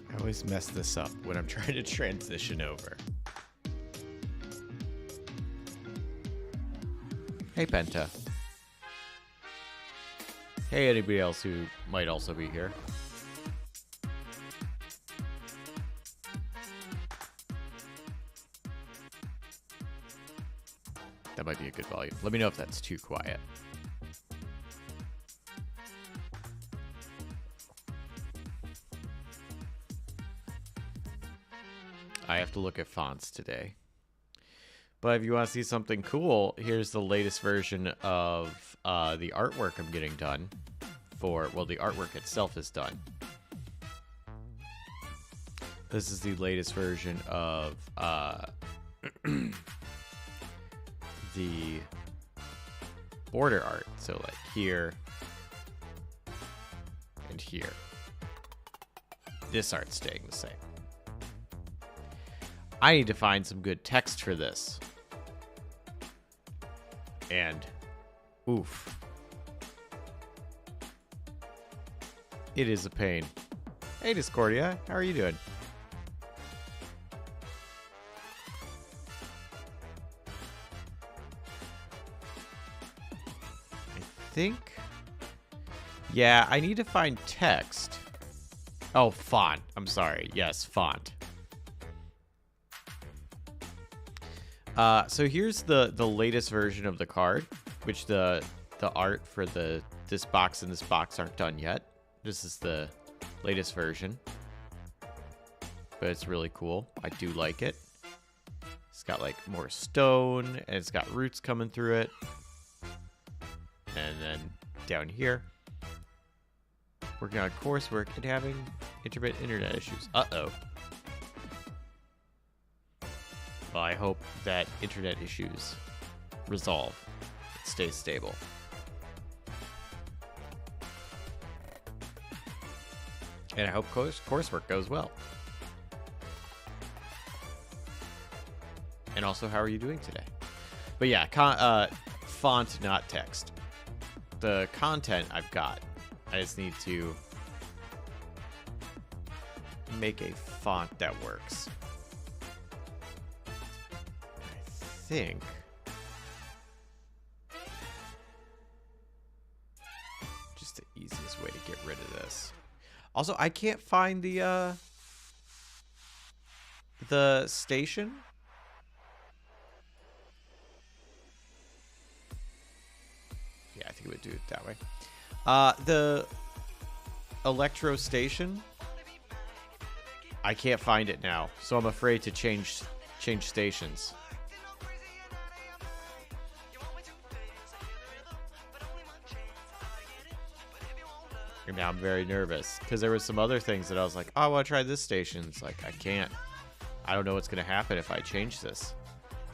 I always mess this up when I'm trying to transition over. Hey, Penta. Hey, anybody else who might also be here. That might be a good volume. Let me know if that's too quiet. I have to look at fonts today. But if you want to see something cool, here's the latest version of the artwork I'm getting done for, well, the artwork itself is done. This is the latest version of the border art. So like here and here. This art's staying the same. I need to find some good text for this. And, oof. It is a pain. Hey, Discordia. How are you doing? I think... Yeah, I need to find text. Oh, font. I'm sorry. Yes, font. So here's the latest version of the card, which the art for this box and this box aren't done yet. This is the latest version, but it's really cool. I do like it. It's got like more stone, and it's got roots coming through it. And then down here, working on coursework and having intermittent internet issues. Uh-oh. Well, I hope that internet issues resolve. It stays stable. And I hope coursework goes well. And also, how are you doing today? But yeah, font, not text. The content I've got. I just need to make a font that works. I think rid of this. Also, I can't find the station. Yeah, I think it would do it that way. The Electro Station, I can't find it now, so I'm afraid to change stations. And now I'm very nervous because there was some other things that I was like, oh, I want to try this station. It's like, I can't. I don't know what's going to happen if I change this.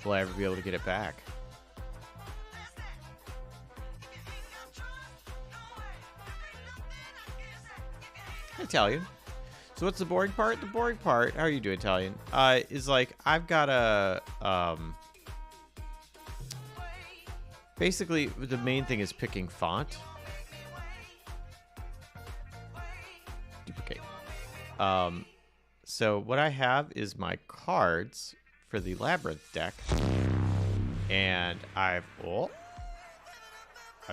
Will I ever be able to get it back? Italian. So what's the boring part? The boring part, how are you doing, Italian? Is like, I've got a, basically the main thing is picking font. Duplicate. So what I have is my cards for the Labyrinth deck. And I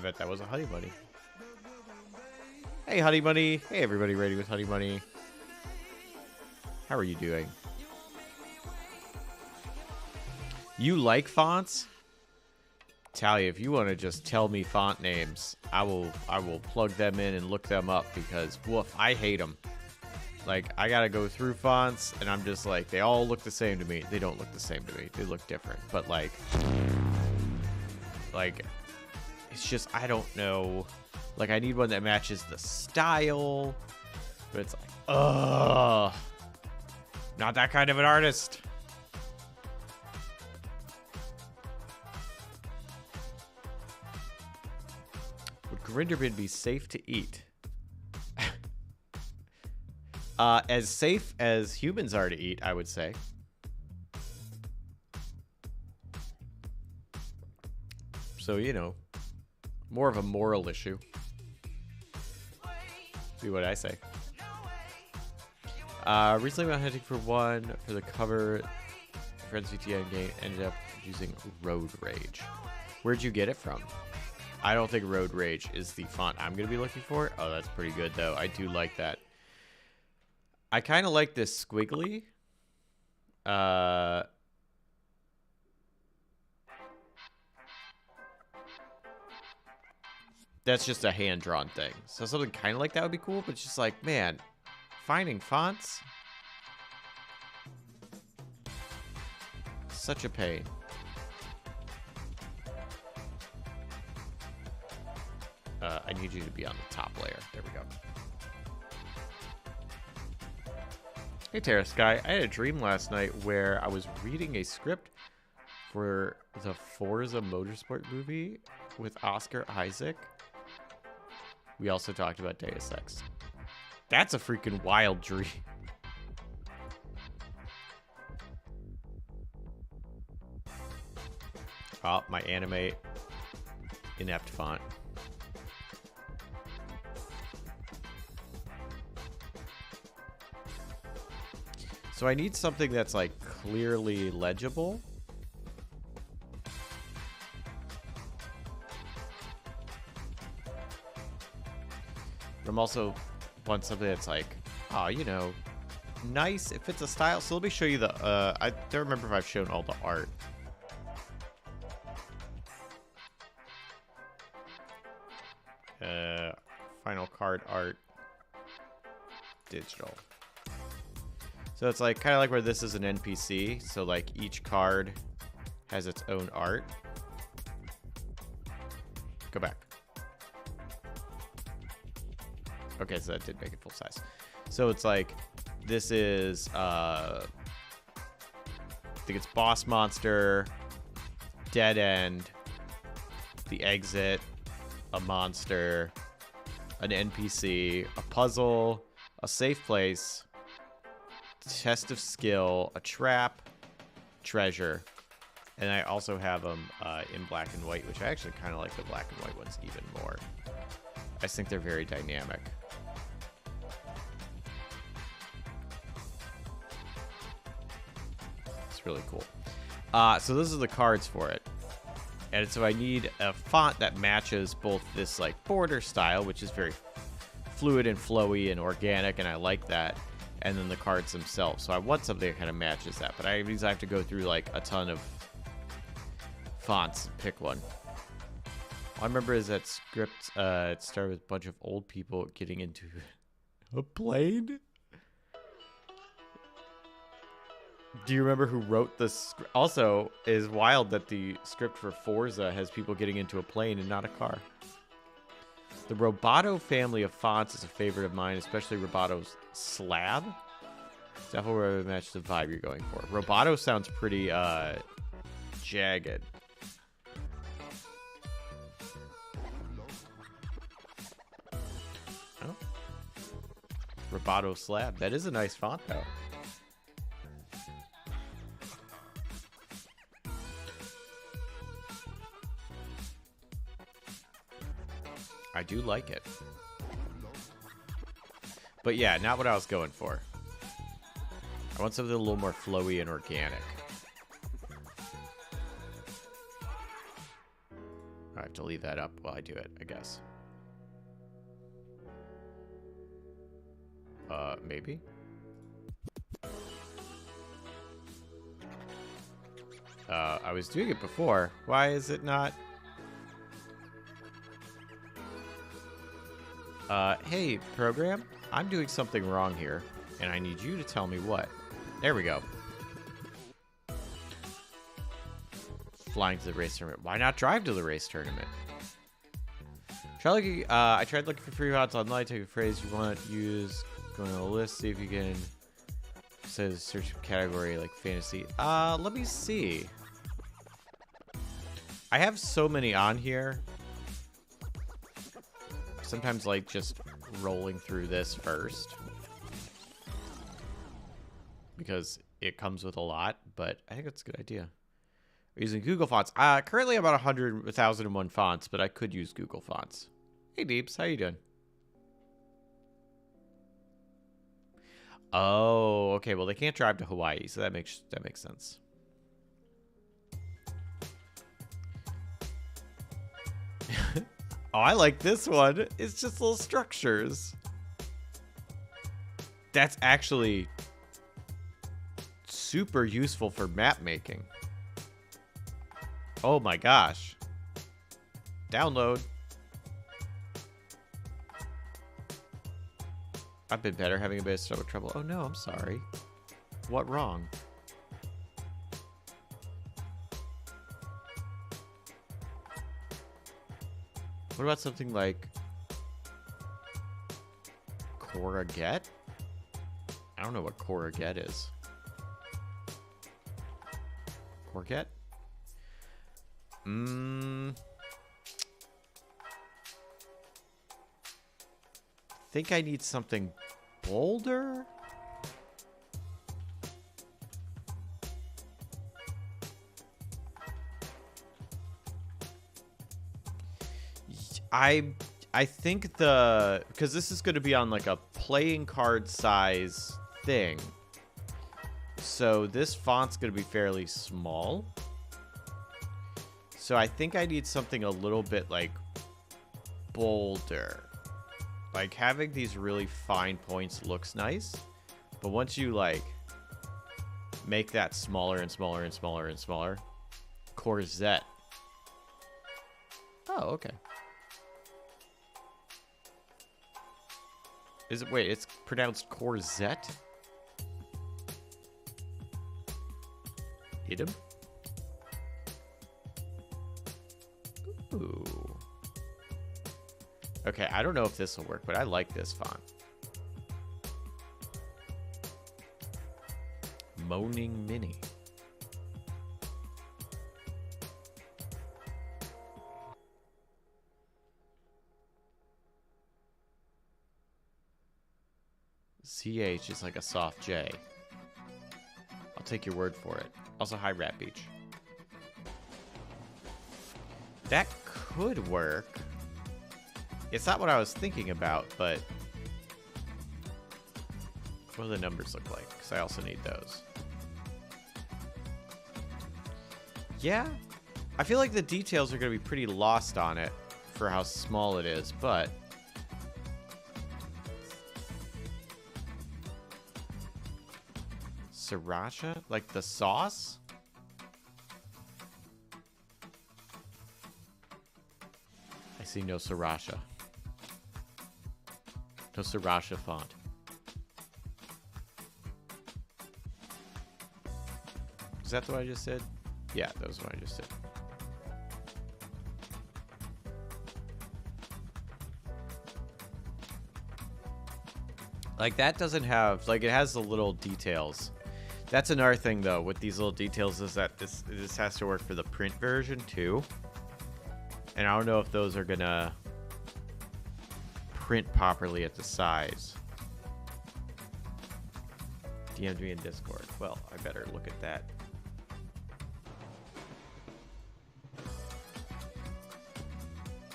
bet that was a Honey Bunny. Hey, Honey Bunny. Hey, everybody ready with Honey Bunny. How are you doing? You like fonts? Talia, if you want to just tell me font names, I will plug them in and look them up because, woof, I hate them. Like, I gotta go through fonts, and I'm just like, they all look the same to me. They don't look the same to me. They look different. But, like, it's just, I don't know. Like, I need one that matches the style. But it's like, ugh. Not that kind of an artist. Would Grindelwald be safe to eat? As safe as humans are to eat, I would say. So, you know, more of a moral issue. See what I say. Recently went hunting for one for the cover. Friends VTN game ended up using Road Rage. Where'd you get it from? I don't think Road Rage is the font I'm going to be looking for. Oh, that's pretty good, though. I do like that. I kind of like this squiggly. That's just a hand-drawn thing. So something kind of like that would be cool, but it's just like, man, finding fonts? Such a pain. I need you to be on the top layer. There we go. Hey, Terra Sky. I had a dream last night where I was reading a script for the Forza Motorsport movie with Oscar Isaac. We also talked about Deus Ex. That's a freaking wild dream. Oh, my anime inept font. So I need something that's like clearly legible. But I'm also want something that's like, oh, you know, nice. It fits a style. So let me show you the, I don't remember if I've shown all the art. Final card art. Digital. So it's like kind of like where this is an NPC. So like each card has its own art. Go back. Okay, so that did make it full size. So it's like this is I think it's Boss Monster, Dead End, the Exit, a monster, an NPC, a puzzle, a safe place, test of skill, a trap, treasure, and I also have them in black and white, which I actually kind of like the black and white ones even more. I just think they're very dynamic. It's really cool. So those are the cards for it. And so I need a font that matches both this like border style, which is very fluid and flowy and organic, and I like that. And then the cards themselves. So I want something that kind of matches that. But I have to go through like a ton of fonts and pick one. All I remember is that script, it started with a bunch of old people getting into a plane. Do you remember who wrote this? Also, it is wild that the script for Forza has people getting into a plane and not a car. The Roboto family of fonts is a favorite of mine, especially Roboto's Slab. Definitely where it matches the vibe you're going for. Roboto sounds pretty jagged. Oh. Roboto Slab. That is a nice font, though. I do like it. But yeah, not what I was going for. I want something a little more flowy and organic. I have to leave that up while I do it, I guess. Maybe? I was doing it before. Why is it not? Hey, program, I'm doing something wrong here, and I need you to tell me what. There we go. Flying to the race tournament. Why not drive to the race tournament? I tried looking for free fonts online. Take a phrase you want to use. Go on the list. See if you can. Says search category like fantasy. Let me see. I have so many on here. Sometimes like just rolling through this first because it comes with a lot, but I think it's a good idea. We're using Google Fonts. Currently I'm about 1,001 fonts, but I could use Google Fonts. Hey Deeps, how you doing? Oh, okay. Well, they can't drive to Hawaii, so that makes sense. Oh, I like this one. It's just little structures. That's actually super useful for map making. Oh my gosh. Download. I've been better, having a bit of stomach trouble. Oh no, I'm sorry. What wrong? What about something like Courgette? I don't know what Courgette is. Courgette? Think I need something bolder? I think because this is going to be on like a playing card size thing. So this font's going to be fairly small. So I think I need something a little bit like bolder. Like having these really fine points looks nice, but once you like make that smaller and smaller and smaller and smaller, Courgette. Oh, okay. Is it, wait, it's pronounced Courgette? Idem? Ooh. Okay, I don't know if this will work, but I like this font. Moaning Mini. CH is like a soft J. I'll take your word for it. Also, hi, Rat Beach. That could work. It's not what I was thinking about, but what do the numbers look like? Because I also need those. Yeah, I feel like the details are going to be pretty lost on it for how small it is, but Sriracha? Like the sauce? I see no sriracha. No sriracha font. Is that what I just said? Yeah, that was what I just said. Like, that doesn't have... Like, it has the little details. That's another thing, though, with these little details, is that this has to work for the print version, too. And I don't know if those are gonna print properly at the size. DM'd me in Discord. Well, I better look at that.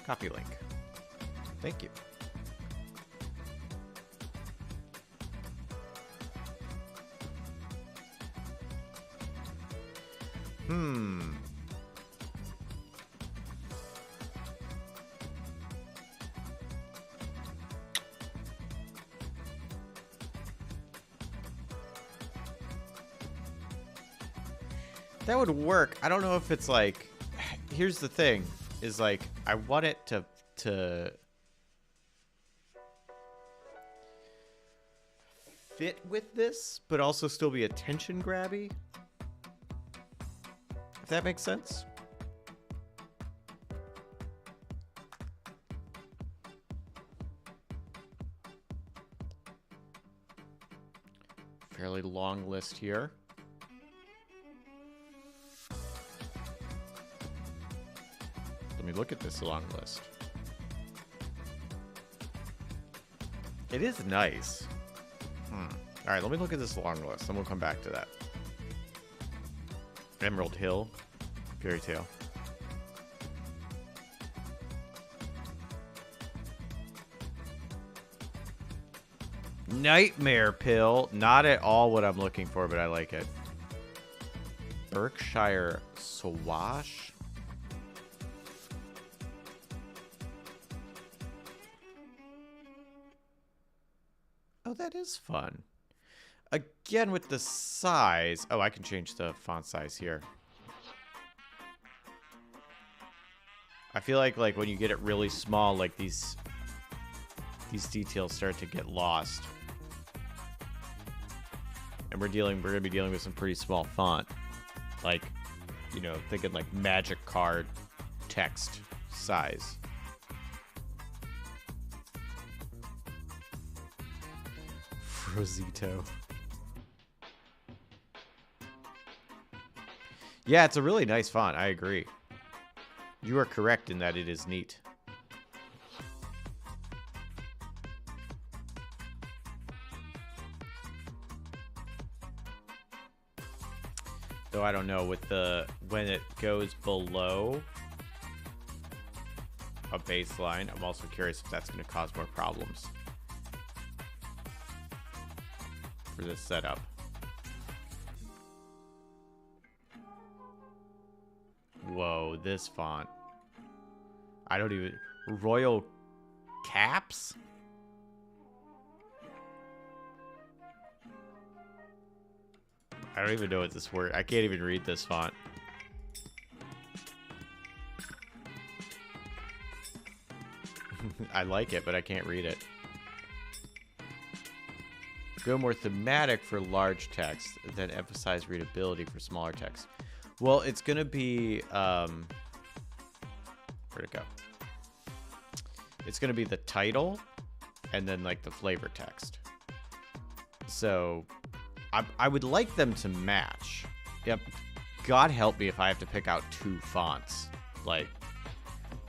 Copy link. Thank you. That would work. I don't know if it's like... Here's the thing. Is like, I want it to fit with this, but also still be attention grabby. If that makes sense. Fairly long list here. Let me look at this long list. It is nice. All right, let me look at this long list, and we'll come back to that. Emerald Hill, Fairy Tale. Nightmare Pill. Not at all what I'm looking for, but I like it. Berkshire Swash. Oh, that is fun. Again, with the size. Oh, I can change the font size here. I feel like when you get it really small, like these details start to get lost. And we're gonna be dealing with some pretty small font. Like, you know, thinking like Magic Card text size. Rosito. Yeah, it's a really nice font. I agree. You are correct in that it is neat. Though I don't know with when it goes below a baseline, I'm also curious if that's going to cause more problems for this setup. Whoa, this font. I don't even... Royal Caps? I don't even know what this word... I can't even read this font. I like it, but I can't read it. Go more thematic for large text, then emphasize readability for smaller text. Well, it's going to be... where'd it go? It's going to be the title and then, like, the flavor text. So, I would like them to match. Yep. God help me if I have to pick out two fonts. Like,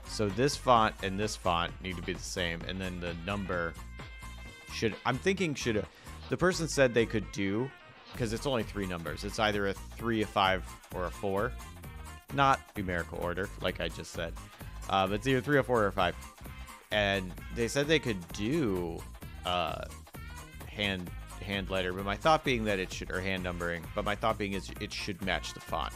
so this font and this font need to be the same. And then the number should... I'm thinking should... The person said they could do... Because it's only 3 numbers. It's either a 3, a 5, or a 4. Not numerical order, like I just said. But it's either 3, or 4, or 5. And they said they could do hand letter, but my thought being that it should, or hand numbering, but my thought being is it should match the font.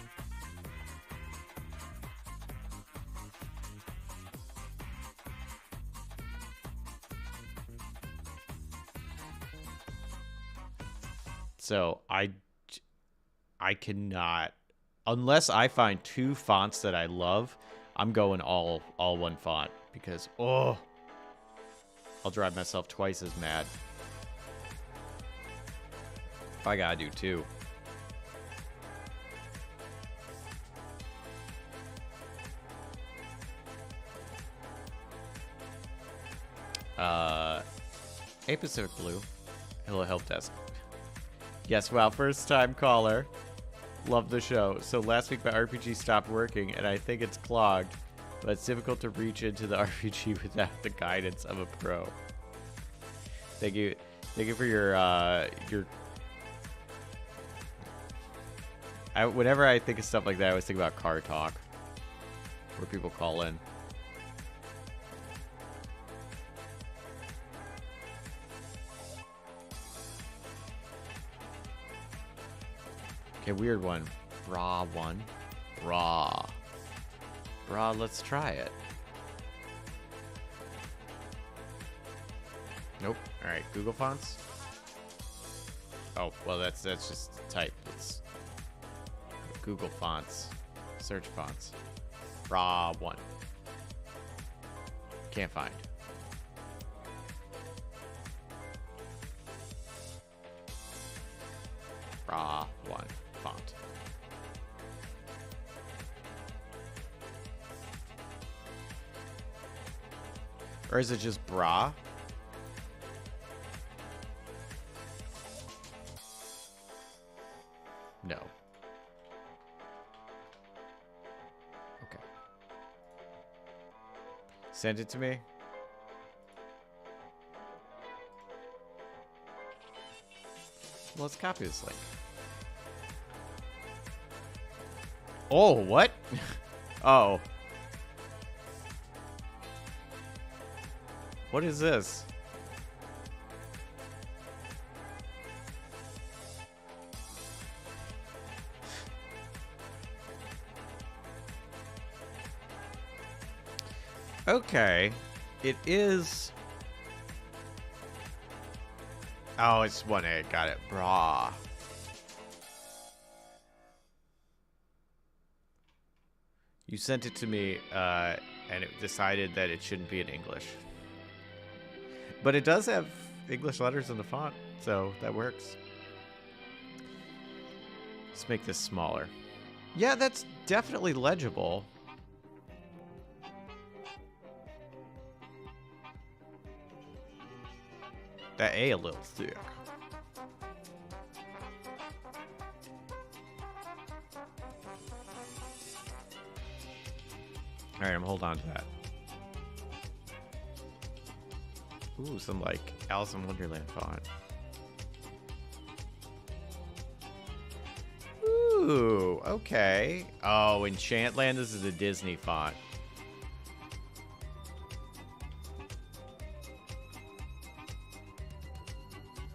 So I cannot. Unless I find 2 fonts that I love, I'm going all one font. Because, oh, I'll drive myself twice as mad. If I gotta do 2. Hey, Pacific Blue. Hello, Help Desk. Yes, wow, first time caller. Love the show. So last week my RPG stopped working, and I think it's clogged, but it's difficult to reach into the RPG without the guidance of a pro. Thank you for your whenever I think of stuff like that, I always think about Car Talk, where people call in. Okay, weird one. Bra one. Bra, let's try it. Nope. Alright, Google Fonts. Oh, well that's just type. Let's Google Fonts. Search fonts. Bra one. Can't find. Bra one font. Or is it just bra? No. Okay. Send it to me. Well, let's copy this link. Oh, what? Oh. What is this? Okay. It is... Oh, it's 1A. Got it. Bra. You sent it to me, and it decided that it shouldn't be in English. But it does have English letters in the font, so that works. Let's make this smaller. Yeah, that's definitely legible. That A little thick. Alright, I'm holding on to that. Ooh, some like Alice in Wonderland font. Ooh, okay. Oh, Enchantland, this is a Disney font.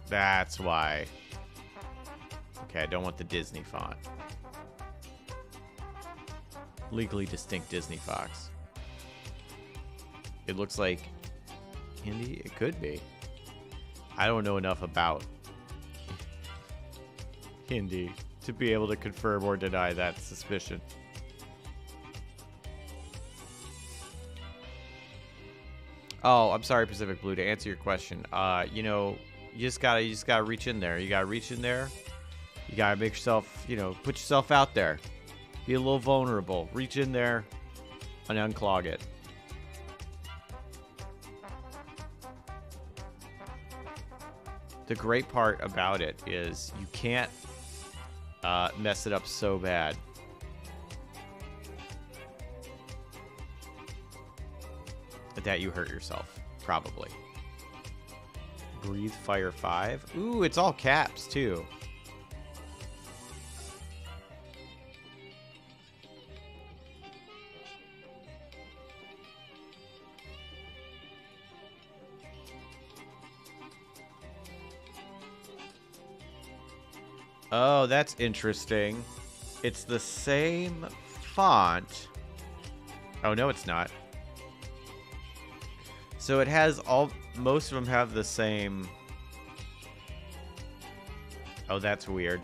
That's why. Okay, I don't want the Disney font. Legally distinct Disney Fox. It looks like Hindi? It could be. I don't know enough about Hindi to be able to confirm or deny that suspicion. Oh, I'm sorry, Pacific Blue. To answer your question, you know, you just gotta reach in there. You gotta reach in there. You gotta make yourself, you know, put yourself out there. Be a little vulnerable. Reach in there and unclog it. The great part about it is you can't mess it up so bad. That you hurt yourself, probably. Breathe Fire 5. Ooh, it's all caps, too. Oh, that's interesting. It's the same font. Oh, no, it's not. So it has all... Most of them have the same... Oh, that's weird.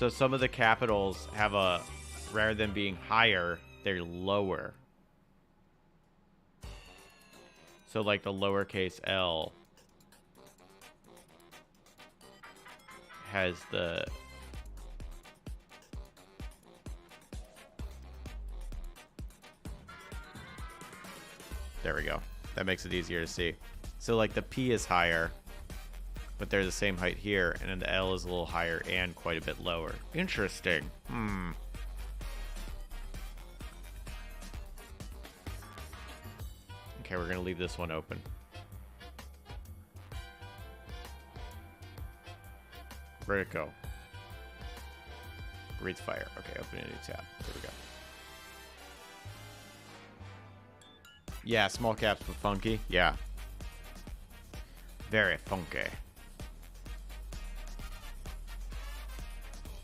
So some of the capitals have a, rather than being higher, they're lower. So like the lowercase L has the... There we go. That makes it easier to see. So like the P is higher, but they're the same height here, and then the L is a little higher and quite a bit lower. Interesting. Okay, we're gonna leave this one open. Where'd it go? Breathe fire. Okay, open a new tab. There we go. Yeah, small caps but funky. Yeah. Very funky.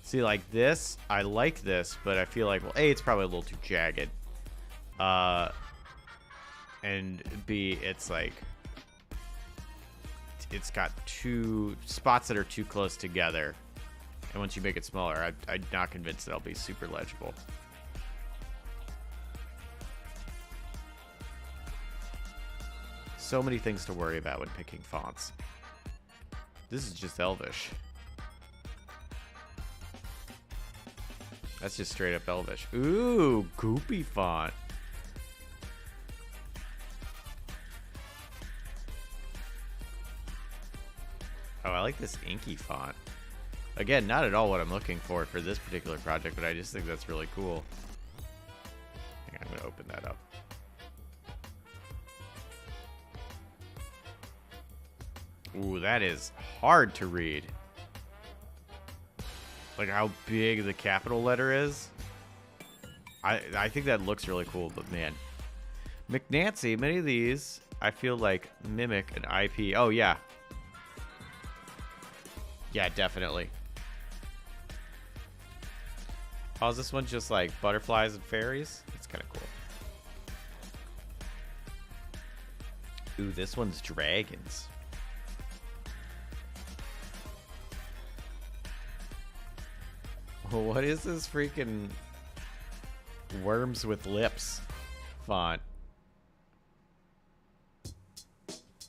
See, like this, I like this, but I feel like, well, A, it's probably a little too jagged. And B, it's like, it's got two spots that are too close together. And once you make it smaller, I'm not convinced that it'll be super legible. So many things to worry about when picking fonts. This is just Elvish. That's just straight up Elvish. Ooh, goopy font. Oh, I like this inky font. Again, not at all what I'm looking for this particular project, but I just think that's really cool. Hang on, I'm going to open that up. Ooh, that is hard to read. Like how big the capital letter is. I think that looks really cool, but man. McNancy, many of these, I feel like mimic an IP. Oh, yeah. Yeah, definitely. Oh, is this one just like butterflies and fairies? That's kind of cool. Ooh, this one's dragons. What is this freaking worms with lips font?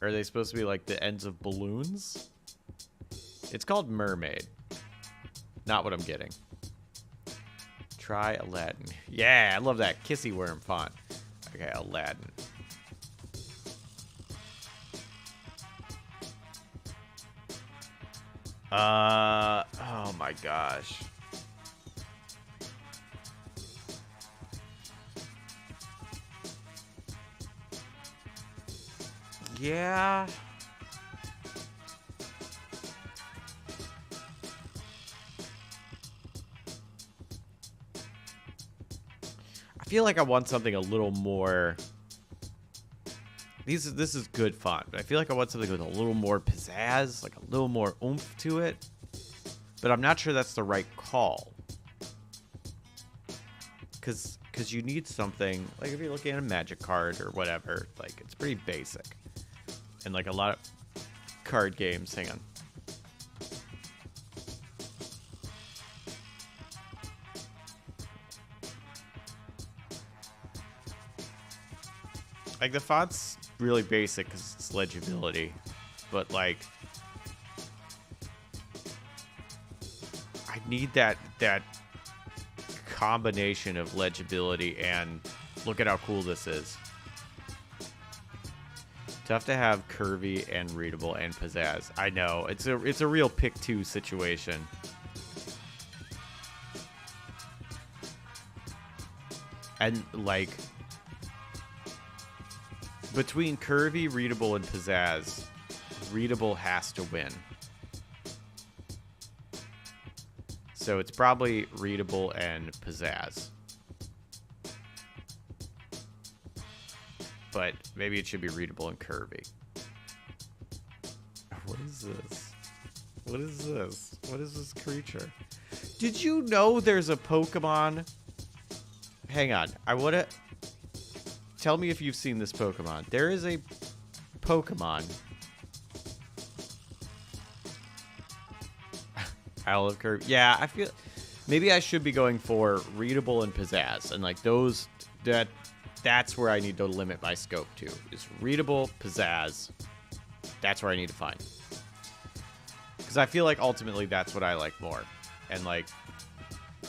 Are they supposed to be like the ends of balloons? It's called Mermaid. Not what I'm getting. Try Aladdin. Yeah, I love that kissy worm font. Okay, Aladdin. Oh my gosh. Yeah. I feel like I want something a little more. This is good font, but I feel like I want something with a little more pizzazz, like a little more oomph to it. But I'm not sure that's the right call. Because you need something, like if you're looking at a Magic card or whatever, like it's pretty basic. And like a lot of card games, hang on. Like the font's really basic because it's legibility, but like I need that combination of legibility and look at how cool this is. Tough to have curvy and readable and pizzazz. I know it's a real pick two situation. And like between curvy, readable, and pizzazz, readable has to win. So it's probably readable and pizzazz. But maybe it should be readable and curvy. What is this? What is this? What is this creature? Did you know there's a Pokemon? Hang on. I want to... Tell me if you've seen this Pokemon. There is a Pokemon. Owl of Kirby. Yeah, I feel... Maybe I should be going for readable and pizzazz, and like those that's where I need to limit my scope to. Is readable, pizzazz. That's where I need to find. Because I feel like ultimately that's what I like more. And like,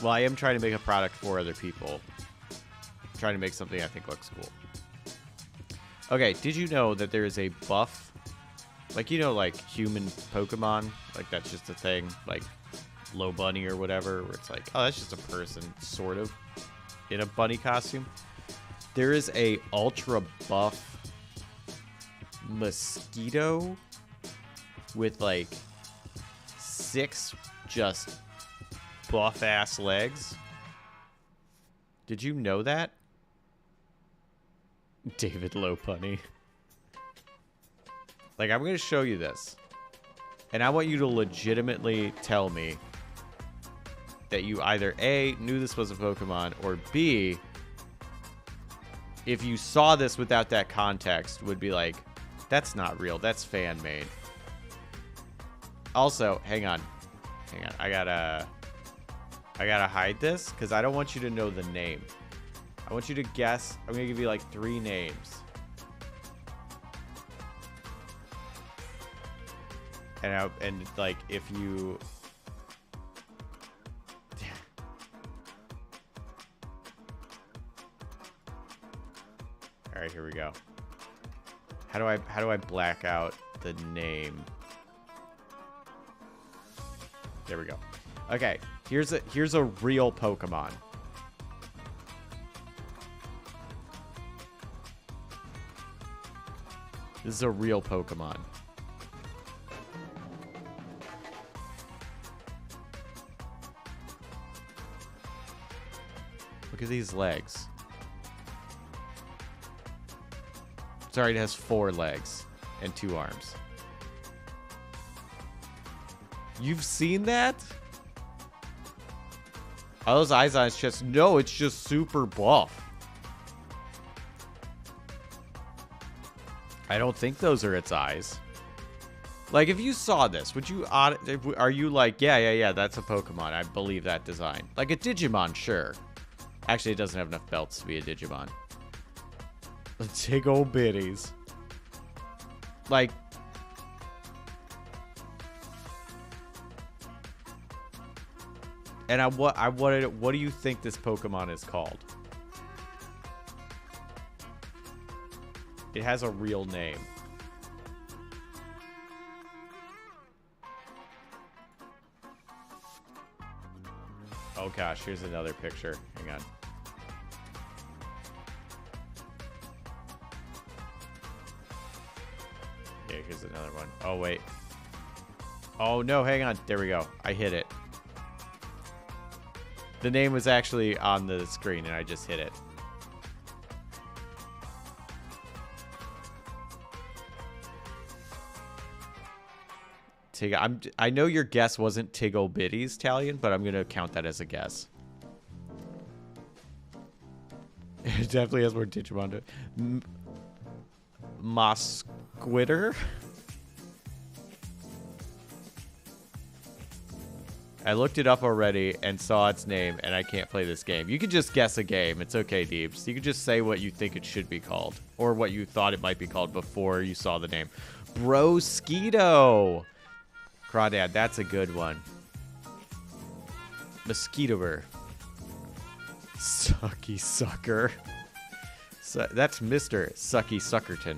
well, I am trying to make a product for other people. I'm trying to make something I think looks cool. Okay, did you know that there is a buff? Like, you know, like human Pokemon? Like, that's just a thing. Like, Low Bunny or whatever, where it's like, oh, that's just a person, sort of, in a bunny costume. There is a ultra buff mosquito with like 6 just buff ass legs. Did you know that? David Low Bunny. Like, I'm going to show you this. And I want you to legitimately tell me that you either A, knew this was a Pokemon, or B, if you saw this without that context, would be like, that's not real. That's fan-made. Also, hang on. Hang on. I gotta hide this, because I don't want you to know the name. I want you to guess. I'm going to give you like 3 names. And like, if you... All right, here we go. How do I black out the name? There we go. Okay, here's a real Pokemon. This is a real Pokemon. Look at these legs. Sorry, it has 4 legs and 2 arms. You've seen that? Are those eyes on its chest? No, it's just super buff. I don't think those are its eyes. Like, if you saw this, would you... Are you like, yeah, that's a Pokemon. I believe that design. Like a Digimon, sure. Actually, it doesn't have enough belts to be a Digimon. Tiggle bitties. Like... And what do you think this Pokemon is called? It has a real name. Oh gosh, here's another picture. Hang on. Yeah, here's another one. Oh, wait. Oh, no, hang on. There we go. I hit it. The name was actually on the screen, and I just hit it. I know your guess wasn't Tiggle Bitties, Talion, but I'm going to count that as a guess. It definitely has more Digimon to it. Mosquitter? I looked it up already and saw its name, and I can't play this game. You can just guess a game. It's okay, Deebs. You can just say what you think it should be called, or what you thought it might be called before you saw the name. Brosquito! Crawdad, that's a good one. Mosquitoer. Sucky Sucker. So, that's Mr. Sucky Suckerton.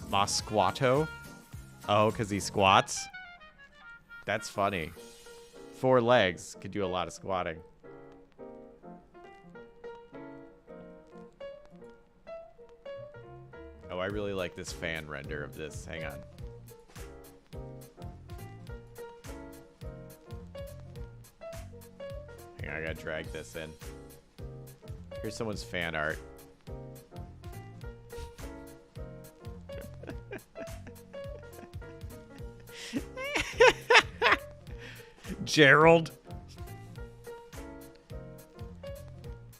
Mosquato? Oh, because he squats? That's funny. 4 legs. Could do a lot of squatting. Oh, I really like this fan render of this. Hang on. Hang on, I gotta drag this in. Here's someone's fan art. Gerald.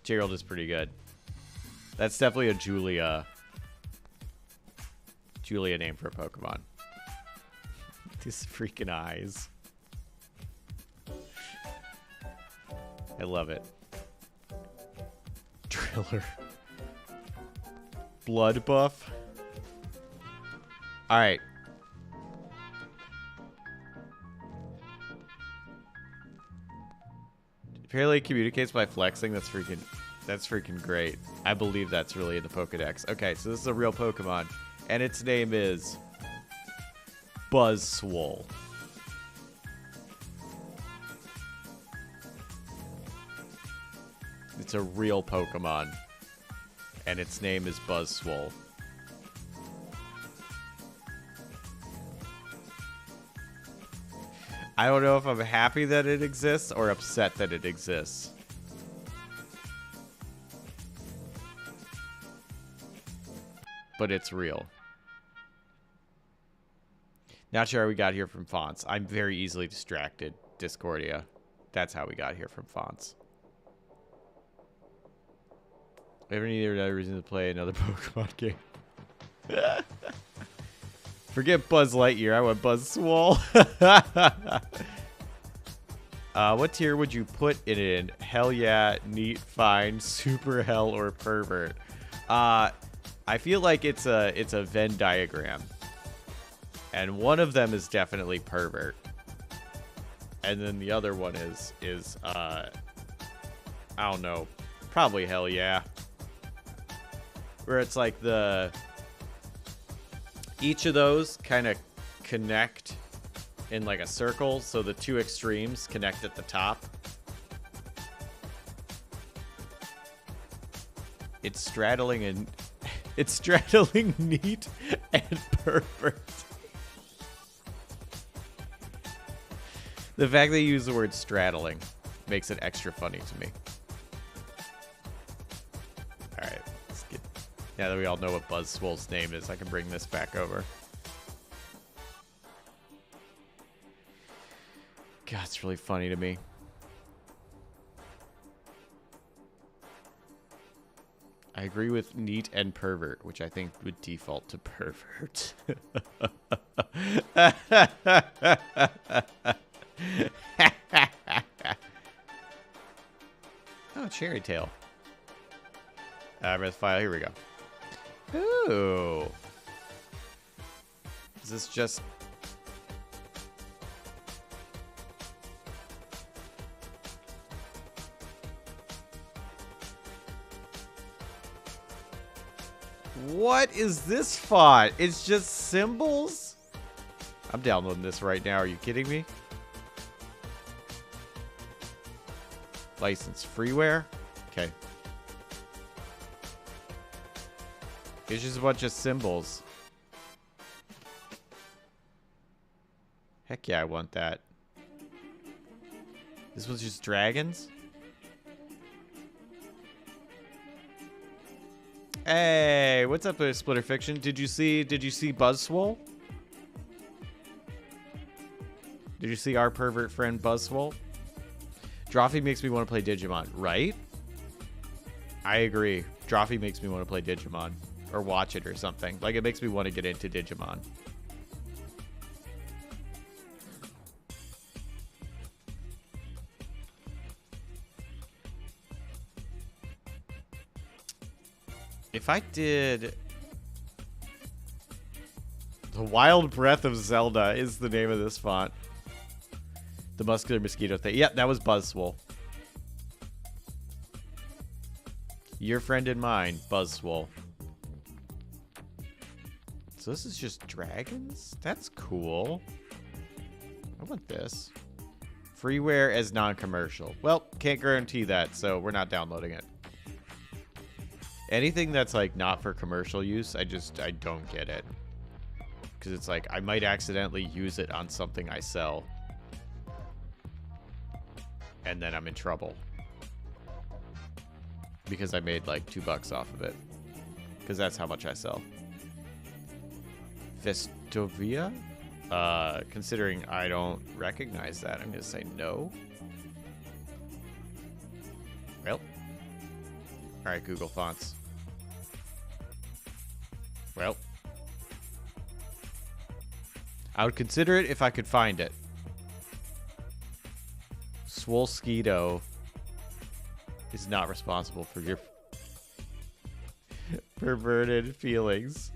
Gerald is pretty good. That's definitely a Julia name for a Pokemon. These freaking eyes. I love it. Driller. Blood buff. All right. Apparently it communicates by flexing. That's freaking great. I believe that's really in the Pokedex. Okay, so this is a real Pokemon, and its name is Buzzwole. It's a real Pokemon, and its name is Buzzwole. I don't know if I'm happy that it exists or upset that it exists. But it's real. Not sure how we got here from fonts. I'm very easily distracted. Discordia. That's how we got here from fonts. Ever need another reason to play another Pokemon game? Forget Buzz Lightyear. I want Buzzwole. What tier would you put it in? Hell yeah, neat, fine, super hell, or pervert? I feel like it's a Venn diagram, and one of them is definitely pervert, and then the other one is I don't know, probably hell yeah. Where it's like each of those kind of connect in like a circle, so the two extremes connect at the top. It's straddling neat and pervert. The fact that you use the word straddling makes it extra funny to me. Alright, let's get... Now that we all know what Buzzwole's name is, I can bring this back over. God, it's really funny to me. I agree with neat and pervert, which I think would default to pervert. Oh, Cherry Tail. Breath file. Here we go. Ooh. Is this just... What is this font? It's just symbols? I'm downloading this right now. Are you kidding me? License freeware? Okay. It's just a bunch of symbols. Heck yeah, I want that. This was just dragons? Hey, what's up, Splitter Fiction? Did you see Buzzwole? Did you see our pervert friend Buzzwole? Drawfee makes me want to play Digimon, right? I agree. Drawfee makes me want to play Digimon. Or watch it or something. Like, it makes me want to get into Digimon. If I did... The Wild Breath of Zelda is the name of this font. The muscular mosquito thing. Yep, that was Buzzwole. Your friend and mine, Buzzwole. So this is just dragons? That's cool. I want this. Freeware as non-commercial. Well, can't guarantee that, so we're not downloading it. Anything that's like not for commercial use, I don't get it. Because it's like, I might accidentally use it on something I sell. And then I'm in trouble. Because I made like $2 off of it. Because that's how much I sell. Festovia? Considering I don't recognize that, I'm going to say no. Well. Alright, Google Fonts. Well. I would consider it if I could find it. Swolskeeto is not responsible for your perverted feelings.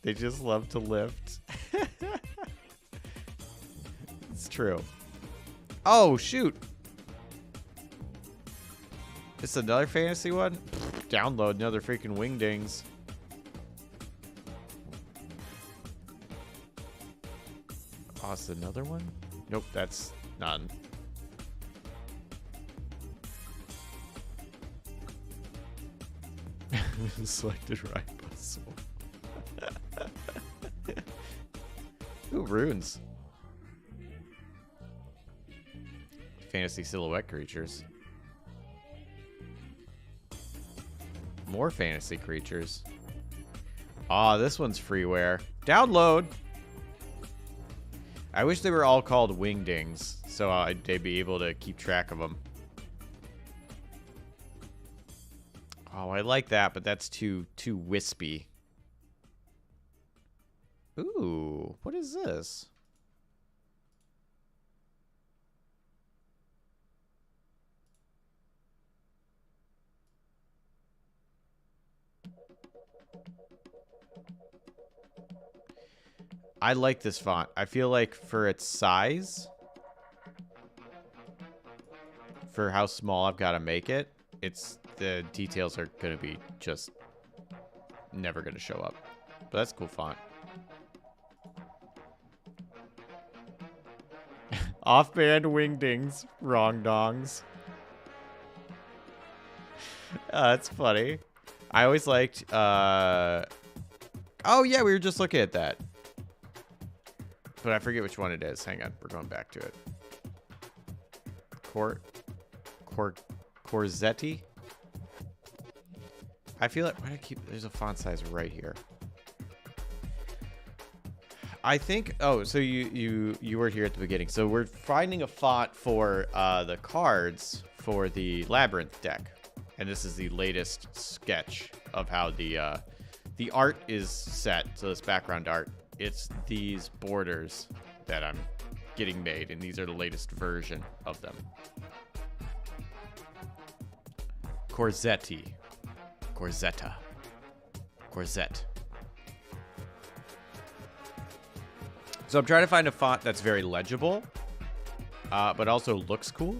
They just love to lift. It's true. Oh, shoot. It's another fantasy one? Download another freaking Wingdings. Oh, it's another one? Nope, that's none. Selected right puzzle. Ooh, runes. Fantasy silhouette creatures. More fantasy creatures. Aw, this one's freeware. Download! I wish they were all called Wingdings, so they'd be able to keep track of them. Oh, I like that, but that's too wispy. Ooh, what is this? I like this font. I feel like for its size, for how small I've got to make it, the details are going to be just never going to show up. But that's a cool font. Off-band Wingdings. Wrong dongs. That's funny. I always liked... Oh, yeah, we were just looking at that. But I forget which one it is. Hang on. We're going back to it. Corzetti? I feel like... Why do I keep... There's a font size right here. I think... Oh, so you were here at the beginning. So we're finding a font for the cards for the Labyrinth deck. And this is the latest sketch of how the art is set. So this background art. It's these borders that I'm getting made. And these are the latest version of them. Corzetti. Corzetta. Corzette. So I'm trying to find a font that's very legible, but also looks cool.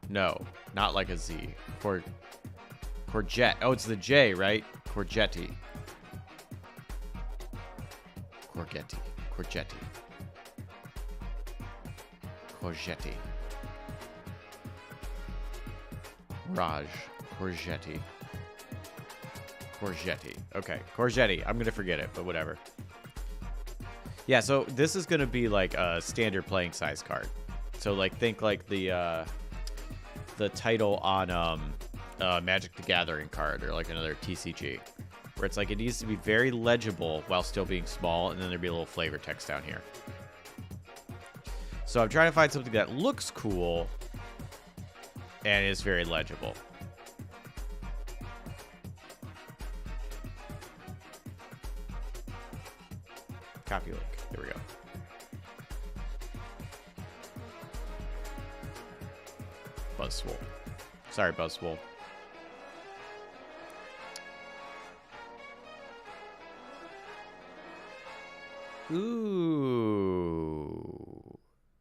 No, not like a Z. Courgette. Oh, it's the J, right? Courgetti. Courgetti. Courgetti. Courgetti. Raj. Courgetti. Courgetti. Okay, Courgetti. I'm going to forget it, but whatever. Yeah, so this is going to be like a standard playing size card. So like think like the title on Magic the Gathering card or like another TCG. Where it's like it needs to be very legible while still being small, and then there'd be a little flavor text down here. So I'm trying to find something that looks cool and is very legible. Copy link. There we go. Buzzswole. Sorry, Buzzswole. Ooh.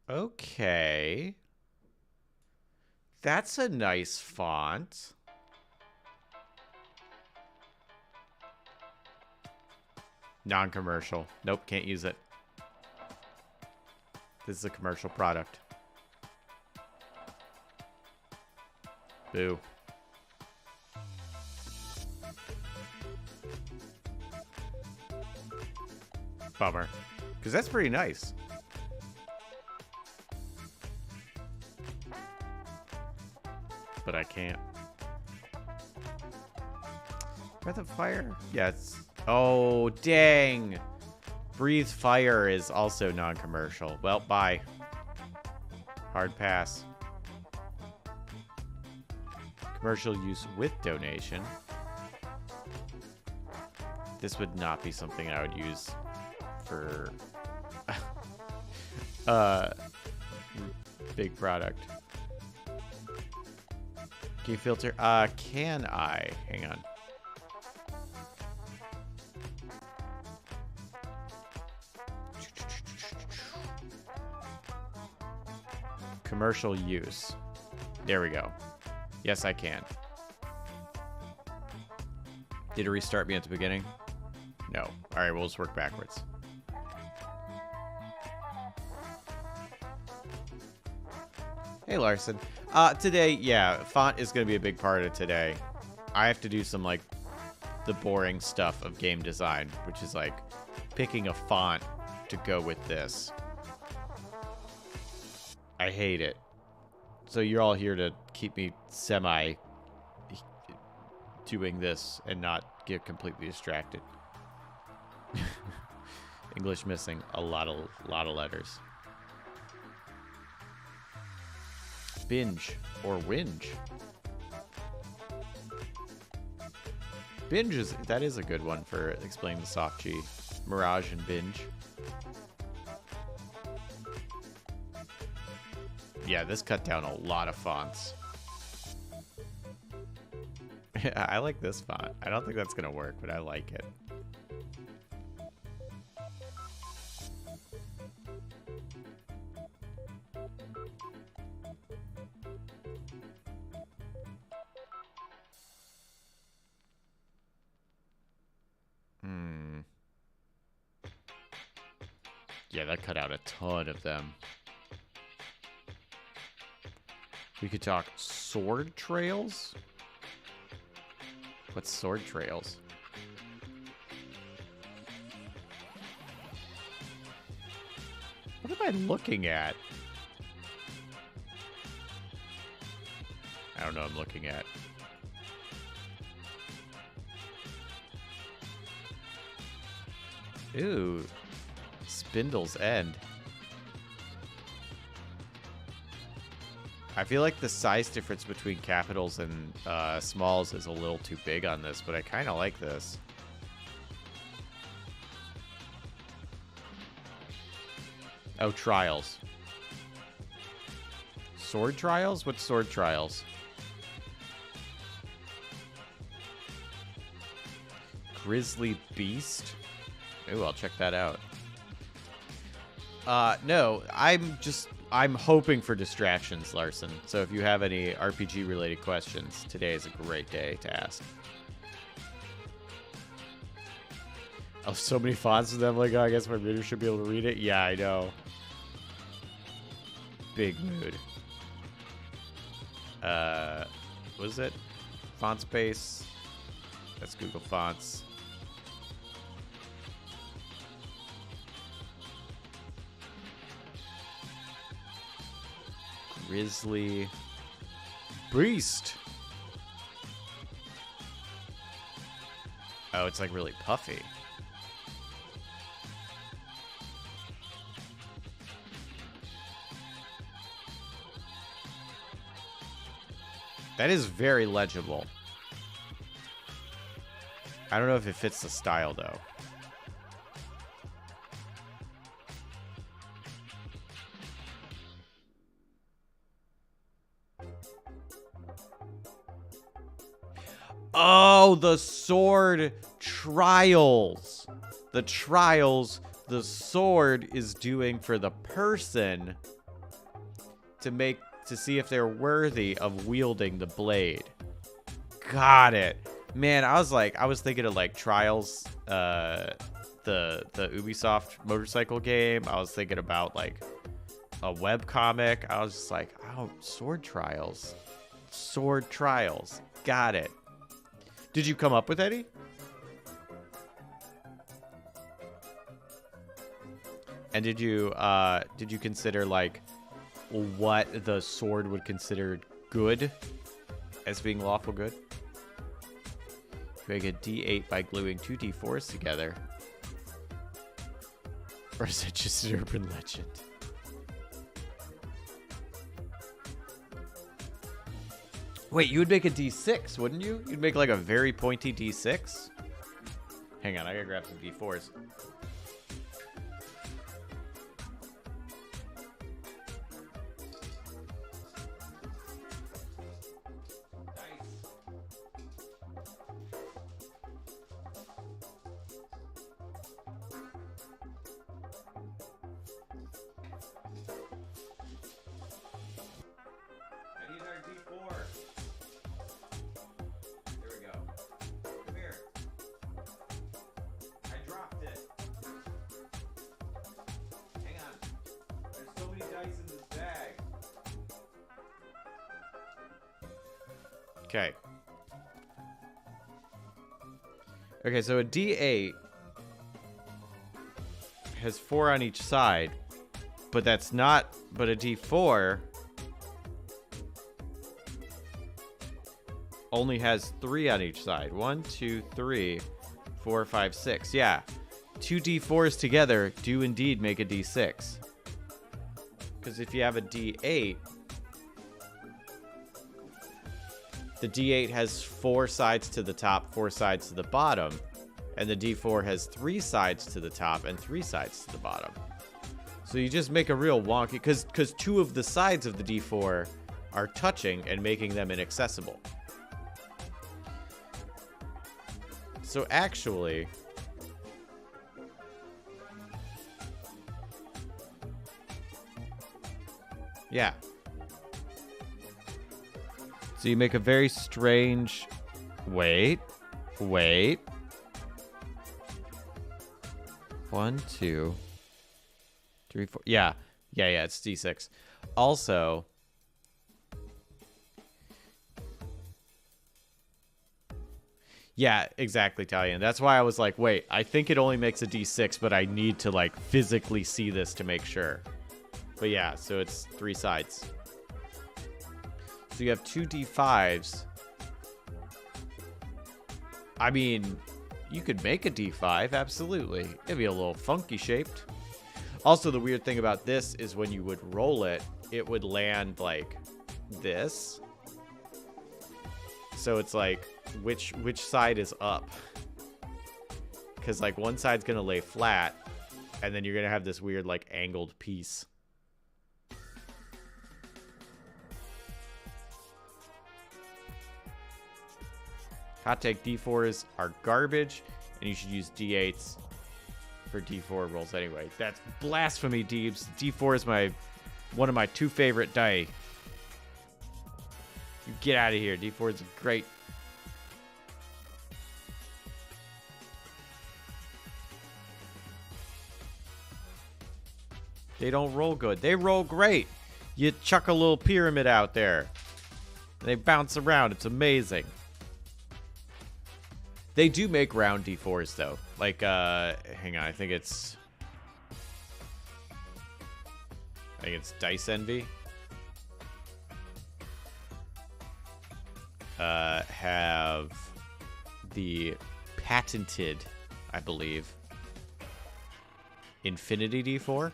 Okay. That's a nice font. Non-commercial. Nope, can't use it. This is a commercial product. Boo. Bummer. Because that's pretty nice. But I can't. Breath of Fire? Yeah, it's... Oh, dang. Breathe Fire is also non-commercial. Well, bye. Hard pass. Commercial use with donation. This would not be something I would use for big product. Can you filter? Can I? Hang on. Commercial use. There we go. Yes, I can. Did it restart me at the beginning? No. All right, we'll just work backwards. Hey, Larson. Today, yeah, font is going to be a big part of today. I have to do some, like, the boring stuff of game design, which is, like, picking a font to go with this. I hate it. So you're all here to keep me semi doing this and not get completely distracted. English missing a lot of letters. Binge or whinge. Binge that is a good one for explaining the soft G. Mirage and binge. Yeah, this cut down a lot of fonts. I like this font. I don't think that's gonna work, but I like it. Yeah, that cut out a ton of them. We could talk sword trails? What's sword trails? What am I looking at? I don't know what I'm looking at. Ooh. Spindle's End. I feel like the size difference between capitals and smalls is a little too big on this, but I kind of like this. Oh, trials. Sword trials? What's sword trials? Grizzly Beast? Ooh, I'll check that out. No, I'm hoping for distractions, Larson. So if you have any RPG-related questions, today is a great day to ask. Oh, so many fonts of them. Like, oh, I guess my reader should be able to read it. Yeah, I know. Big mood. What is it? Font Space. That's Google Fonts. Grizzly Beast. Oh, it's like really puffy. That is very legible. I don't know if it fits the style, though. Oh, the sword trials. The trials the sword is doing for the person to see if they're worthy of wielding the blade. Got it. Man, I was thinking of like Trials, the Ubisoft motorcycle game. I was thinking about like a web comic. I was just like, oh, sword trials. Sword trials. Got it. Did you come up with any? And did you consider like what the sword would consider good as being lawful good? Make a D8 by gluing two D4s together. Or is it just an urban legend? Wait, you would make a D6, wouldn't you? You'd make like a very pointy D6? Hang on, I gotta grab some D4s. Okay. Okay, so a D8 has 4 on each side, but that's not, but a D4 only has 3 on each side. 1, 2, 3, 4, 5, 6. Yeah. 2 D4s together do indeed make a D6. Because if you have a D8, the D8 has 4 sides to the top, 4 sides to the bottom. And the D4 has 3 sides to the top and 3 sides to the bottom. So you just make a real wonky, because 2 of the sides of the D4 are touching and making them inaccessible. So actually, yeah. So you make a very strange, wait. 1, 2, 3, 4. Yeah, it's D6. Also, yeah, exactly, Talion. That's why I was like, wait, I think it only makes a D6, but I need to like physically see this to make sure. But yeah, so it's 3 sides. So you have 2 D5s. I mean, you could make a D5, absolutely. It'd be a little funky shaped. Also, the weird thing about this is when you would roll it, it would land like this. So it's like, which side is up? Because like one side's gonna lay flat, and then you're gonna have this weird like angled piece. Hot take, D4s are garbage, and you should use D8s for D4 rolls anyway. That's blasphemy, Deebs. D4 is one of my 2 favorite die. You get out of here. D4 is great. They don't roll good. They roll great. You chuck a little pyramid out there, and they bounce around. It's amazing. They do make round D4s, though. Like, hang on. I think it's Dice Envy. Have the patented, I believe, Infinity D4.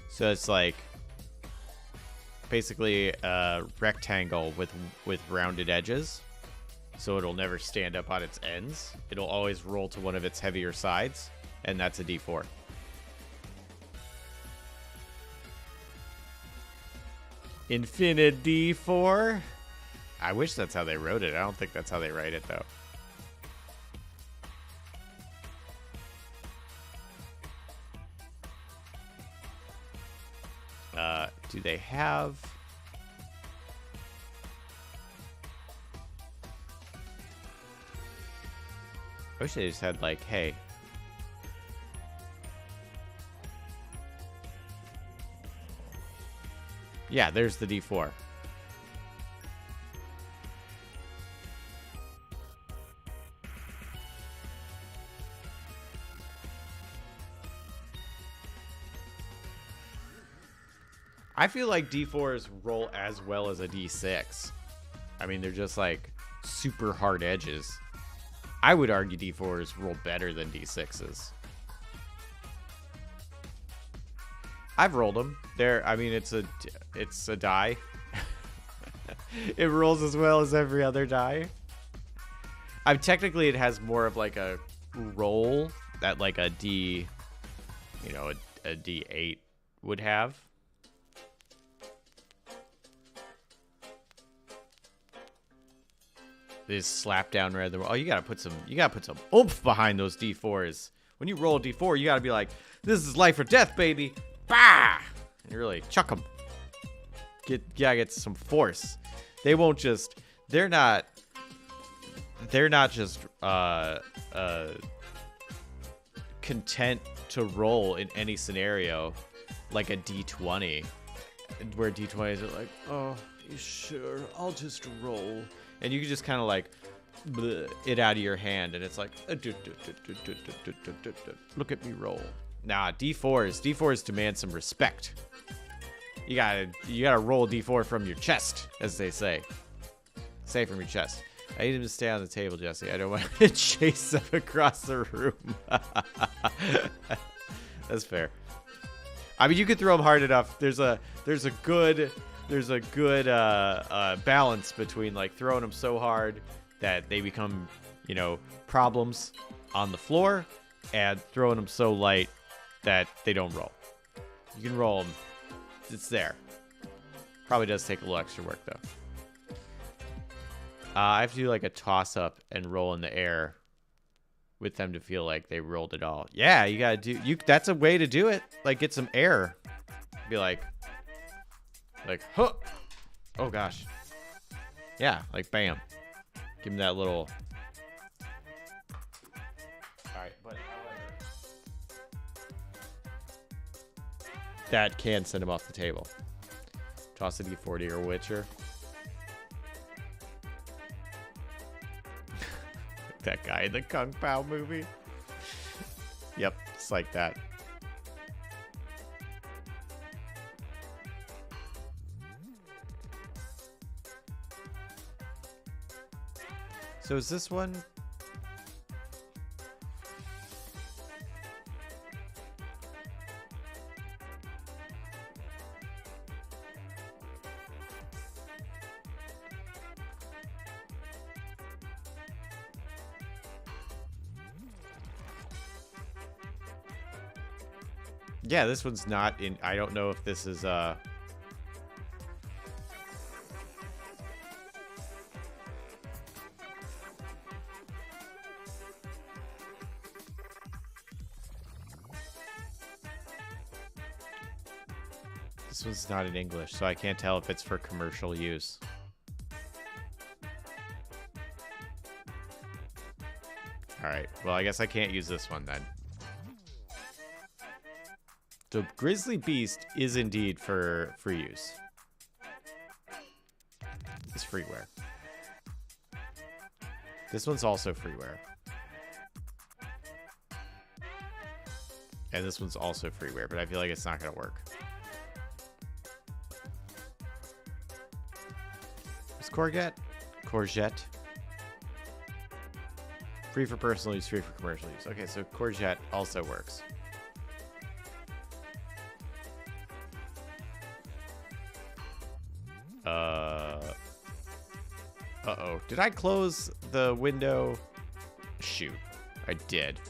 So it's like basically a rectangle with rounded edges. So it'll never stand up on its ends. It'll always roll to one of its heavier sides, and that's a D4. Infinite D4? I wish that's how they wrote it. I don't think that's how they write it, though. Do they have... I wish they just had, like, hey. Yeah, there's the D4. I feel like D4s roll as well as a D6. I mean, they're just, like, super hard edges. I would argue D4s roll better than D6s. I've rolled them. I mean, it's a die. It rolls as well as every other die. Technically, it has more of like a roll that like a D, a D8 would have. They just slap down rather than... Oh, you gotta put some oomph behind those D4s. When you roll a D4, you gotta be like, this is life or death, baby. Bah! And you really chuck them. Get some force. They won't just... They're not just content to roll in any scenario like a D20 where D20s are like, oh, sure, I'll just roll. And you can just kind of like it out of your hand, and it's like, look at me roll. Nah, D4s demand some respect. You gotta roll D4 from your chest, as they say. Say from your chest. I need him to stay on the table, Jesse. I don't want to chase them across the room. That's fair. I mean, you could throw them hard enough. There's a good balance between like throwing them so hard that they become, you know, problems on the floor, and throwing them so light that they don't roll. You can roll them. It's there. Probably does take a little extra work though. I have to do like a toss up and roll in the air with them to feel like they rolled it all. Yeah, you gotta do that's a way to do it. Like get some air. Be like, huh. Oh gosh. Yeah, like bam. Give him that little. Alright, but that can send him off the table. Toss a D40 or Witcher. That guy in the Kung Pao movie. Yep, it's like that. So is this one? Yeah, this one's not in. I don't know if this is this one's not in English, so I can't tell if it's for commercial use. Alright, well I guess I can't use this one then. So Grizzly Beast is indeed for free use. It's freeware. This one's also freeware. And this one's also freeware, but I feel like it's not going to work. Is Courgette? Courgette. Free for personal use, free for commercial use. Okay, so Courgette also works. Uh-oh. Did I close the window? Shoot. I did.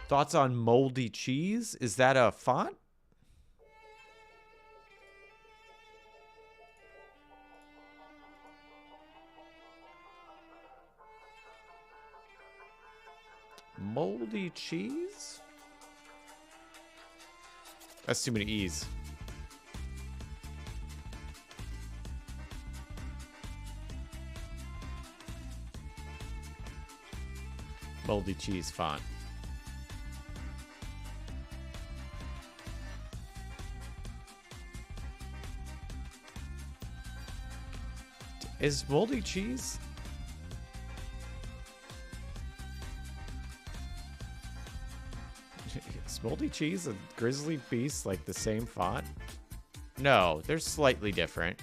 Thoughts on moldy cheese? Is that a font? Moldy cheese? That's too many E's. Moldy cheese font. Is moldy cheese? Is moldy cheese and Grizzly Beast like the same font? No, they're slightly different.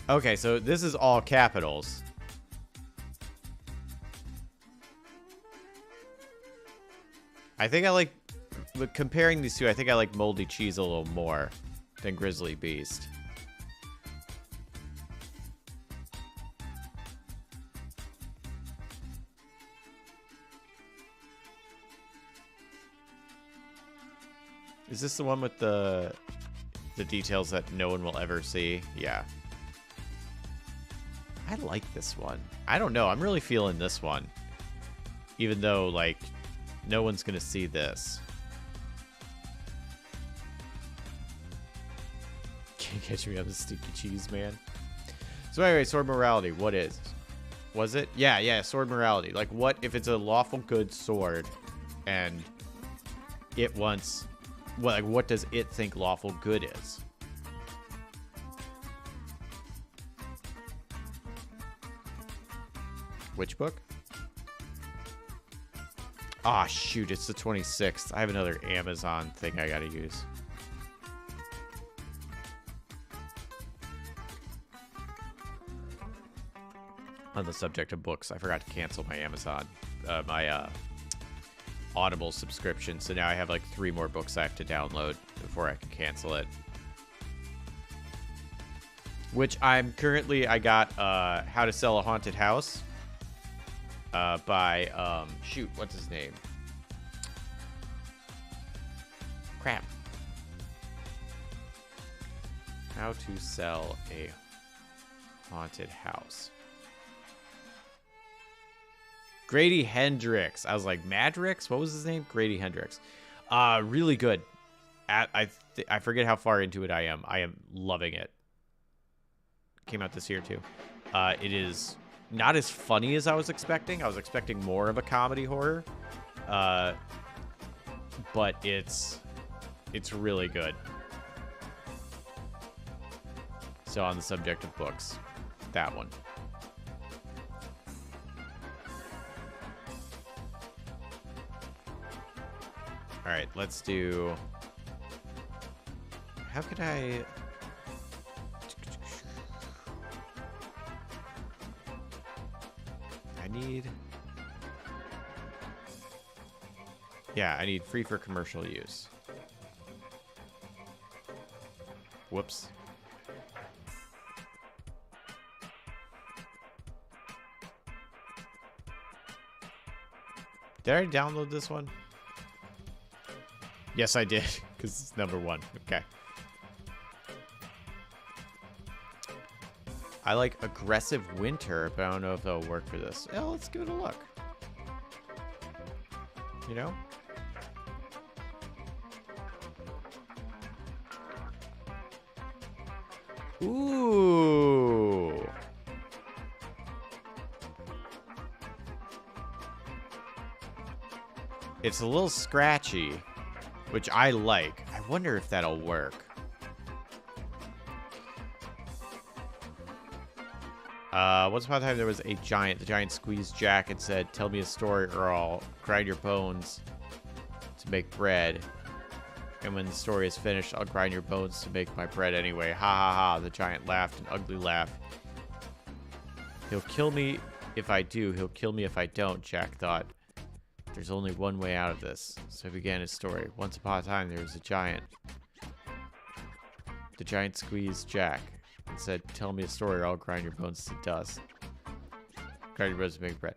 Okay, so this is all capitals. I think I like, comparing these two, I think I like Moldy Cheese a little more than Grizzly Beast. Is this the one with the details that no one will ever see? Yeah. I like this one. I don't know. I'm really feeling this one. Even though, like, no one's going to see this. Can't catch me up, the sticky cheese, man. So anyway, sword morality. What is? Was it? Yeah, yeah, sword morality. Like, what if it's a lawful good sword and it wants... Well, like, what does it think lawful good is? Which book? Ah, shoot, it's the 26th. I have another Amazon thing I gotta use. On the subject of books, I forgot to cancel my Amazon, my Audible subscription. So now I have like 3 more books I have to download before I can cancel it. Which I'm currently, I got How to Sell a Haunted House by, shoot, what's his name? Crap. How to Sell a Haunted House. Grady Hendrix. I was like, Madrix? What was his name? Grady Hendrix. Really good. I forget how far into it I am. I am loving it. Came out this year, too. It is not as funny as I was expecting. I was expecting more of a comedy horror. But it's really good. So on the subject of books, that one. All right, let's do... How could I... I need... Yeah, I need free for commercial use. Whoops. Did I download this one? Yes, I did, because it's #1. Okay. I like Aggressive Winter, but I don't know if that'll work for this. Yeah, let's give it a look. You know? Ooh. It's a little scratchy, which I like. I wonder if that'll work. Once upon a time, there was a giant. The giant squeezed Jack and said, "Tell me a story or I'll grind your bones to make bread. And when the story is finished, I'll grind your bones to make my bread anyway." Ha ha ha. The giant laughed an ugly laugh. "He'll kill me if I do. He'll kill me if I don't," Jack thought. "There's only one way out of this." So he began his story. Once upon a time, there was a giant. The giant squeezed Jack and said, "Tell me a story or I'll grind your bones to dust. Grind your bones to make bread."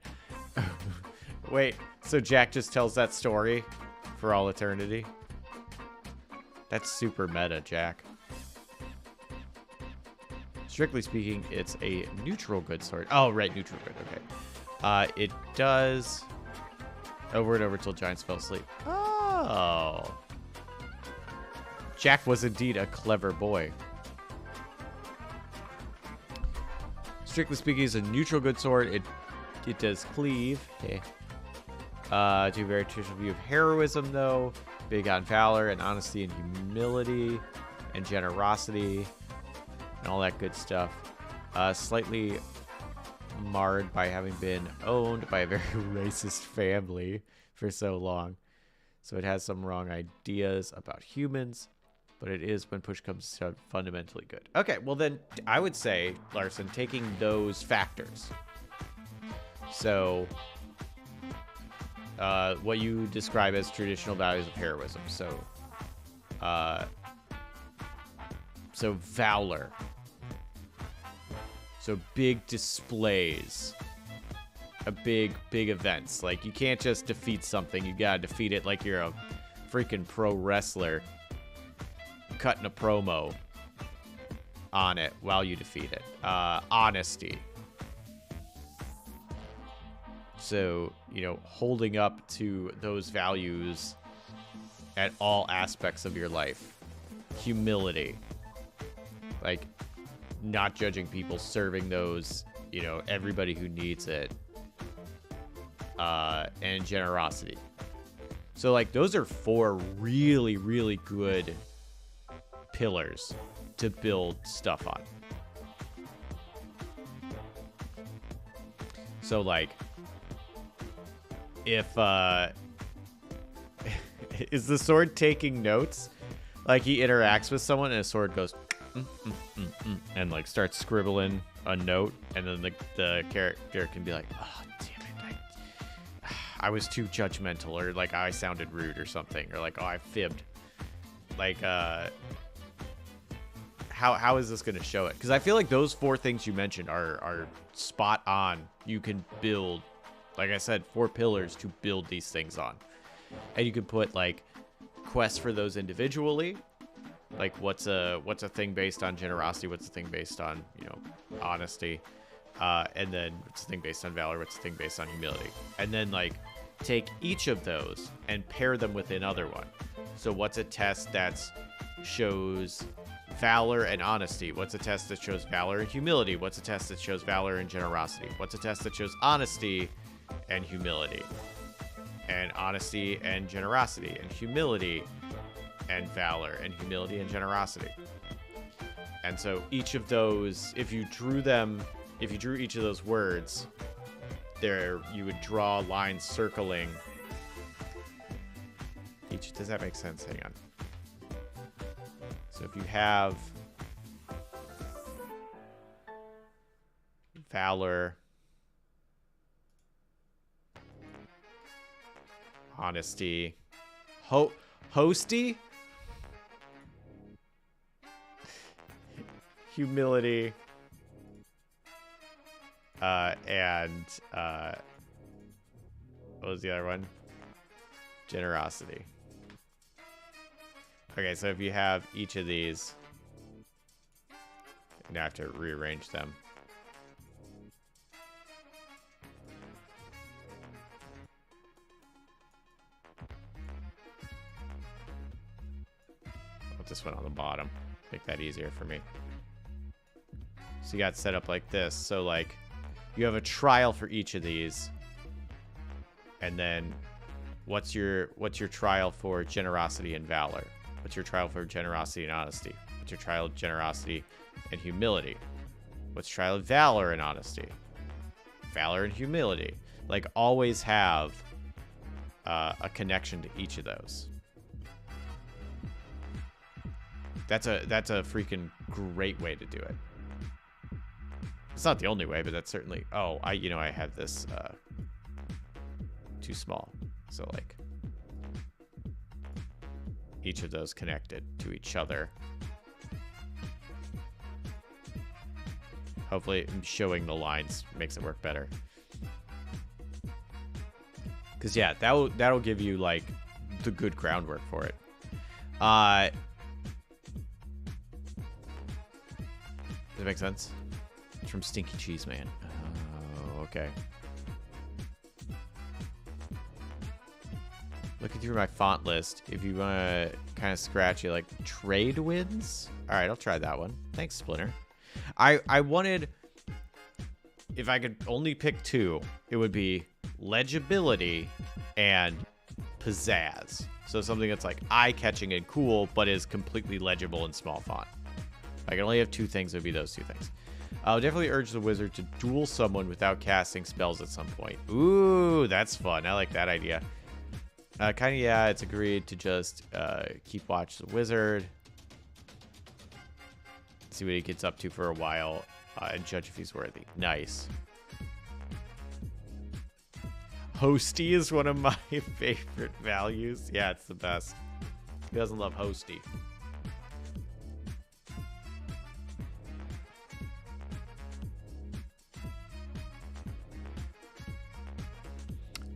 Wait, so Jack just tells that story for all eternity? That's super meta, Jack. Strictly speaking, it's a neutral good sword. Oh, right, neutral good, okay. It does... over and over till giants fell asleep. Oh. Jack was indeed a clever boy. Strictly speaking, it's a neutral good sword. It does cleave. Okay. To a very traditional view of heroism, though. Big on valor and honesty and humility and generosity and all that good stuff. Slightly marred by having been owned by a very racist family for so long. So it has some wrong ideas about humans, but it is, when push comes to shove, fundamentally good. Okay, well then, I would say, Larson, taking those factors. So, what you describe as traditional values of heroism. So, valor. So big displays. Big events. Like, you can't just defeat something. You gotta defeat it like you're a freaking pro wrestler cutting a promo on it while you defeat it. Honesty. So, you know, holding up to those values at all aspects of your life. Humility. Like, not judging people, serving those you know, everybody who needs it, and generosity. So like those are 4 really, really good pillars to build stuff on. So like if is the sword taking notes? Like he interacts with someone and his sword goes and like starts scribbling a note, and then the character can be like, oh damn it, I was too judgmental, or like I sounded rude or something, or like, oh, I fibbed. Like how is this going to show it? Because I feel like those 4 things you mentioned are spot on. You can build, like I said, 4 pillars to build these things on. And you can put like quests for those individually. Like what's a thing based on generosity? What's a thing based on, you know, honesty? And then what's a thing based on valor? What's a thing based on humility? And then like take each of those and pair them with another one. So what's a test that shows valor and honesty? What's a test that shows valor and humility? What's a test that shows valor and generosity? What's a test that shows honesty and humility? And honesty and generosity, and humility and valor, and humility and generosity. And so each of those, if you drew each of those words, there you would draw lines circling each. Does that make sense? Hang on. So if you have valor, honesty, hosty, humility, and what was the other one? Generosity. Okay, so if you have each of these, you have to rearrange them. Put this one on the bottom. Make that easier for me. So you got set up like this. So like you have a trial for each of these. And then what's your trial for generosity and valor? What's your trial for generosity and honesty? What's your trial of generosity and humility? What's trial of valor and honesty? Valor and humility. Like always have a connection to each of those. That's a freaking great way to do it. It's not the only way, but that's certainly. Oh, I have this too small. So like each of those connected to each other. Hopefully showing the lines makes it work better. Cause yeah, that'll give you like the good groundwork for it. Does that make sense? It's from Stinky Cheese Man. Oh, okay. Looking through my font list, if you want to kind of scratch it, like trade wins. All right, I'll try that one. Thanks, Splinter. I wanted, if I could only pick 2, it would be legibility and pizzazz. So something that's like eye-catching and cool, but is completely legible in small font. If I can only have 2 things, it would be those 2 things. I'll definitely urge the wizard to duel someone without casting spells at some point. Ooh, that's fun. I like that idea. Kind of, yeah, it's agreed to just keep watch the wizard. See what he gets up to for a while and judge if he's worthy. Nice. Hosty is one of my favorite values. Yeah, it's the best. Who doesn't love Hosty?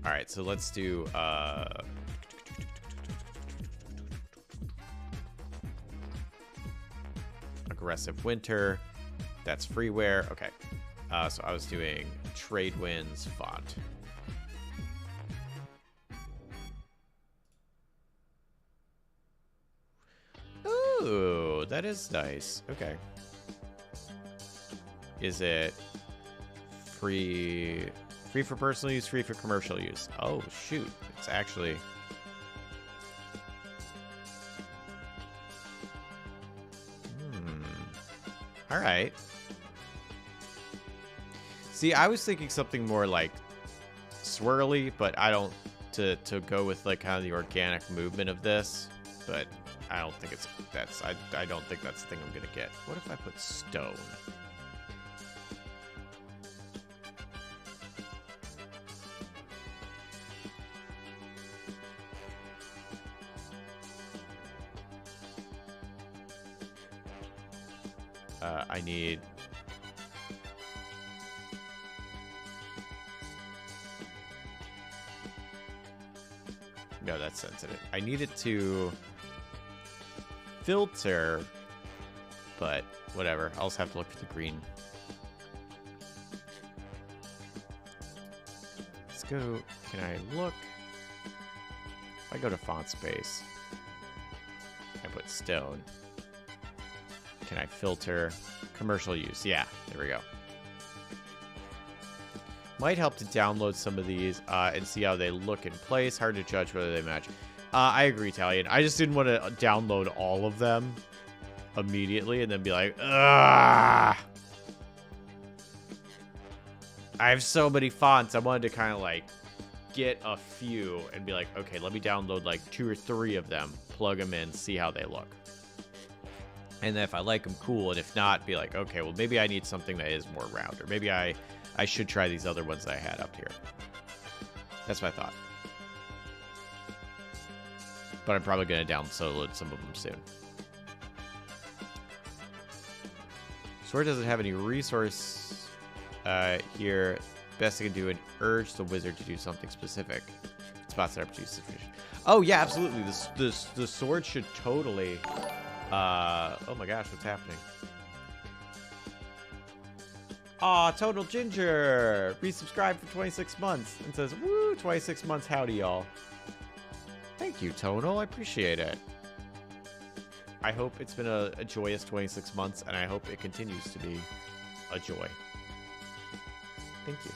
All right, so let's do aggressive winter. That's freeware. Okay. So I was doing trade winds font. Ooh, that is nice. Okay. Is it free for personal use, free for commercial use. Oh, shoot. It's actually... All right. See, I was thinking something more like swirly, but I don't... To go with like kind of the organic movement of this, but I don't think it's... I don't think that's the thing I'm going to get. What if I put stone? I need... No, that's sensitive. I need it to filter, but whatever. I'll just have to look for the green. Let's go. Can I look? If I go to font space, I put stone. Can I filter commercial use? Yeah, there we go. Might help to download some of these and see how they look in place. Hard to judge whether they match. I agree, Italian. I just didn't want to download all of them immediately and then be like, ugh. I have so many fonts. I wanted to kind of like get a few and be like, okay, let me download like 2 or 3 of them, plug them in, see how they look. And then if I like them, cool. And if not, be like, okay, well, maybe I need something that is more round. Or maybe I should try these other ones that I had up here. That's what I thought. But I'm probably going to download some of them soon. Sword doesn't have any resource here. Best I can do is urge the wizard to do something specific. Spots that are produced. Oh, yeah, absolutely. The sword should totally... oh my gosh, what's happening? Aw, Total Ginger! Resubscribed for 26 months and says, woo, 26 months, howdy, y'all. Thank you, Tonal. I appreciate it. I hope it's been a joyous 26 months, and I hope it continues to be a joy. Thank you.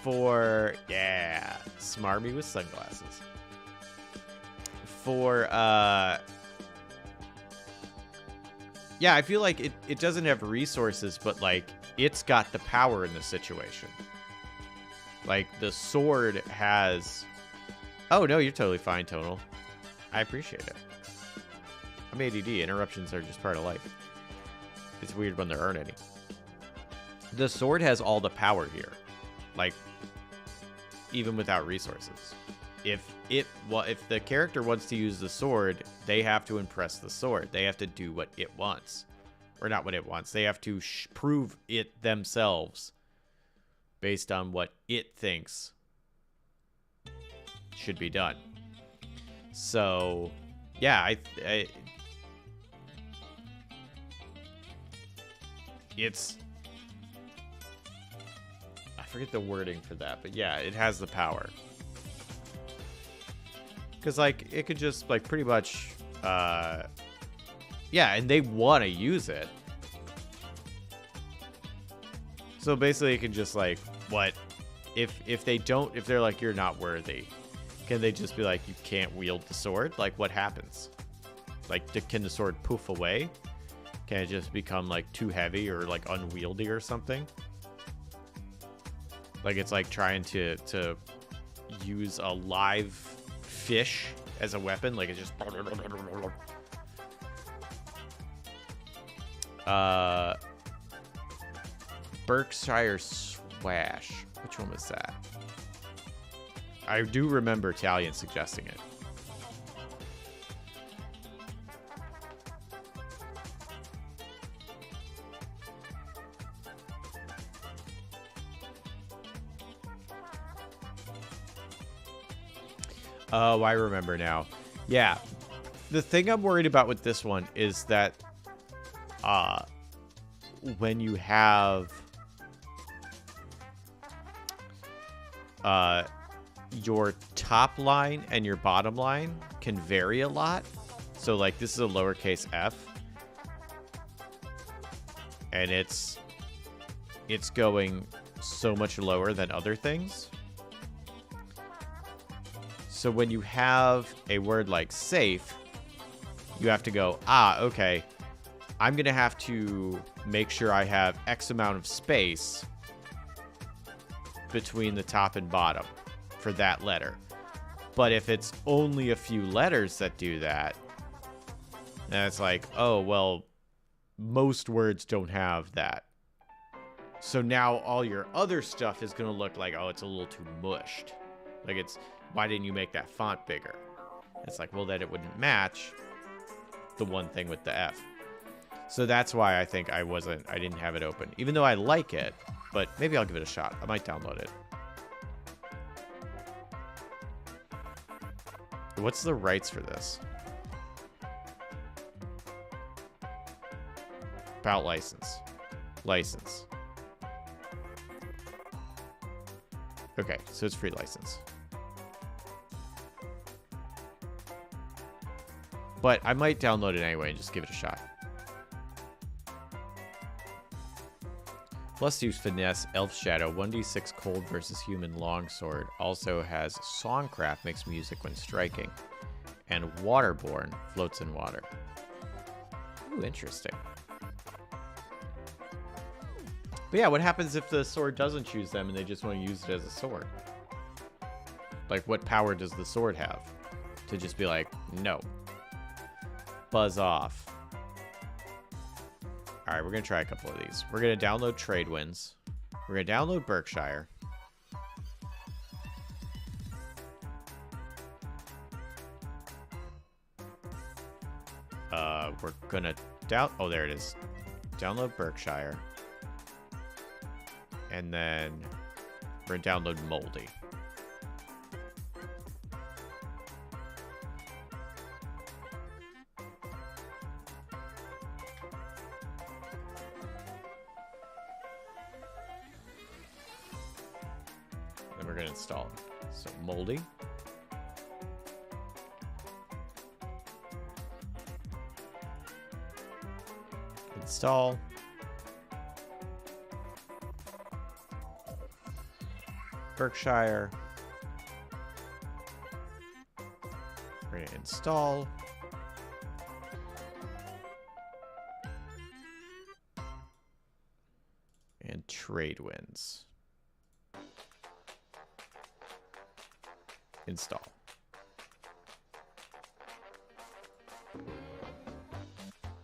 For, yeah, Smarmy with sunglasses. For, yeah, I feel like it doesn't have resources, but, like, it's got the power in the situation. Like, the sword has... Oh, no, you're totally fine, Tonal. I appreciate it. I'm ADD. Interruptions are just part of life. It's weird when there aren't any. The sword has all the power here. Like, even without resources. If the character wants to use the sword, they have to impress the sword. They have to do what it wants. Or not what it wants. They have to prove it themselves based on what it thinks should be done. So, yeah, it's... I forget the wording for that, but yeah, it has the power. Because, like, it could just, like, pretty much, yeah, and they want to use it. So basically, it can just, like, what? If they don't, if they're like, you're not worthy, can they just be like, you can't wield the sword? Like, what happens? Like, can the sword poof away? Can it just become, like, too heavy or, like, unwieldy or something? Like, it's like trying to use a live fish as a weapon. Like, it's just... Berkshire Swash. Which one was that? I do remember Italian suggesting it. Oh, I remember now. Yeah. The thing I'm worried about with this one is that when you have your top line and your bottom line can vary a lot. So, like, this is a lowercase f. and it's going so much lower than other things. So when you have a word like safe, you have to go, okay, I'm going to have to make sure I have X amount of space between the top and bottom for that letter. But if it's only a few letters that do that, then it's like, oh, well, most words don't have that. So now all your other stuff is going to look like, oh, it's a little too mushed. Like why didn't you make that font bigger? It's like, well, then it wouldn't match the one thing with the F. So that's why I think I didn't have it open. Even though I like it, but maybe I'll give it a shot. I might download it. What's the rights for this? About license. License. Okay, so it's free license. But I might download it anyway and just give it a shot. Let's use Finesse, Elf Shadow, 1d6 cold versus human longsword. Also has Songcraft, makes music when striking. And Waterborne, floats in water. Ooh, interesting. But yeah, what happens if the sword doesn't choose them and they just want to use it as a sword? Like, what power does the sword have? To just be like, no. Buzz off. Alright, we're going to try a couple of these. We're going to download Tradewinds. We're going to download Berkshire. We're going to oh, there it is. Download Berkshire. And then we're going to download Moldy. Then we're going to install it. So Moldy. Install. Berkshire. We're going to install. And Tradewinds. Install.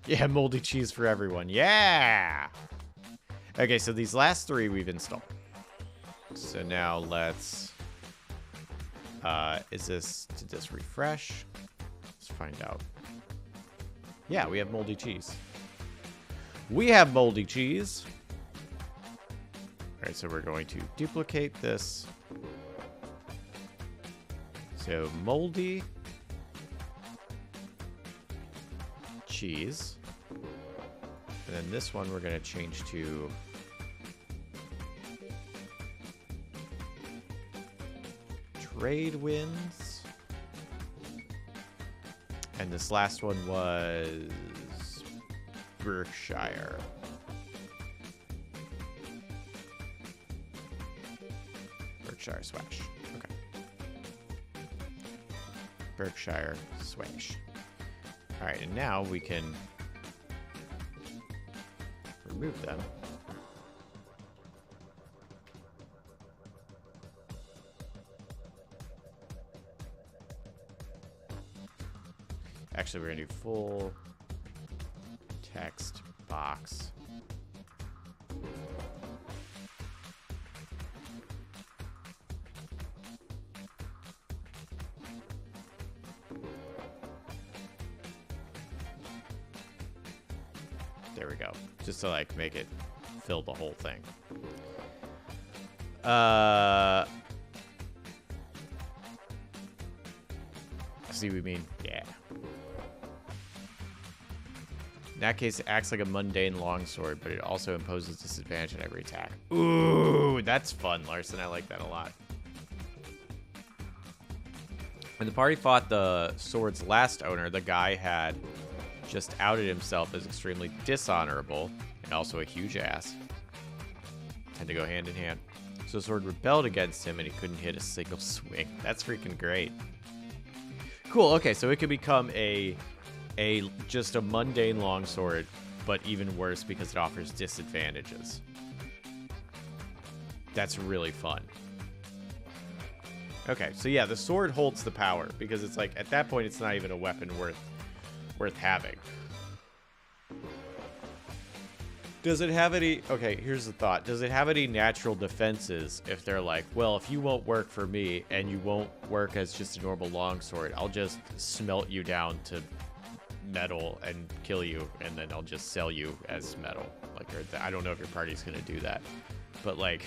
Yeah, moldy cheese for everyone. Yeah! Okay, so these last three we've installed. So now let's... did this refresh? Let's find out. Yeah, we have moldy cheese. We have moldy cheese. Alright, so we're going to duplicate this. So moldy cheese. And then this one we're going to change to Tradewinds. And this last one was Berkshire. Berkshire Swash. Okay. Berkshire Swash. Alright, and now we can remove them. Actually, we're going to do full text box. There we go. Just to like make it fill the whole thing. See what we mean? Yeah. In that case, it acts like a mundane longsword, but it also imposes disadvantage on every attack. Ooh, that's fun, Larson. I like that a lot. When the party fought the sword's last owner, the guy had just outed himself as extremely dishonorable and also a huge ass. Tend to go hand in hand. So the sword rebelled against him and he couldn't hit a single swing. That's freaking great. Cool, okay, so it could become just a mundane longsword, but even worse because it offers disadvantages. That's really fun. Okay, so yeah, the sword holds the power because it's like at that point it's not even a weapon worth having. Does it have any... Okay, here's the thought. Does it have any natural defenses if they're like, well, if you won't work for me and you won't work as just a normal longsword, I'll just smelt you down to metal and kill you, and then I'll just sell you as metal. Like, I don't know if your party's going to do that. But, like,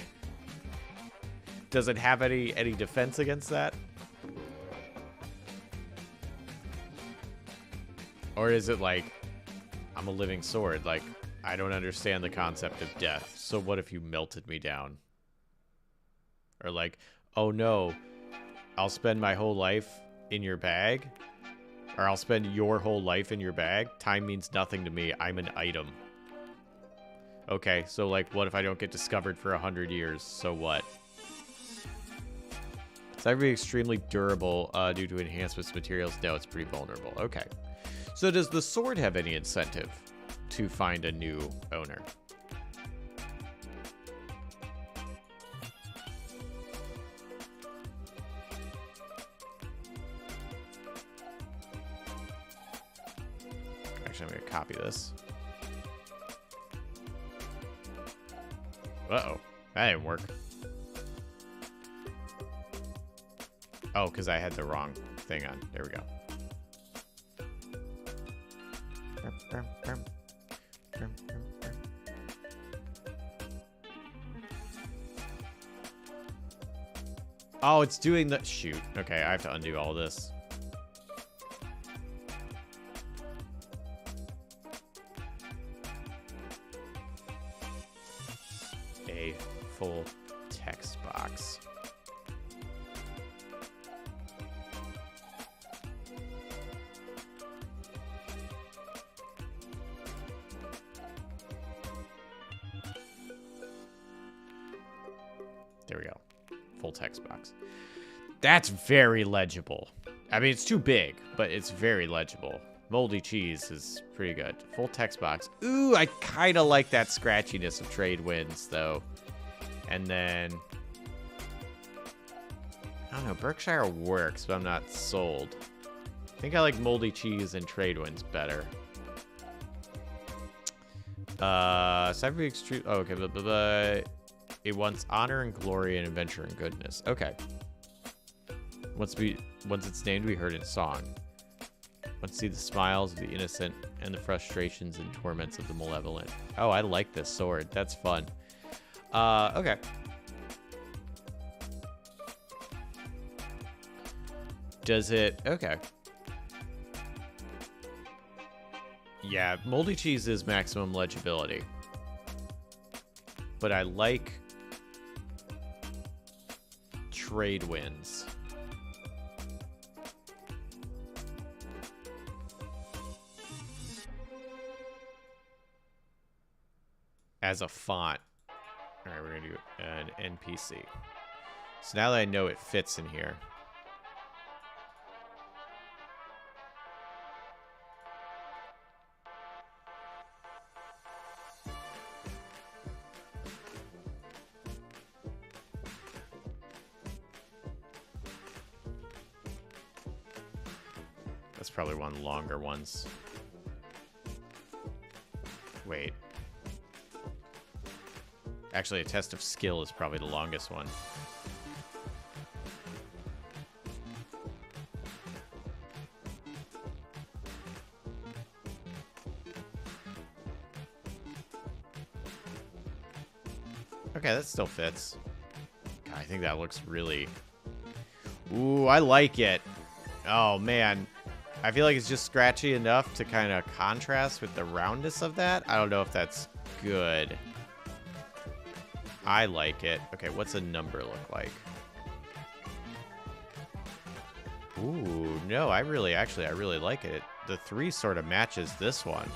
does it have any defense against that? Or is it like, I'm a living sword, like... I don't understand the concept of death. So what if you melted me down? Or like, oh no, I'll spend my whole life in your bag? Or I'll spend your whole life in your bag? Time means nothing to me. I'm an item. Okay, so like, what if I don't get discovered for 100 years? So what? It's not really extremely durable due to enhancements materials. No, it's pretty vulnerable. Okay. So does the sword have any incentive to find a new owner? Actually, I'm going to copy this. Uh-oh. That didn't work. Oh, because I had the wrong thing on. There we go. Oh, it's doing the... Shoot. Okay, I have to undo all this. A full text box. There we go. Full text box. That's very legible. I mean, it's too big, but it's very legible. Moldy cheese is pretty good. Full text box. Ooh, I kind of like that scratchiness of trade winds, though. And then... I don't know, Berkshire works, but I'm not sold. I think I like moldy cheese and trade winds better. Cyber extreme... Oh, okay, but it wants honor and glory and adventure and goodness. Okay. Once it's named, we heard its song. Let's see the smiles of the innocent and the frustrations and torments of the malevolent. Oh, I like this sword. That's fun. Okay. Does it... Okay. Yeah, moldy cheese is maximum legibility. But I like trade winds. As a font. All right, we're going to do an NPC. So now that I know it fits in here. That's probably one of the longer ones. Wait. Actually, a test of skill is probably the longest one. Okay, that still fits. God, I think that looks really... Ooh, I like it. Oh, man. I feel like it's just scratchy enough to kind of contrast with the roundness of that. I don't know if that's good. I like it. Okay, what's a number look like? Ooh, no, I really like it. The 3 sort of matches this one.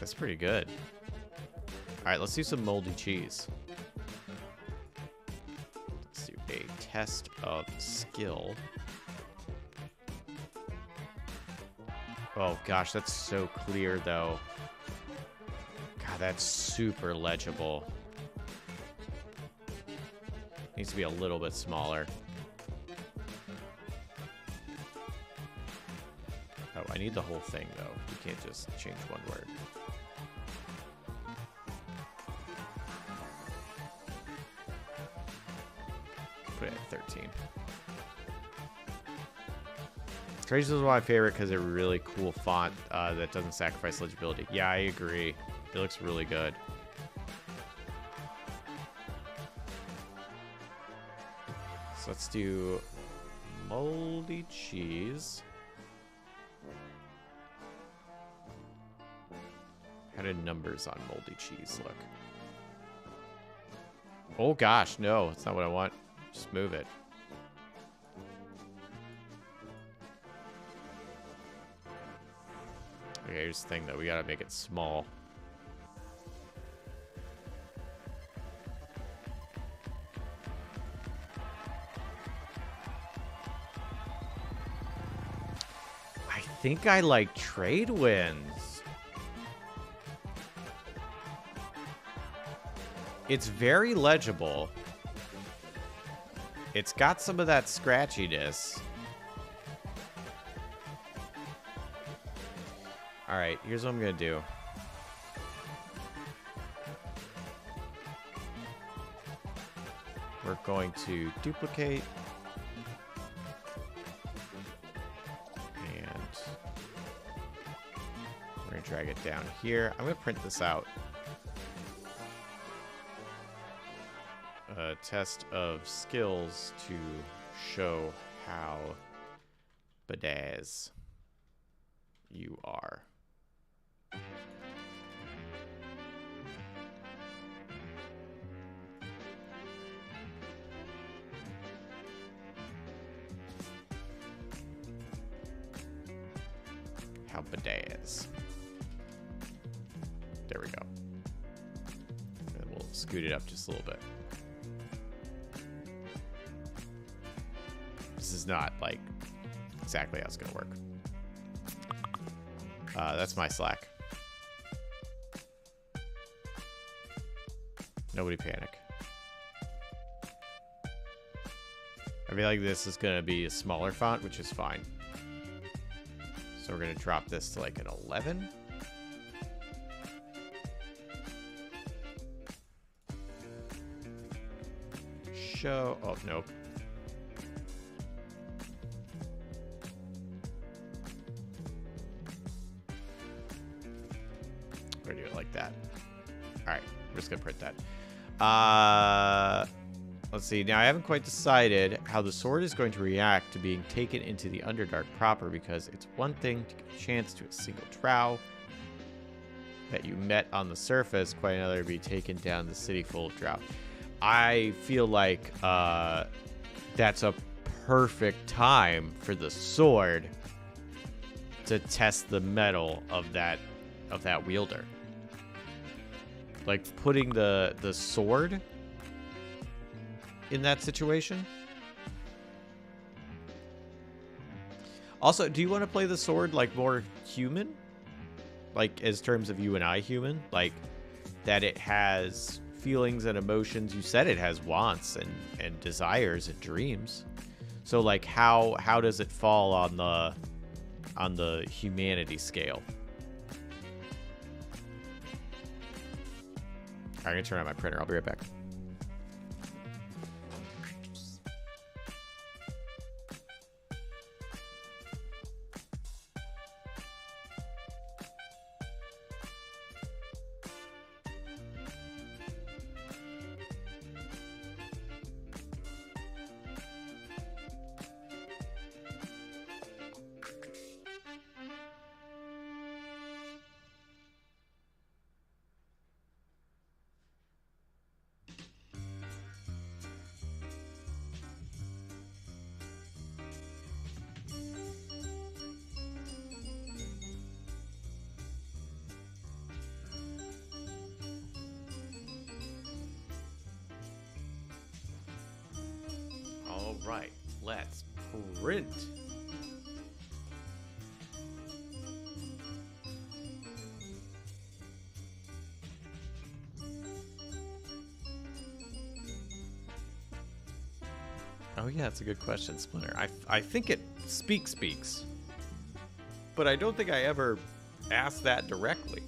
That's pretty good. All right, let's do some moldy cheese. Let's do a test of skill. Oh gosh, that's so clear though. God, that's super legible. Needs to be a little bit smaller. Oh, I need the whole thing though. You can't just change one word. Put it at 13. Traces is my favorite because they're really cool font that doesn't sacrifice legibility. Yeah, I agree. It looks really good. So let's do moldy cheese. How did numbers on moldy cheese look? Oh gosh, no, that's not what I want. Just move it. Okay, here's the thing though, we gotta make it small. I think I like trade winds. It's very legible. It's got some of that scratchiness. All right, here's what I'm gonna do. We're going to duplicate. And we're gonna drag it down here. I'm gonna print this out. A test of skills to show how badass you are. How badass. There we go. And we'll scoot it up just a little bit. This is not like exactly how it's gonna work. That's my Slack. Nobody panic. I feel like this is gonna be a smaller font, which is fine. So we're gonna drop this to like an 11. Show, oh, nope. We're gonna do it like that. All right, we're just gonna print that. Let's see. Now I haven't quite decided how the sword is going to react to being taken into the Underdark proper, because it's one thing to get a chance to a single drow that you met on the surface, quite another to be taken down the city full of drow. I feel like that's a perfect time for the sword to test the metal of that wielder. Like putting the sword in that situation. Also, do you want to play the sword like more human? Like as terms of you and I human? Like that it has feelings and emotions. You said it has wants and desires and dreams. So like how does it fall on the humanity scale? I'm gonna turn on my printer. I'll be right back. All right, let's print. Oh yeah, that's a good question, Splinter. I think it speaks, but I don't think I ever asked that directly.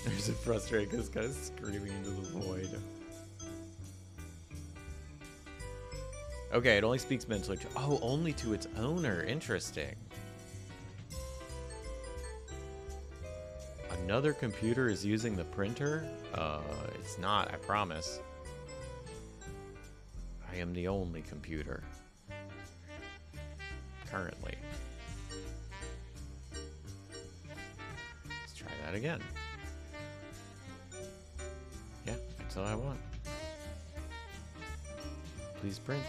There's a frustrated because kind of screaming into the void. Okay, it only speaks mentally. Oh, only to its owner. Interesting. Another computer is using the printer? It's not, I promise. I am the only computer. Currently. Let's try that again. Yeah, that's all I want. Please print.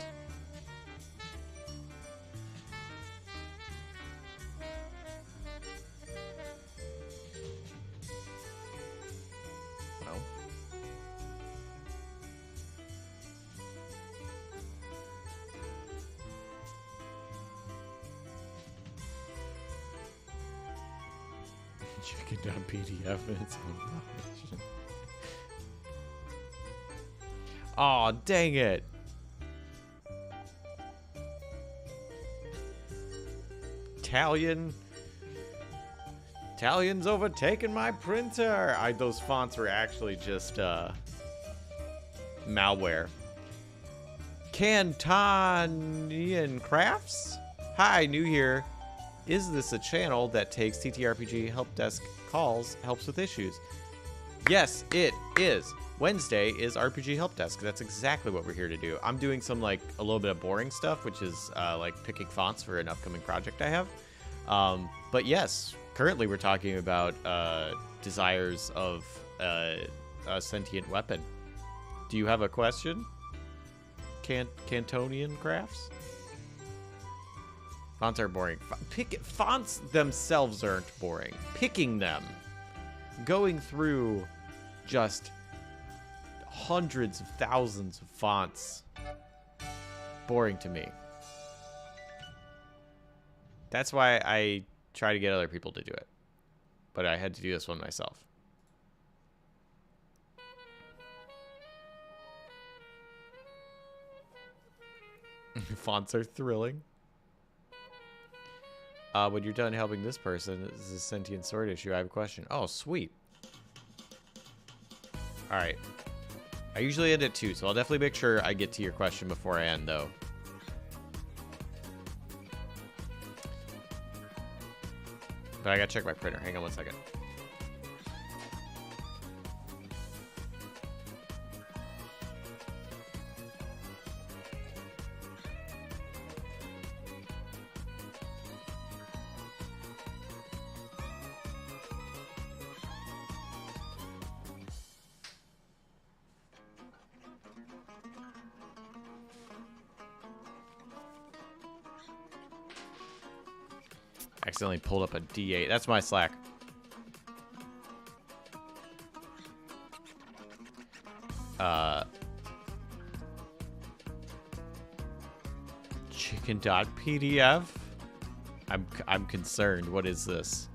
Well. Chicken.pdf and its own publication. Aw, dang it. Italian's overtaken my printer. Those fonts were actually just malware. Cantonian Crafts? Hi, new here. Is this a channel that takes TTRPG help desk calls, helps with issues? Yes, it is. Wednesday is RPG Help Desk. That's exactly what we're here to do. I'm doing some, like, a little bit of boring stuff, which is, like, picking fonts for an upcoming project I have. But yes, currently we're talking about desires of a sentient weapon. Do you have a question? Cantonian Crafts? Fonts are boring. Fonts themselves aren't boring. Picking them, going through just hundreds of thousands of fonts, boring to me. That's why I try to get other people to do it. But I had to do this one myself. Fonts are thrilling. When you're done helping this person, this is a sentient sword issue. I have a question. Oh, sweet. Alright. I usually end at 2, so I'll definitely make sure I get to your question before I end, though. But I gotta check my printer. Hang on one second. Accidentally pulled up a D8. That's my Slack. Chicken.pdf. I'm concerned. What is this?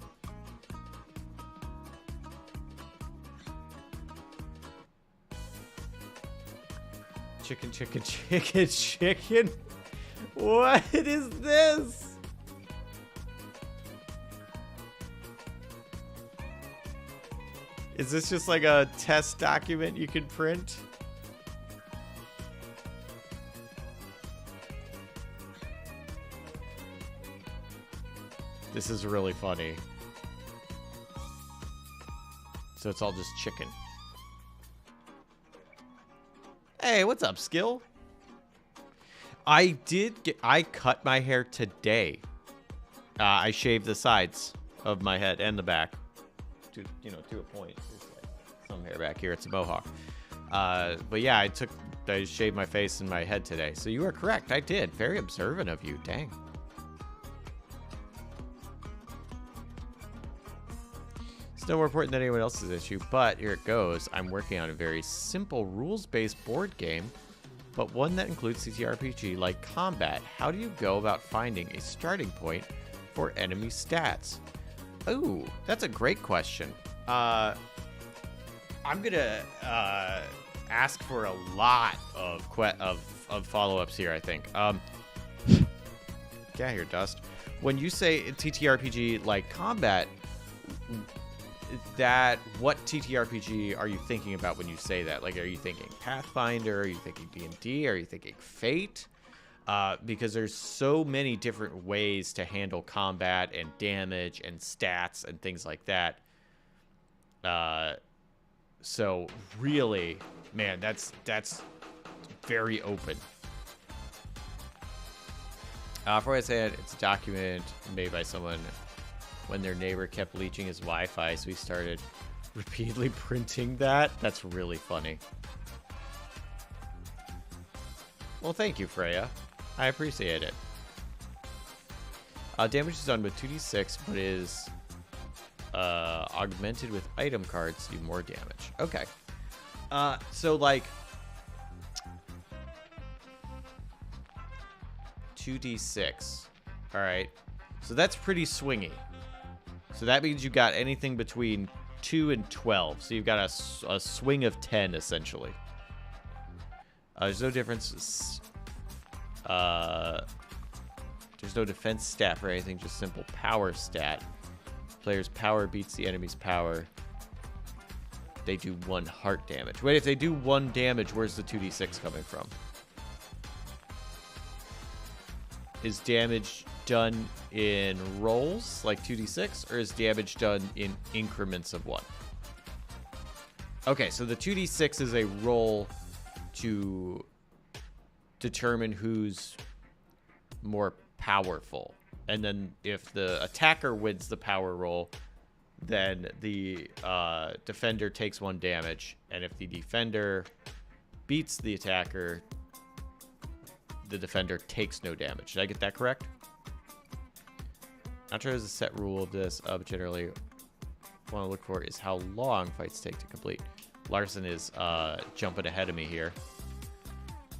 Chicken. What is this? Is this just like a test document you can print? This is really funny. So it's all just chicken. Hey, what's up, Skill? I cut my hair today. I shaved the sides of my head and the back. To a point. There's like some hair back here. It's a mohawk. But yeah, I shaved my face and my head today. So you are correct. I did. Very observant of you. Dang. It's no more important than anyone else's issue, but here it goes. I'm working on a very simple rules-based board game, but one that includes TTRPG-like combat. How do you go about finding a starting point for enemy stats? Ooh, that's a great question. I'm gonna ask for a lot of follow-ups here, I think. Get out here, Dust. When you say TTRPG-like combat, what TTRPG are you thinking about when you say that? Like, are you thinking Pathfinder? Are you thinking D&D? Are you thinking Fate? Because there's so many different ways to handle combat and damage and stats and things like that. So really, man, that's very open. For what I said, it's a document made by someone when their neighbor kept leeching his Wi-Fi, so he started repeatedly printing that. That's really funny. Well, thank you, Freya. I appreciate it. Damage is done with 2d6, but is augmented with item cards to do more damage. Okay. So, like, 2d6. All right. So that's pretty swingy. So that means you got anything between 2 and 12. So you've got a swing of 10, essentially. There's no difference. There's no defense stat for anything, just simple power stat. Player's power beats the enemy's power. They do 1 heart damage. Wait, if they do 1 damage, where's the 2d6 coming from? Is damage done in rolls, like 2d6, or is damage done in increments of 1? Okay, so the 2d6 is a roll to determine who's more powerful. And then if the attacker wins the power roll, then the defender takes 1 damage. And if the defender beats the attacker, the defender takes no damage. Did I get that correct? Not sure there's a set rule of this, but generally what I want to look for is how long fights take to complete. Larson is jumping ahead of me here.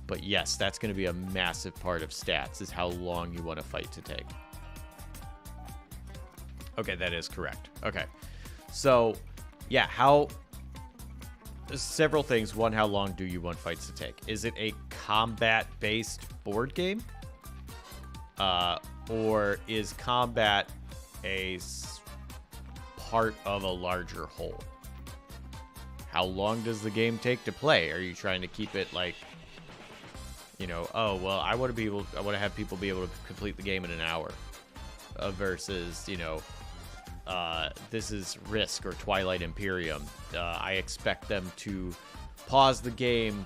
But yes, that's going to be a massive part of stats, is how long you want a fight to take. Okay, that is correct. Okay. So, yeah, several things. One, how long do you want fights to take? Is it a combat-based board game? Or is combat a part of a larger whole? How long does the game take to play? Are you trying to keep it like, you know, oh, well, I want to have people be able to complete the game in an hour, versus, you know, this is Risk or Twilight Imperium. I expect them to pause the game,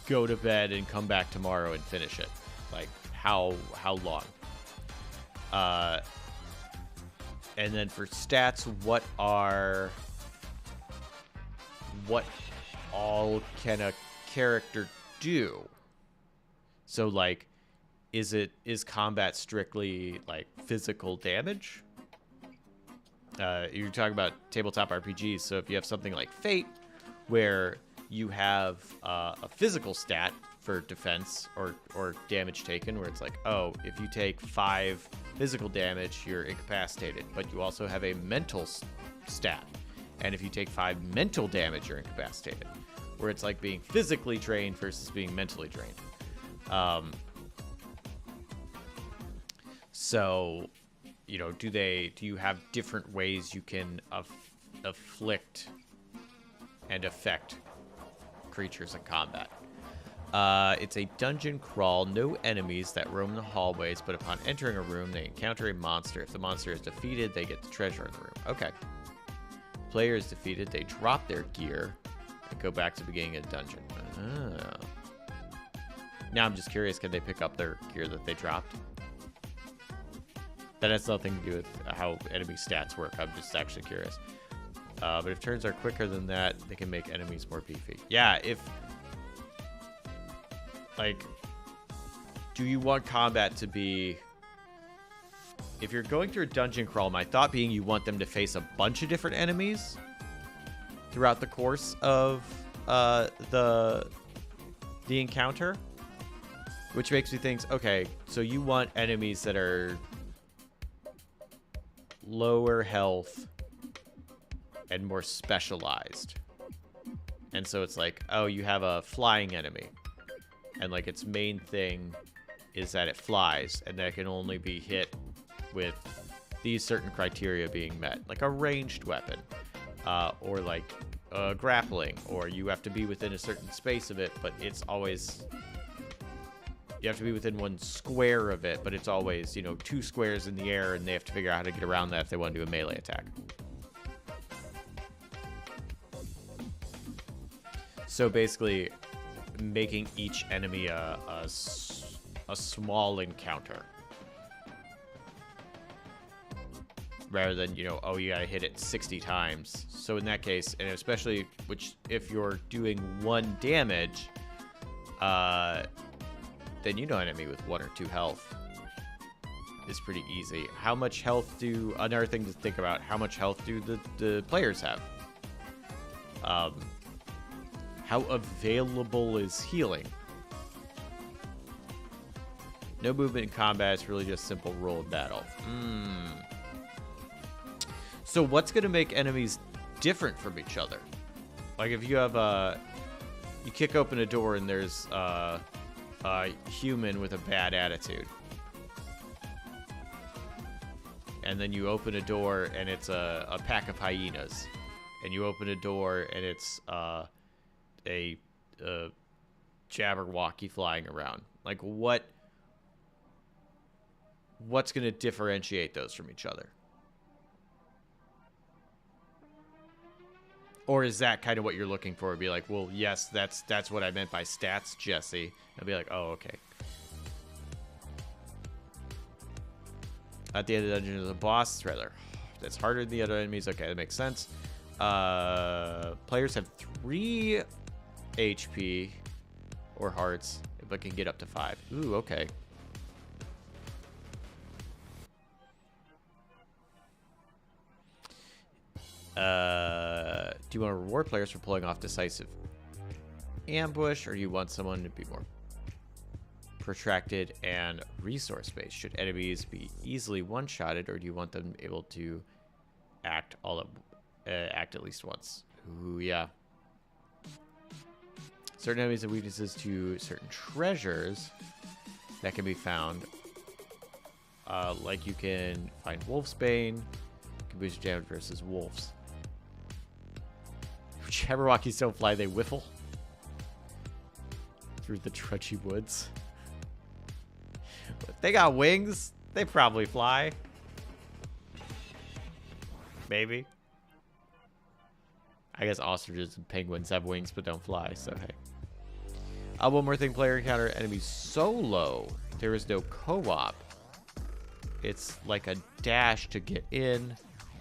go to bed, and come back tomorrow and finish it. Like, how long? And then for stats, what all can a character do? So, like, is combat strictly like physical damage? You're talking about tabletop RPGs, so if you have something like Fate, where you have a physical stat for defense or damage taken, where it's like, oh, if you take 5 physical damage, you're incapacitated, but you also have a mental stat, and if you take 5 mental damage, you're incapacitated, where it's like being physically trained versus being mentally trained. So, you know, do you have different ways you can afflict and affect creatures in combat? It's a dungeon crawl, no enemies that roam the hallways, but upon entering a room, they encounter a monster. If the monster is defeated, they get the treasure in the room. Okay. Player is defeated, they drop their gear and go back to the beginning of the dungeon. Oh. Now I'm just curious, can they pick up their gear that they dropped? That has nothing to do with how enemy stats work. I'm just actually curious. But if turns are quicker than that, they can make enemies more beefy. Yeah, if... Like, do you want combat to be if you're going through a dungeon crawl, my thought being you want them to face a bunch of different enemies throughout the course of the encounter, which makes me think, okay, so you want enemies that are lower health and more specialized. And so it's like, oh, you have a flying enemy, and like its main thing is that it flies, and that can only be hit with these certain criteria being met, like a ranged weapon, or like grappling, or you have to be within a certain space of it, but it's always, you have to be within 1 square of it, but it's always, 2 squares in the air, and they have to figure out how to get around that if they want to do a melee attack. So basically, making each enemy a small encounter. Rather than, oh, you gotta hit it 60 times. So in that case, and especially, if you're doing 1 damage, then an enemy with 1 or 2 health is pretty easy. How much health another thing to think about, how much health do the players have? How available is healing? No movement in combat, it's really just simple roll of battle. So what's going to make enemies different from each other? Like if you have you kick open a door and there's a human with a bad attitude. And then you open a door and it's a pack of hyenas. And you open a door and it's a Jabberwocky flying around. Like what's going to differentiate those from each other? Or is that kind of what you're looking for? Be like, well, yes, that's what I meant by stats, Jesse. I'll be like, oh, okay. At the end of the dungeon is a boss. That's harder than the other enemies. Okay, that makes sense. Players have 3 HP or hearts, but can get up to 5. Ooh, okay. Do you want to reward players for pulling off decisive ambush, or do you want someone to be more protracted and resource-based? Should enemies be easily one-shotted, or do you want them able to act at least once? Ooh, yeah. Certain enemies have weaknesses to certain treasures that can be found. Like you can find Wolfsbane, can boost your damage versus wolves. Jabberwockies don't fly, they whiffle through the trudgy woods. If they got wings, they probably fly. Maybe. I guess ostriches and penguins have wings but don't fly, so hey. One more thing, player encounter enemies solo. There is no co-op. It's like a dash to get in,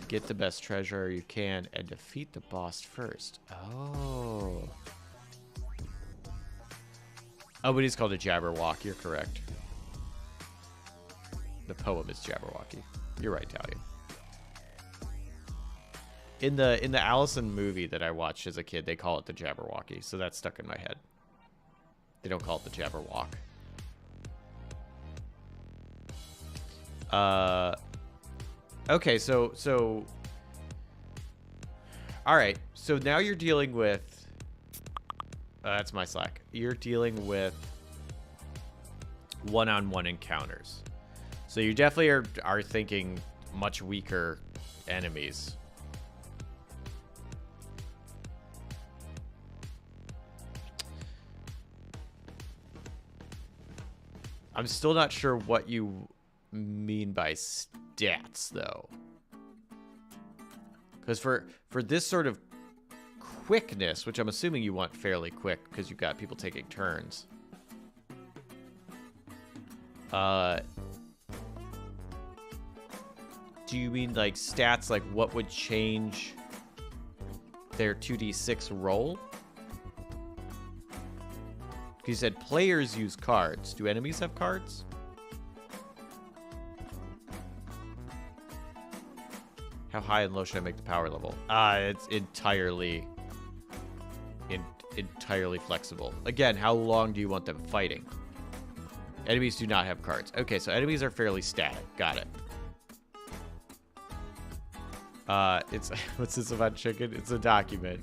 get the best treasure you can, and defeat the boss first. Oh. Oh, but he's called a Jabberwock. You're correct. The poem is Jabberwocky. You're right, Talia. In the Allison movie that I watched as a kid, they call it the Jabberwocky, so that's stuck in my head. They don't call it the Jabberwock. Okay, so all right. So now you're dealing with that's my Slack. You're dealing with one-on-one encounters. So you definitely are thinking much weaker enemies. I'm still not sure what you mean by stats, though. Because for this sort of quickness, which I'm assuming you want fairly quick because you've got people taking turns. Do you mean like stats, like what would change their 2d6 roll? You said players use cards. Do enemies have cards? How high and low should I make the power level? It's entirely flexible. Again, how long do you want them fighting? Enemies do not have cards. Okay, so enemies are fairly static. Got it. It's what's this about chicken? It's a document.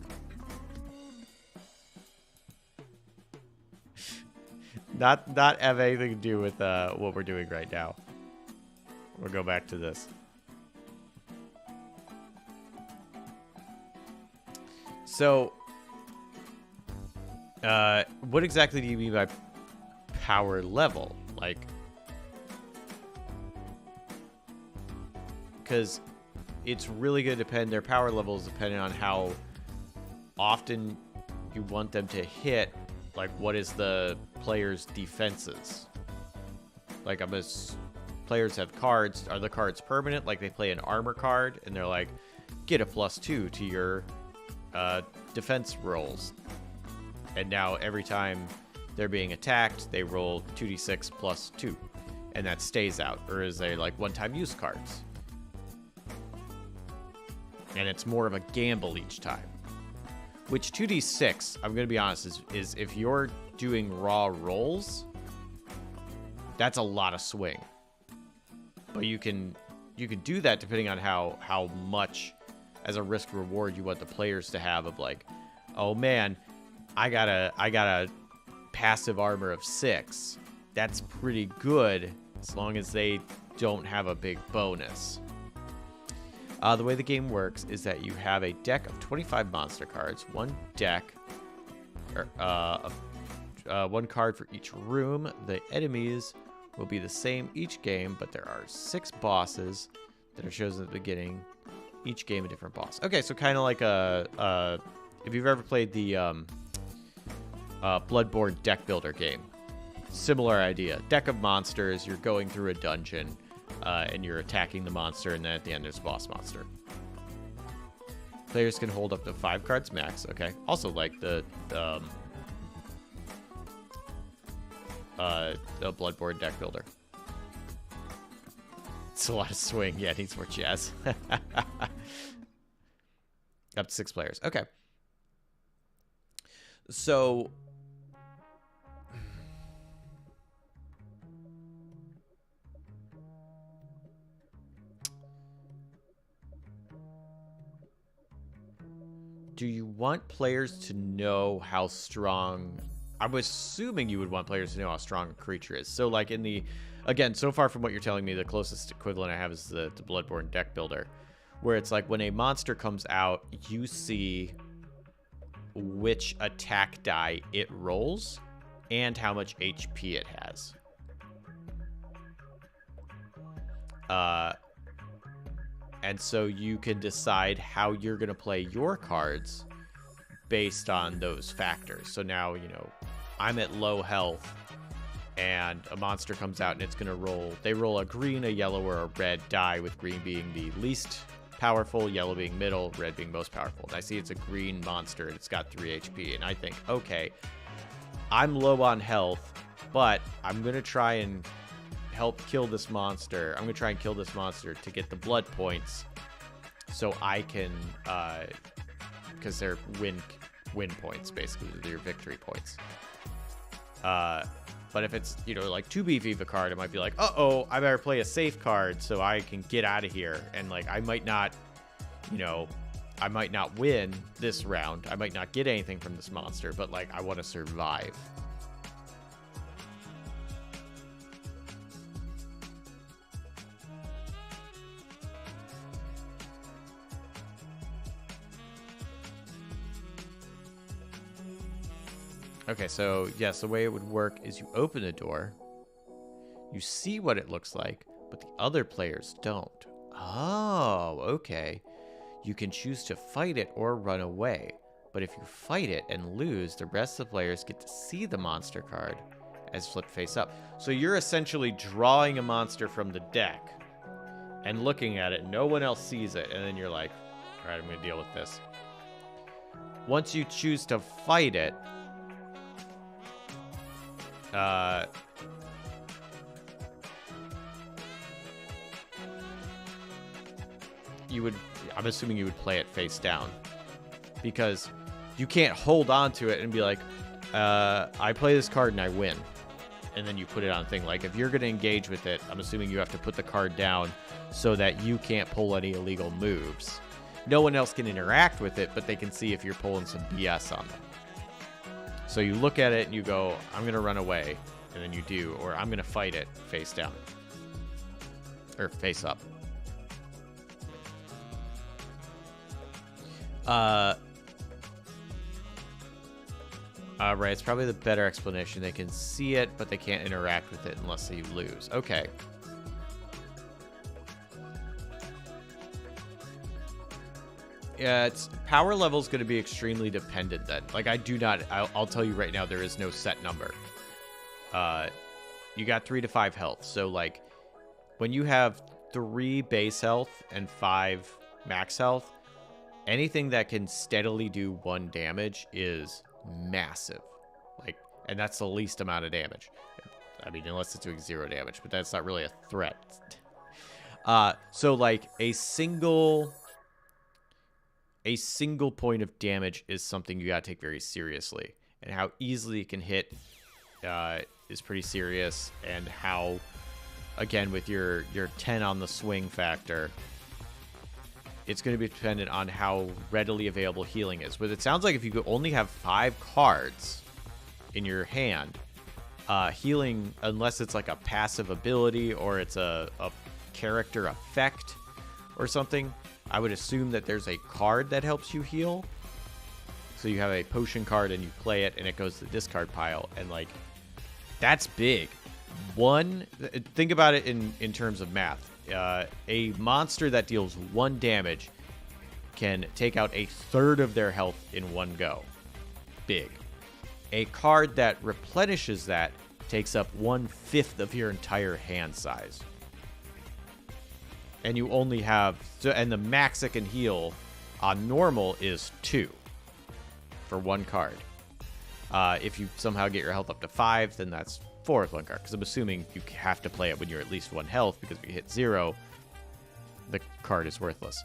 Not have anything to do with what we're doing right now. We'll go back to this. So, what exactly do you mean by power level? Like, because it's really going to depend. Their power levels depending on how often you want them to hit. Like, what is the player's defenses? Like, players have cards. Are the cards permanent? Like, they play an armor card, and they're like, get a +2 to your defense rolls. And now every time they're being attacked, they roll 2d6 +2. And that stays out. Or is they, like, one-time use cards? And it's more of a gamble each time. Which 2d6, I'm going to be honest, is if you're doing raw rolls, that's a lot of swing. But you can do that depending on how much as a risk reward you want the players to have of like, oh man, I got a passive armor of 6. That's pretty good as long as they don't have a big bonus. The way the game works is that you have a deck of 25 monster cards, one card for each room. The enemies will be the same each game, but there are 6 bosses that are chosen at the beginning. Each game a different boss. Okay, so kind of like if you've ever played the Bloodborne deck builder game, similar idea. Deck of monsters, you're going through a dungeon. And you're attacking the monster, and then at the end there's a boss monster. Players can hold up to 5 cards max. Okay. Also, like the Bloodborne deck builder. It's a lot of swing. Yeah, it needs more jazz. Up to 6 players. Okay. So. Do you want players to know how strong... I'm assuming you would want players to know how strong a creature is. So, like, in the... Again, so far from what you're telling me, the closest equivalent I have is the Bloodborne deck builder. Where it's like, when a monster comes out, you see which attack die it rolls and how much HP it has. And so you can decide how you're going to play your cards based on those factors. So now, you know, I'm at low health and a monster comes out and it's going to roll. They roll a green, a yellow, or a red die, with green being the least powerful, yellow being middle, red being most powerful. And I see it's a green monster and it's got 3 HP. And I think, okay, I'm low on health, but I'm going to try and help kill this monster. I'm going to try and kill this monster to get the blood points so I can, because they're win points, basically. They're your victory points. But if it's, you know, like too beefy of a card, it might be like, uh-oh, I better play a safe card so I can get out of here. And, like, I might not, you know, I might not win this round. I might not get anything from this monster, but, like, I want to survive. Okay, so yes, the way it would work is you open the door, you see what it looks like, but the other players don't. Oh, okay. You can choose to fight it or run away, but if you fight it and lose, the rest of the players get to see the monster card as flipped face up. So you're essentially drawing a monster from the deck and looking at it. No one else sees it, and then you're like, all right, I'm going to deal with this. Once you choose to fight it, I'm assuming you would play it face down, because you can't hold on to it and be like, I play this card and I win, and then you put it on a thing. Like, if you're going to engage with it, I'm assuming you have to put the card down so that you can't pull any illegal moves. No one else can interact with it, but they can see if you're pulling some BS on them. So you look at it and you go, I'm going to run away, and then you do, or I'm going to fight it face down. Or face up. Right, it's probably the better explanation. They can see it, but they can't interact with it unless they lose. Okay. Yeah, its power level is going to be extremely dependent then. Like, I'll tell you right now, there is no set number. You got 3 to 5 health. So, like, when you have 3 base health and 5 max health, anything that can steadily do 1 damage is massive. Like, and that's the least amount of damage. I mean, unless it's doing 0 damage, but that's not really a threat. So, like, a single point of damage is something you gotta take very seriously, and how easily it can hit is pretty serious. And how, again, with your 10 on the swing factor, it's going to be dependent on how readily available healing is. But it sounds like if you only have 5 cards in your hand, healing, unless it's like a passive ability or it's a character effect or something, I would assume that there's a card that helps you heal. So you have a potion card and you play it and it goes to the discard pile. And, like, that's big. Think about it in terms of math. A monster that deals 1 damage can take out 1/3 of their health in one go. Big. A card that replenishes that takes up 1/5 of your entire hand size. And you only have... and the max it can heal on normal is 2 for 1 card. If you somehow get your health up to 5, then that's 4 with 1 card. Because I'm assuming you have to play it when you're at least 1 health, because if you hit 0, the card is worthless.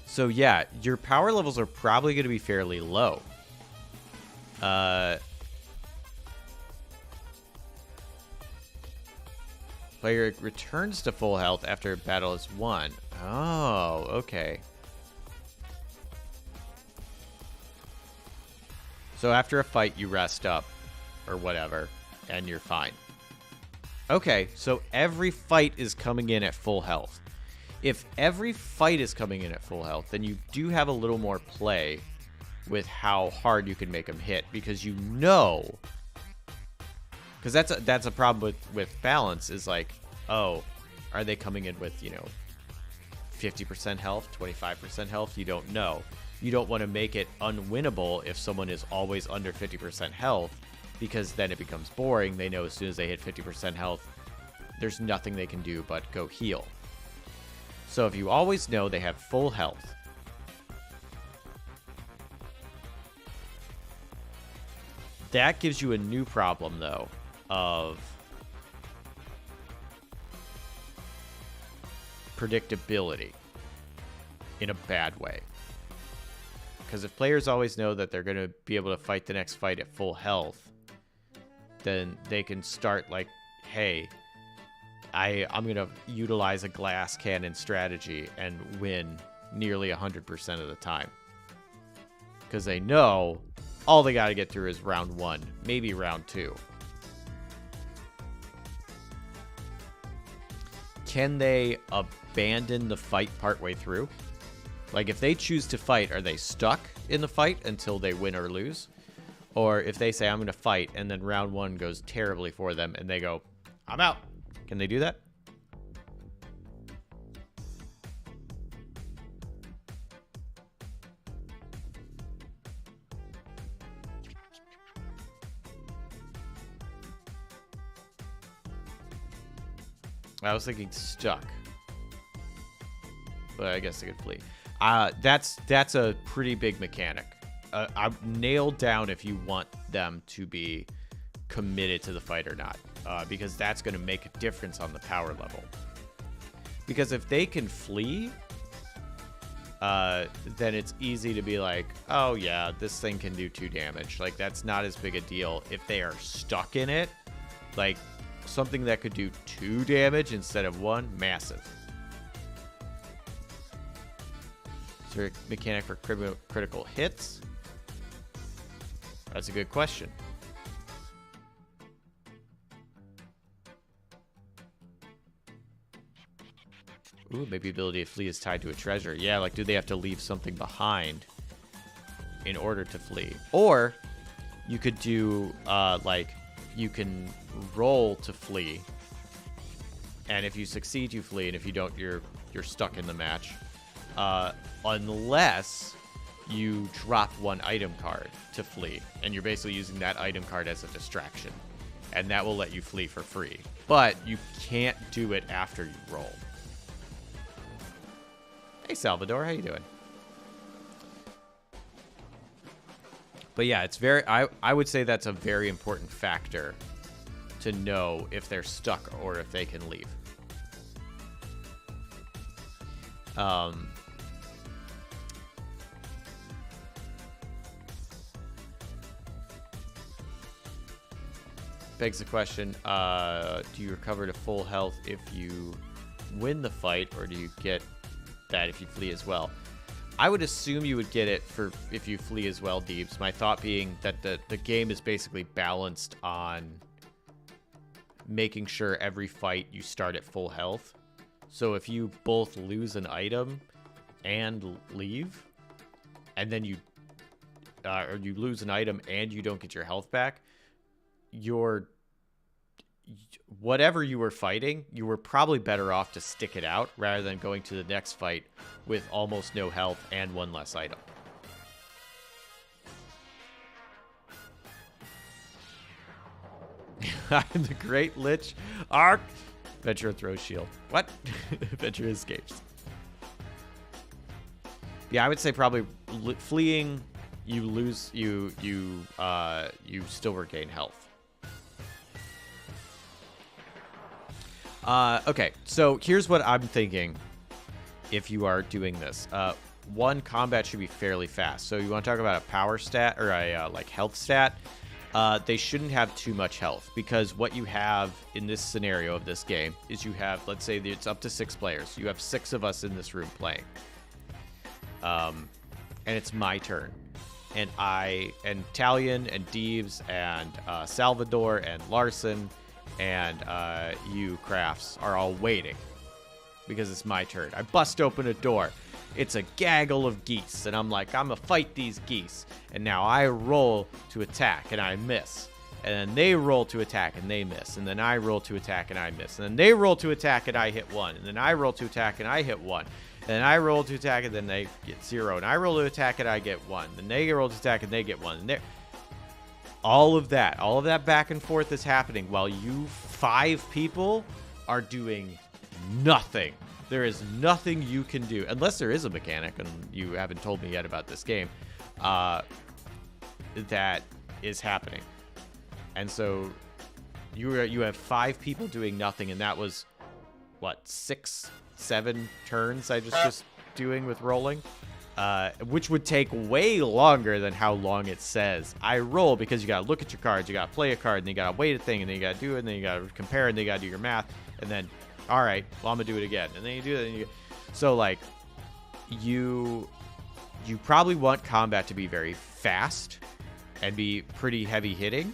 So yeah, your power levels are probably going to be fairly low. Player returns to full health after a battle is won. Oh, okay. So after a fight, you rest up, or whatever, and you're fine. Okay, so every fight is coming in at full health. If every fight is coming in at full health, then you do have a little more play with how hard you can make them hit, because you know... because that's a problem with balance, is like, oh, are they coming in with, 50% health, 25% health? You don't know. You don't want to make it unwinnable if someone is always under 50% health, because then it becomes boring. They know as soon as they hit 50% health, there's nothing they can do but go heal. So if you always know they have full health, that gives you a new problem, though, of predictability in a bad way. Because if players always know that they're going to be able to fight the next fight at full health, then they can start like, hey, I'm going to utilize a glass cannon strategy and win nearly 100% of the time. Because they know all they got to get through is round 1, maybe round 2. Can they abandon the fight partway through? Like, if they choose to fight, are they stuck in the fight until they win or lose? Or if they say, I'm going to fight, and then round 1 goes terribly for them, and they go, I'm out. Can they do that? I was thinking stuck, but I guess I could flee. That's a pretty big mechanic. I've nailed down if you want them to be committed to the fight or not. because that's going to make a difference on the power level. Because if they can flee, then it's easy to be like, oh yeah, this thing can do 2 damage. Like, that's not as big a deal. If they are stuck in it, like, something that could do 2 damage instead of 1, massive. Is there a mechanic for critical hits? That's a good question. Ooh, maybe ability to flee is tied to a treasure. Yeah, like, do they have to leave something behind in order to flee? Or you could do, like, you can roll to flee. And if you succeed, you flee. And if you don't, you're stuck in the match. Unless you drop 1 item card to flee. And you're basically using that item card as a distraction. And that will let you flee for free. But you can't do it after you roll. Hey, Salvador, how you doing? But yeah, it's very, I would say that's a very important factor to know if they're stuck or if they can leave. Begs the question, do you recover to full health if you win the fight, or do you get that if you flee as well? I would assume you would get it for if you flee as well, Deebs. My thought being that the game is basically balanced on making sure every fight you start at full health. So if you both lose an item and leave, and then you or you lose an item and you don't get your health back, whatever you were fighting, you were probably better off to stick it out rather than going to the next fight with almost no health and 1 less item. I'm the Great Lich. Arc. Ventura throws shield. What? Ventura escapes. Yeah, I would say probably fleeing. You lose. You still regain health. Okay, so here's what I'm thinking if you are doing this. 1, combat should be fairly fast. So you want to talk about a power stat or a like health stat. They shouldn't have too much health, because what you have in this scenario of this game is you have, let's say it's up to 6 players. You have 6 of us in this room playing. And it's my turn. And Talion and Deebs and Salvador and Larson and you, Crafts, are all waiting because it's my turn. I bust open a door. It's a gaggle of geese, and I'm like, I'm gonna fight these geese. And now I roll to attack, and I miss. And then they roll to attack, and they miss. And then I roll to attack, and I miss. And then they roll to attack, and I hit 1. And then I roll to attack, and I hit 1. And then I roll to attack, and then they get 0. And I roll to attack, and I get 1. Then they roll to attack, and they get 1. And all of that back and forth is happening while you 5 people are doing nothing. There is nothing you can do, unless there is a mechanic, and you haven't told me yet about this game, that is happening. And so you have 5 people doing nothing, and that was, what, 6, 7 turns I just doing with rolling? Which would take way longer than how long it says. I roll because you gotta look at your cards, you gotta play a card, and then you gotta wait a thing, and then you gotta do it, and then you gotta compare, and then you gotta do your math, and then, all right, well, I'm gonna do it again, and then you do it, and so like, you probably want combat to be very fast and be pretty heavy hitting.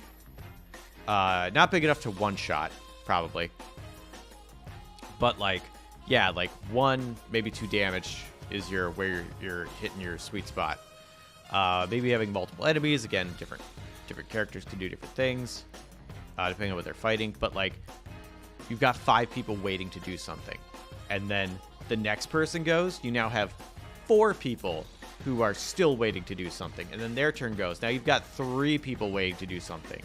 Not big enough to one shot, probably, but like, yeah, like 1, maybe 2 damage is where you're hitting your sweet spot. Maybe having multiple enemies, again, different characters can do different things, depending on what they're fighting. But like, you've got 5 people waiting to do something, and then the next person goes. You now have 4 people who are still waiting to do something, and then their turn goes. Now you've got 3 people waiting to do something.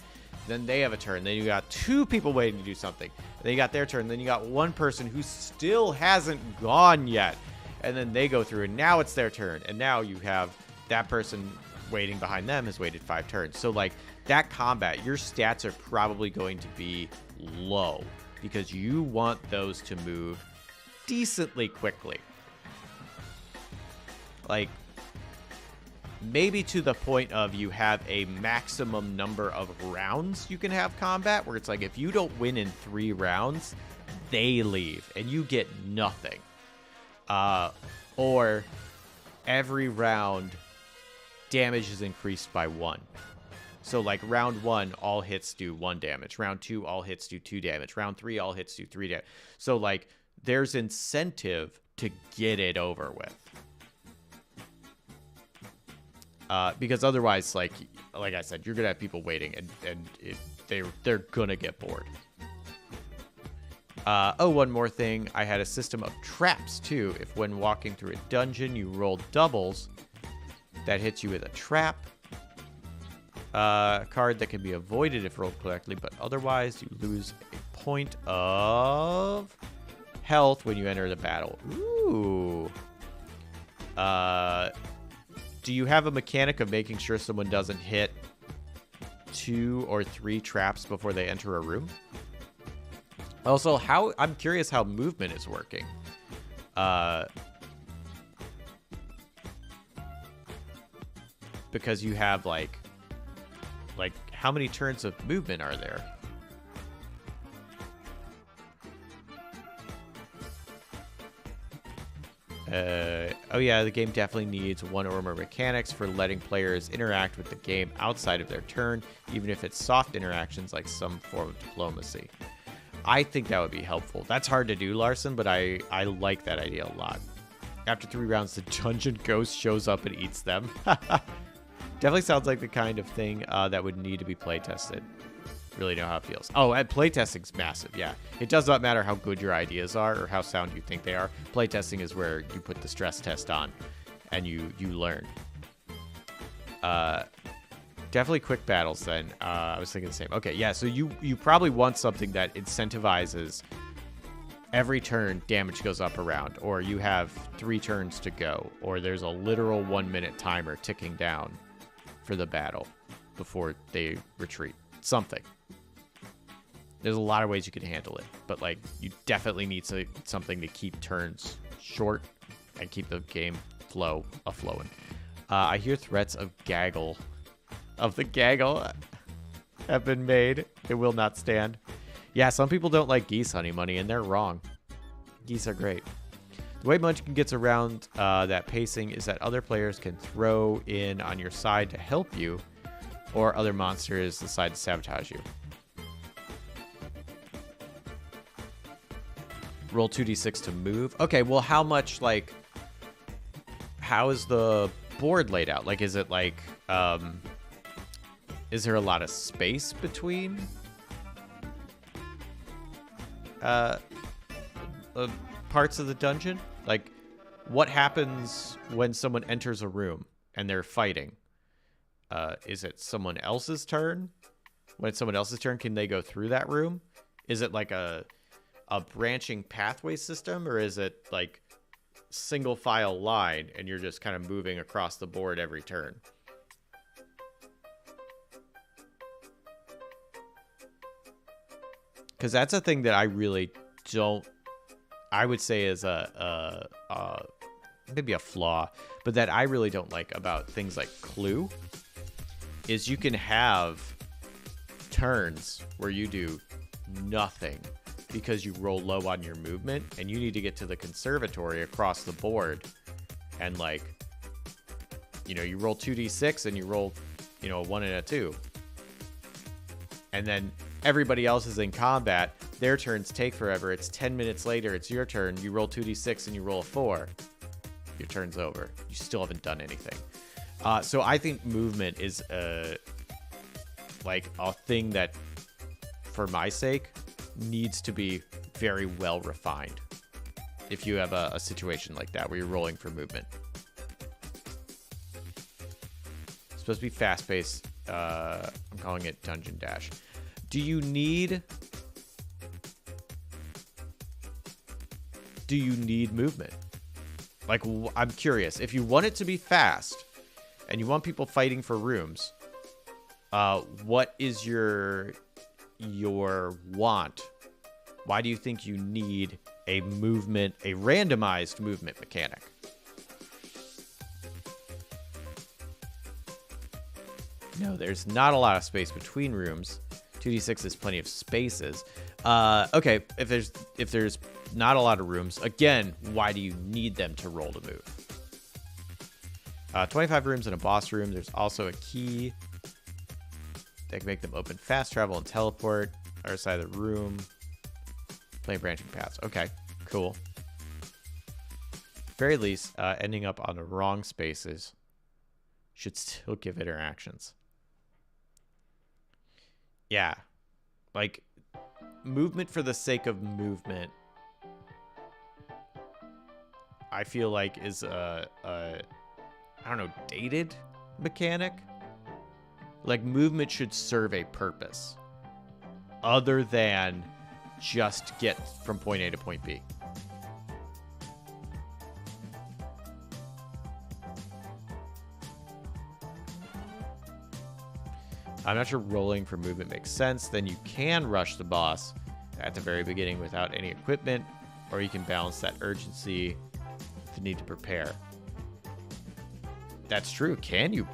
Then they have a turn. Then you got 2 people waiting to do something. And then you got their turn. Then you got 1 person who still hasn't gone yet. And then they go through, and now it's their turn. And now you have that person waiting behind them has waited 5 turns. So, like, that combat, your stats are probably going to be low because you want those to move decently quickly. Like, maybe to the point of you have a maximum number of rounds you can have combat, where it's like if you don't win in 3 rounds, they leave and you get nothing. Or every round damage is increased by 1. So like round 1, all hits do 1 damage. Round 2, all hits do 2 damage. Round 3, all hits do 3 damage. So like there's incentive to get it over with. Because otherwise, like I said, you're gonna have people waiting, and they're gonna get bored. One more thing. I had a system of traps too. If when walking through a dungeon you roll doubles, that hits you with a trap. Card that can be avoided if rolled correctly, but otherwise you lose a point of health when you enter the battle. Ooh. Do you have a mechanic of making sure someone doesn't hit 2 or 3 traps before they enter a room? Also, I'm curious how movement is working. Because you have like how many turns of movement are there? Oh yeah, the game definitely needs 1 or more mechanics for letting players interact with the game outside of their turn, even if it's soft interactions like some form of diplomacy. I think that would be helpful. That's hard to do, Larson, but I like that idea a lot. After 3 rounds, the dungeon ghost shows up and eats them. Definitely sounds like the kind of thing that would need to be play tested. Really know how it feels. Oh, and playtesting's massive, yeah. It does not matter how good your ideas are or how sound you think they are. Playtesting is where you put the stress test on and you learn. Definitely quick battles then. I was thinking the same. Okay, yeah, so you probably want something that incentivizes every turn damage goes up around, or you have 3 turns to go, or there's a literal 1-minute timer ticking down for the battle before they retreat. Something. There's a lot of ways you can handle it, but like you definitely need something to keep turns short and keep the game flow a-flowing. I hear threats of gaggle. Of the gaggle have been made. It will not stand. Yeah, some people don't like geese, Honey Money, and they're wrong. Geese are great. The way Munchkin gets around that pacing is that other players can throw in on your side to help you, or other monsters decide to sabotage you. Roll 2d6 to move. Okay, well, how much, like, how is the board laid out? Like, is it like, is there a lot of space between parts of the dungeon? Like, what happens when someone enters a room and they're fighting? Is it someone else's turn? When it's someone else's turn, can they go through that room? Is it like a branching pathway system, or is it like single file line and you're just kind of moving across the board every turn? Because that's a thing that I really don't, I would say is maybe a flaw, but that I really don't like about things like Clue is you can have turns where you do nothing because you roll low on your movement and you need to get to the conservatory across the board, and like, you know, you roll 2d6 and you roll, you know, a 1 and a 2, and then everybody else is in combat, their turns take forever, it's 10 minutes later, it's your turn, you roll 2d6 and you roll a 4, your turn's over, you still haven't done anything. So I think movement is like a thing that, for my sake, needs to be very well refined if you have a situation like that where you're rolling for movement. It's supposed to be fast-paced. I'm calling it Dungeon Dash. Do you need movement? Like, I'm curious. If you want it to be fast and you want people fighting for rooms, what is your your want? Why do you think you need a randomized movement mechanic? No, there's not a lot of space between rooms. 2d6 is plenty of spaces. Okay, if there's not a lot of rooms, again, why do you need them to roll to move? 25 rooms in a boss room. There's also a key that can make them open fast travel and teleport. Other side of the room. Play branching paths. Okay, cool. Very least, ending up on the wrong spaces should still give interactions. Yeah, like movement for the sake of movement, I feel like is a I don't know, dated mechanic. Like movement should serve a purpose other than just get from point A to point B. I'm not sure rolling for movement makes sense. Then you can rush the boss at the very beginning without any equipment, or you can balance that urgency with the need to prepare. That's true. Can you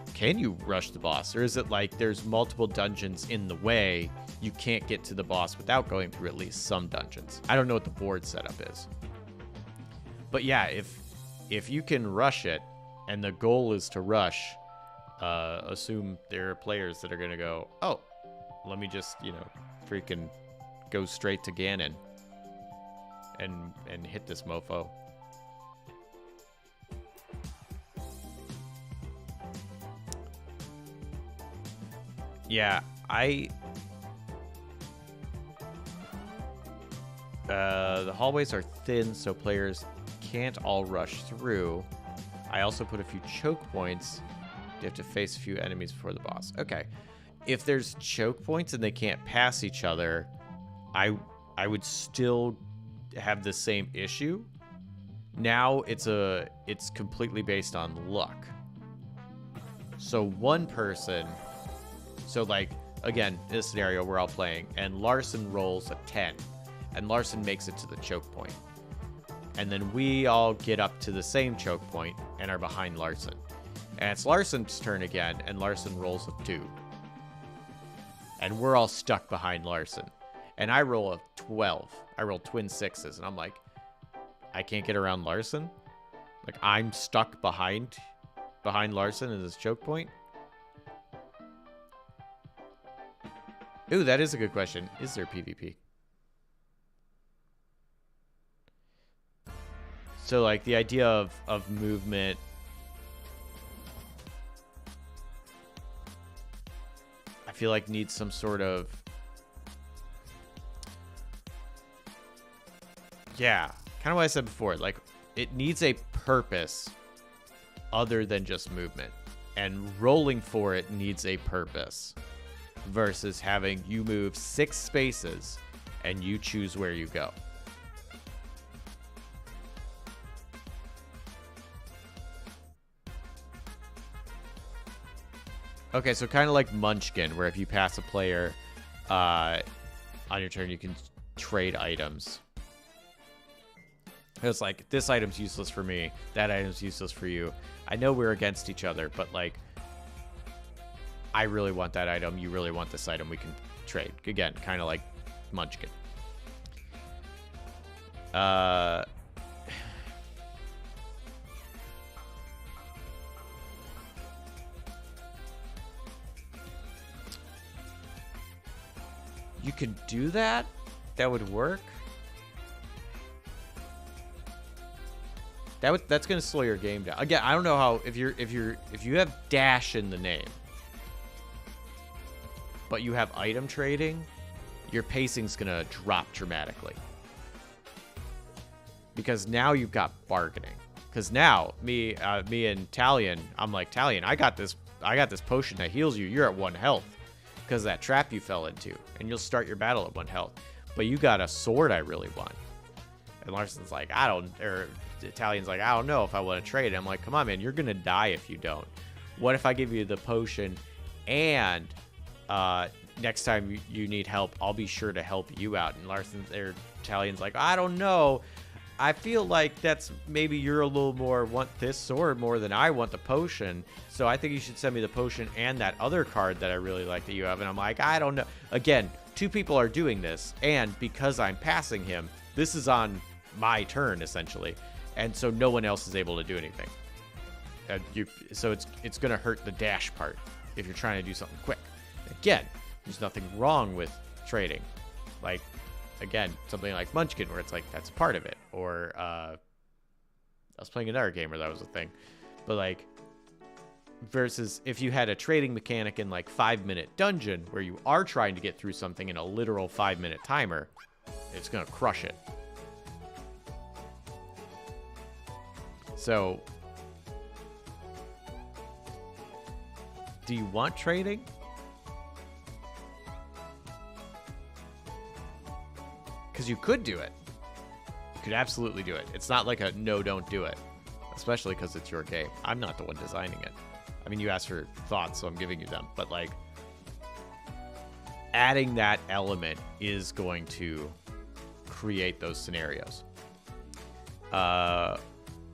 rush the boss? Or is it like there's multiple dungeons in the way, you can't get to the boss without going through at least some dungeons? I don't know what the board setup is. But yeah, if you can rush it and the goal is to rush, assume there are players that are going to go, oh, let me just, freaking go straight to Ganon and hit this mofo. Yeah, the hallways are thin, so players can't all rush through. I also put a few choke points. You have to face a few enemies before the boss. Okay. If there's choke points and they can't pass each other, I would still have the same issue. Now it's completely based on luck. So one person, so like again, in this scenario we're all playing and Larson rolls a 10 and Larson makes it to the choke point. And then we all get up to the same choke point and are behind Larson. And it's Larson's turn again, and Larson rolls a 2. And we're all stuck behind Larson. And I roll a 12. I roll twin 6s, and I'm like, I can't get around Larson? Like, I'm stuck behind Larson in this choke point? Ooh, that is a good question. Is there PvP? So, like, the idea of movement... I feel like needs some sort of... Yeah, kind of what I said before. Like, it needs a purpose other than just movement. And rolling for it needs a purpose. Versus having you move 6 spaces and you choose where you go. Okay, so kind of like Munchkin, where if you pass a player on your turn, you can trade items. It's like, this item's useless for me, that item's useless for you. I know we're against each other, but like, I really want that item, you really want this item, we can trade. Again, kind of like Munchkin. You could do that? That would work? That's gonna slow your game down. Again, I don't know how if you have dash in the name, but you have item trading, your pacing's gonna drop dramatically. Because now you've got bargaining. Because now me and Talion, I'm like, Talion, I got this potion that heals you. You're at 1 health. Because of that trap you fell into, and you'll start your battle at 1 health. But you got a sword I really want. And Larson's like, Italian's like, I don't know if I want to trade. I'm like, come on, man, you're going to die if you don't. What if I give you the potion and next time you need help, I'll be sure to help you out. And Talion's like, I don't know. I feel like that's maybe you're a little more want this sword more than I want the potion. So I think you should send me the potion and that other card that I really like that you have. And I'm like, I don't know. Again, 2 people are doing this. And because I'm passing him, this is on my turn, essentially. And so no one else is able to do anything. So it's going to hurt the dash part if you're trying to do something quick. Again, there's nothing wrong with trading. Like, again, something like Munchkin, where it's like, that's a part of it. Or, I was playing another game where that was a thing. But, like, versus if you had a trading mechanic in, like, 5-minute dungeon, where you are trying to get through something in a literal 5-minute timer, it's going to crush it. So, do you want trading? Because you could do it. You could absolutely do it. It's not like a no, don't do it. Especially because it's your game. I'm not the one designing it. I mean, you asked for thoughts, so I'm giving you them. But, like, adding that element is going to create those scenarios.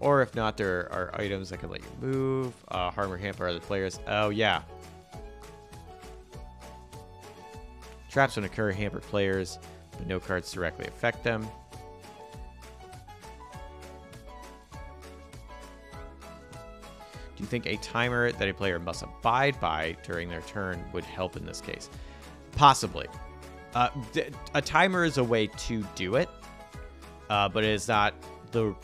Or if not, there are items that can let you move. Harm or hamper other players. Oh, yeah. Traps when occur hamper players, but no cards directly affect them. Do you think a timer that a player must abide by during their turn would help in this case? Possibly. A timer is a way to do it, but it is not the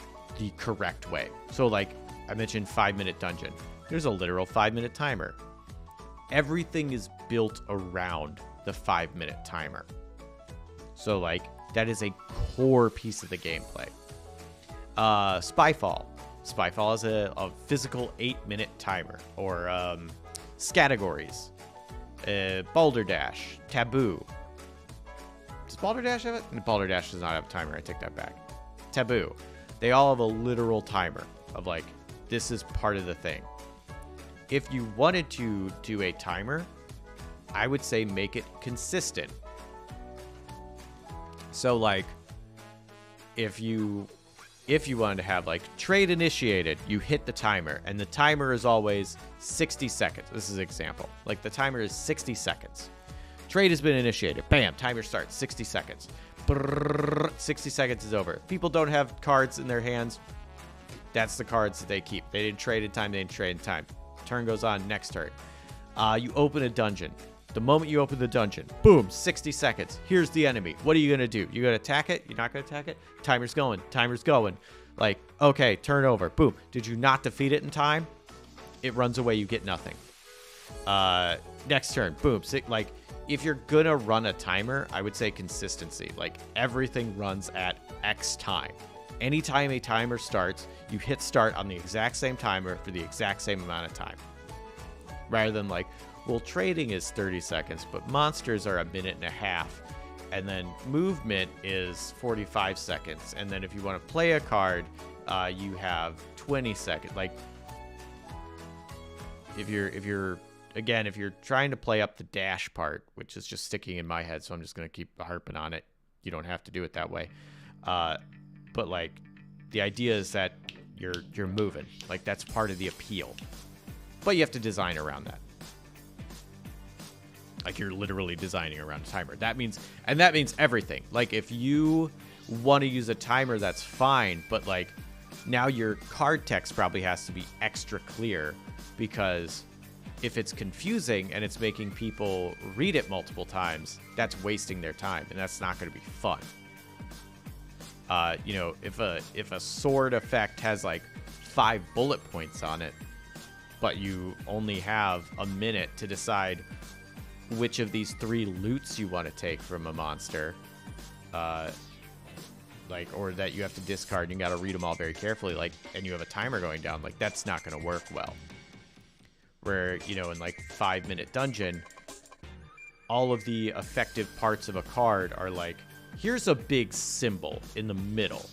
correct way. So, like I mentioned, 5-minute dungeon. There's a literal 5-minute timer. Everything is built around the 5-minute timer. So, like, that is a core piece of the gameplay. Spyfall. Spyfall is a physical 8-minute timer. Or Scattergories. Balderdash. Taboo. Does Balderdash have it? Balderdash does not have a timer. I take that back. Taboo. They all have a literal timer of, like, this is part of the thing. If you wanted to do a timer, I would say make it consistent. So, like, if you wanted to have, like, trade initiated, you hit the timer, and the timer is always 60 seconds. This is an example. Like, the timer is 60 seconds. Trade has been initiated. Bam, timer starts, 60 seconds. 60 seconds is over. People don't have cards in their hands. That's the cards that they keep. They didn't trade in time. They didn't trade in time. Turn goes on. Next turn. You open a dungeon. The moment you open the dungeon, boom, 60 seconds. Here's the enemy. What are you going to do? You going to attack it? You're not going to attack it? Timer's going. Timer's going. Like, okay, turn over. Boom. Did you not defeat it in time? It runs away. You get nothing. Next turn. Boom. Like, if you're going to run a timer, I would say consistency. Like, everything runs at X time. Anytime a timer starts, you hit start on the exact same timer for the exact same amount of time. Rather than, like, well, trading is 30 seconds, but monsters are 1.5 minutes. And then movement is 45 seconds. And then if you want to play a card, you have 20 seconds. Like, if you're trying to play up the dash part, which is just sticking in my head, so I'm just going to keep harping on it. You don't have to do it that way. But, like, the idea is that you're moving. Like, that's part of the appeal. But you have to design around that. Like, you're literally designing around a timer. That means everything. Like, if you want to use a timer, that's fine. But, like, now your card text probably has to be extra clear, because if it's confusing and it's making people read it multiple times, that's wasting their time, and that's not going to be fun. If a sword effect has, like, 5 bullet points on it, but you only have a minute to decide which of these 3 loots you want to take from a monster, or that you have to discard and you got to read them all very carefully, like, and you have a timer going down, like, that's not going to work well. Where, in, like, 5-minute dungeon, all of the effective parts of a card are like, here's a big symbol in the middle.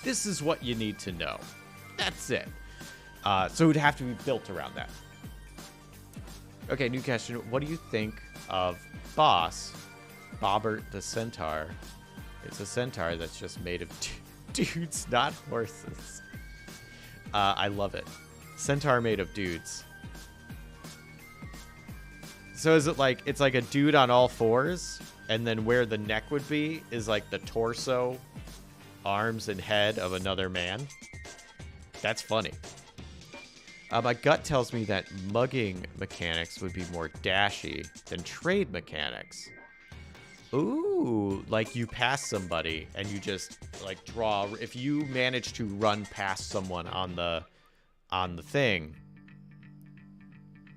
This is what you need to know. That's it. So it would have to be built around that. Okay, new question. What do you think of Boss, Bobbert the Centaur. It's a centaur that's just made of dudes, not horses. I love it. Centaur made of dudes. So is it like, it's like a dude on all fours, and then where the neck would be is like the torso, arms, and head of another man? That's funny. My gut tells me that mugging mechanics would be more dashy than trade mechanics. Ooh, like you pass somebody and you just like draw. If you manage to run past someone on the thing,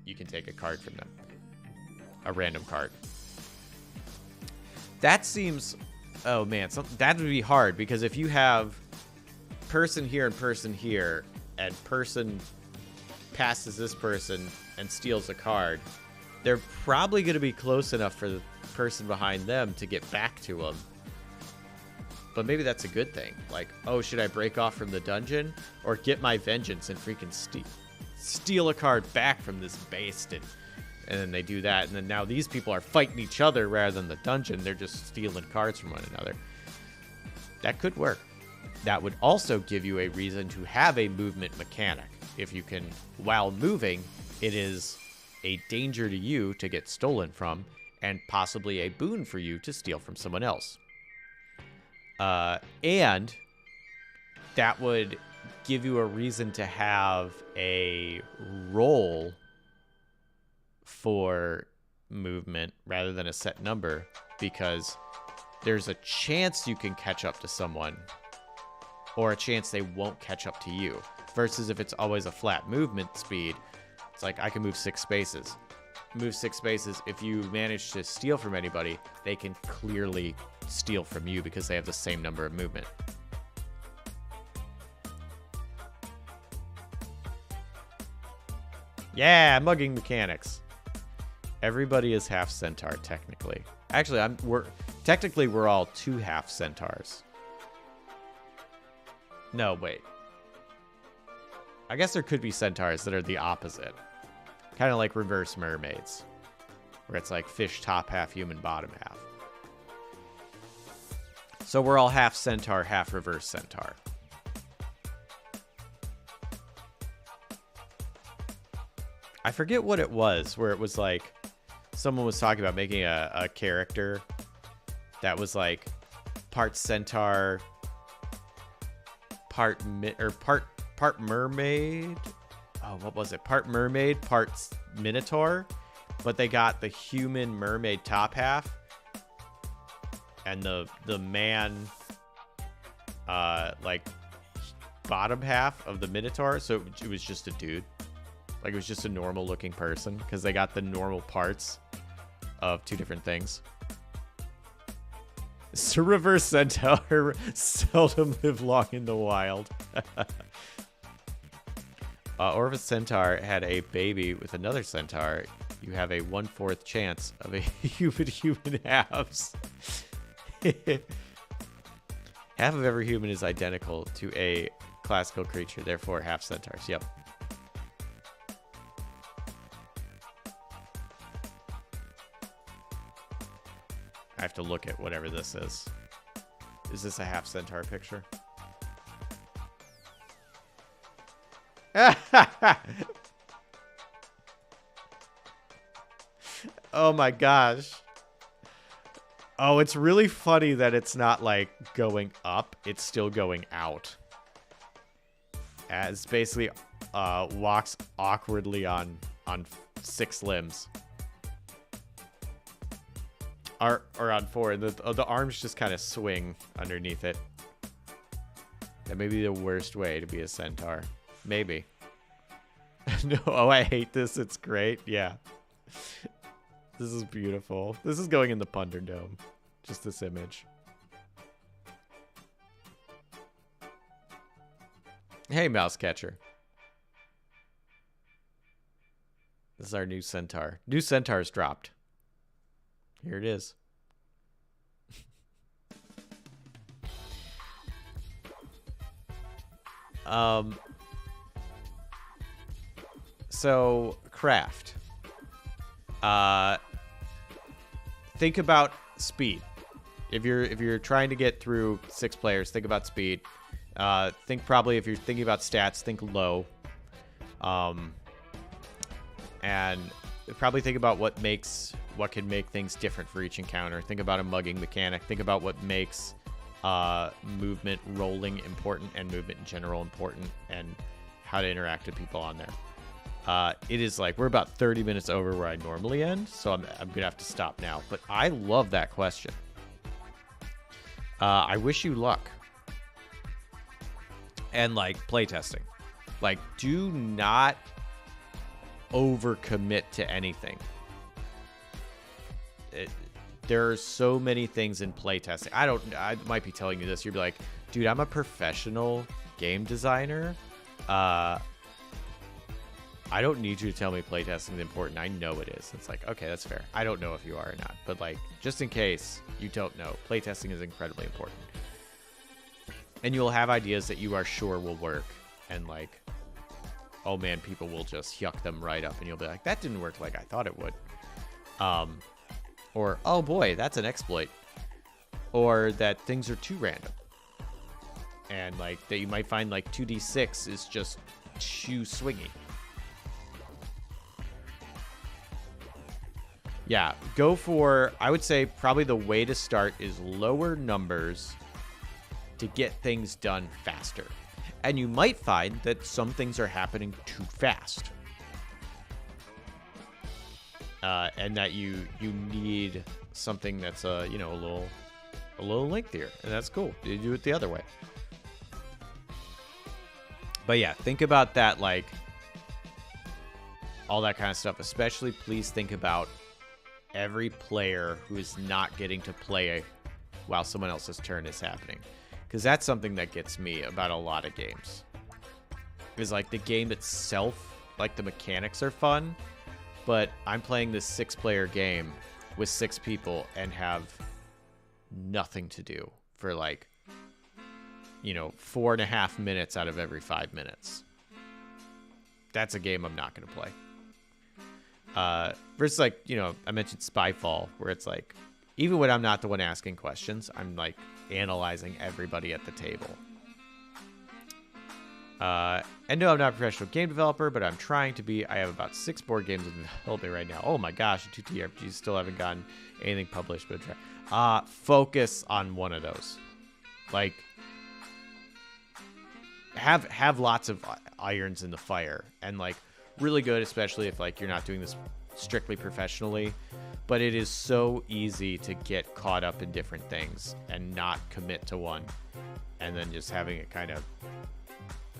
you can take a card from them. A random card. That seems, oh man, that would be hard, because if you have person here and person passes this person and steals a card, they're probably going to be close enough for the person behind them to get back to them. But maybe that's a good thing. Like, oh, should I break off from the dungeon or get my vengeance and freaking steal a card back from this beast? And then they do that, and then now these people are fighting each other rather than the dungeon. They're just stealing cards from one another. That could work. That would also give you a reason to have a movement mechanic. If you can, while moving, it is a danger to you to get stolen from, and possibly a boon for you to steal from someone else. And that would give you a reason to have a roll for movement rather than a set number, because there's a chance you can catch up to someone or a chance they won't catch up to you, versus if it's always a flat movement speed. It's like, I can move 6 spaces. Move 6 spaces. If you manage to steal from anybody, they can clearly steal from you because they have the same number of movement. Yeah, mugging mechanics. Everybody is half centaur, technically. Actually, we're all 2 half centaurs. No, wait. I guess there could be centaurs that are the opposite. Kind of like reverse mermaids, where it's like fish top half, human bottom half. So we're all half centaur, half reverse centaur. I forget what it was, where it was like someone was talking about making a character that was like part centaur, part mermaid. Oh, what was it? Part mermaid, part minotaur, but they got the human mermaid top half and the man like bottom half of the minotaur, so it was just a dude. Like, it was just a normal looking person, because they got the normal parts of 2 different things. So reverse centaur seldom live long in the wild. Or if a centaur had a baby with another centaur, you have a 1/4 chance of a human halves. Half of every human is identical to a classical creature, therefore half centaurs. Yep. I have to look at whatever this is. Is this a half centaur picture? Oh my gosh. Oh, it's really funny that it's not like going up, it's still going out. As basically walks awkwardly on 6 limbs. Or on 4. The arms just kind of swing underneath it. That may be the worst way to be a centaur. Maybe. No, oh, I hate this. It's great. Yeah. This is beautiful. This is going in the Punderdome. Just this image. Hey, mouse catcher. This is our new centaur. New centaurs dropped. Here it is. So craft. think about speed. If you're trying to get through 6 players, think about speed. Think probably if you're thinking about stats, think low. And probably think about what can make things different for each encounter. Think about a mugging mechanic. Think about what makes movement rolling important and movement in general important, and how to interact with people on there. It is like we're about 30 minutes over where I normally end, so I'm gonna have to stop now. But I love that question. I wish you luck. And like playtesting, like do not overcommit to anything. There are so many things in playtesting. I might be telling you this. You'd be like, dude, I'm a professional game designer. I don't need you to tell me playtesting is important. I know it is. It's like, okay, that's fair. I don't know if you are or not, but like, just in case you don't know, playtesting is incredibly important. And you'll have ideas that you are sure will work, and like, oh man, people will just yuck them right up, and you'll be like, that didn't work like I thought it would. Or, oh boy, that's an exploit. Or that things are too random. And like, that you might find like 2d6 is just too swingy. Yeah, go for, I would say probably the way to start is lower numbers to get things done faster. And you might find that some things are happening too fast. And that you need something that's a little lengthier, and that's cool. You do it the other way. But yeah, think about that, like all that kind of stuff. Especially, please think about every player who is not getting to play while someone else's turn is happening, because that's something that gets me about a lot of games. Is like the game itself, like the mechanics are fun. But I'm playing this 6-player game with 6 people and have nothing to do for like, 4.5 minutes out of every 5 minutes. That's a game I'm not going to play. Versus like, I mentioned Spyfall, where it's like, even when I'm not the one asking questions, I'm like analyzing everybody at the table. And no, I'm not a professional game developer, but I'm trying to be. I have about 6 board games in development right now. Oh my gosh, 2 TRPGs, still haven't gotten anything published, but focus on one of those. Like, have lots of irons in the fire, and like really good, especially if like you're not doing this strictly professionally. But it is so easy to get caught up in different things and not commit to one, and then just having it kind of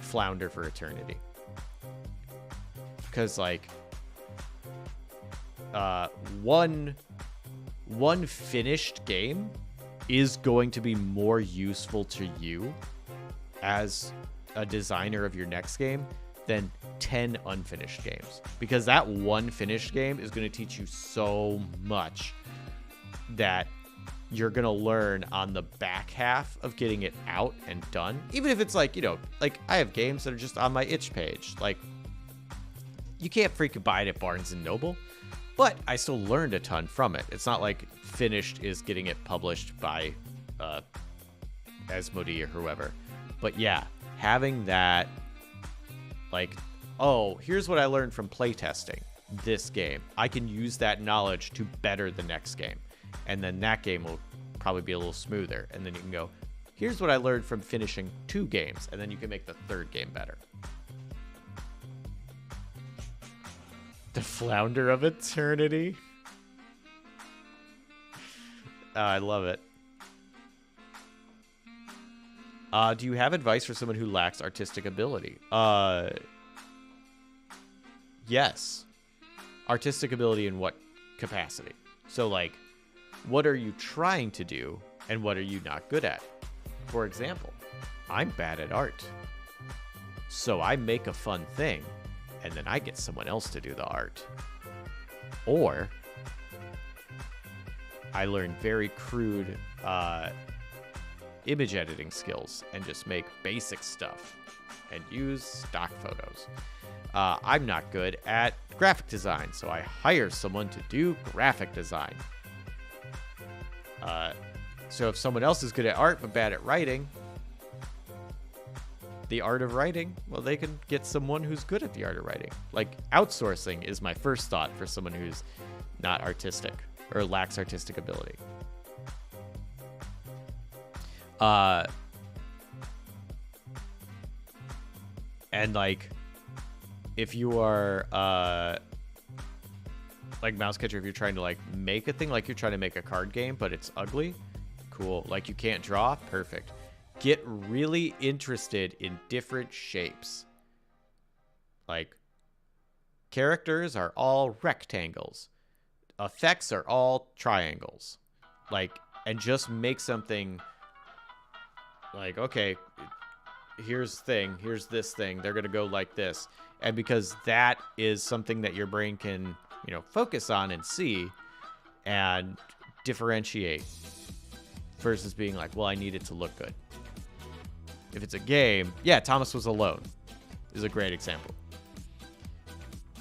flounder for eternity. Because like one finished game is going to be more useful to you as a designer of your next game than 10 unfinished games, because that one finished game is going to teach you so much that you're going to learn on the back half of getting it out and done. Even if it's like, like I have games that are just on my itch page. Like, you can't freaking buy it at Barnes & Noble, but I still learned a ton from it. It's not like finished is getting it published by Asmodee or whoever. But yeah, having that, like, oh, here's what I learned from playtesting this game. I can use that knowledge to better the next game. And then that game will probably be a little smoother. And then you can go, here's what I learned from finishing 2 games. And then you can make the 3rd game better. The Flounder of Eternity. I love it. Do you have advice for someone who lacks artistic ability? Yes. Artistic ability in what capacity? So, like, what are you trying to do, and what are you not good at? For example, I'm bad at art. So I make a fun thing, and then I get someone else to do the art. Or I learn very crude image editing skills and just make basic stuff and use stock photos. I'm not good at graphic design, so I hire someone to do graphic design. So if someone else is good at art but bad at writing, the art of writing, well, they can get someone who's good at the art of writing. Like, outsourcing is my first thought for someone who's not artistic or lacks artistic ability. And like, if you are like Mousecatcher, if you're trying to like make a thing, like you're trying to make a card game but it's ugly, cool. Like you can't draw, perfect. Get really interested in different shapes. Like, characters are all rectangles, effects are all triangles. Like, and just make something like, okay, here's thing, here's this thing, they're gonna go like this. And because that is something that your brain can, you know, focus on and see and differentiate, versus being like, well, I need it to look good. If it's a game, yeah, Thomas Was Alone is a great example.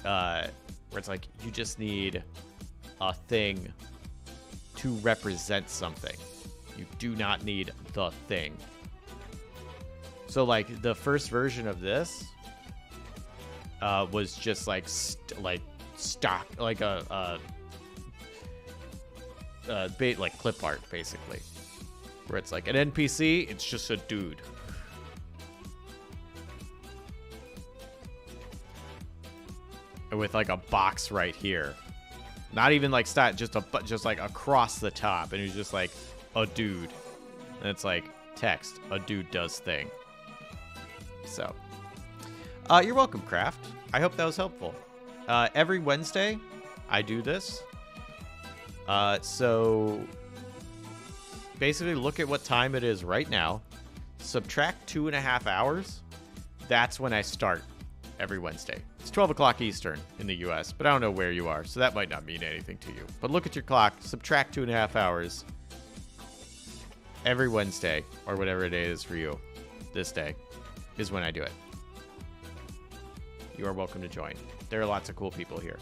Where it's like, you just need a thing to represent something. You do not need the thing. So like the first version of this was just like stock, like a like clip art basically, where it's like an NPC, it's just a dude. With like a box right here, not even like just like across the top, and it's just like a dude, and it's like text, a dude does thing. So you're welcome, Craft. I hope that was helpful. Every Wednesday I do this, so basically look at what time it is right now, subtract 2.5 hours, that's when I start every Wednesday. It's 12 o'clock Eastern in the US, but I don't know where you are, so that might not mean anything to you. But look at your clock, subtract 2.5 hours every Wednesday, or whatever it is for you. This day is when I do it. You are welcome to join. There are lots of cool people here.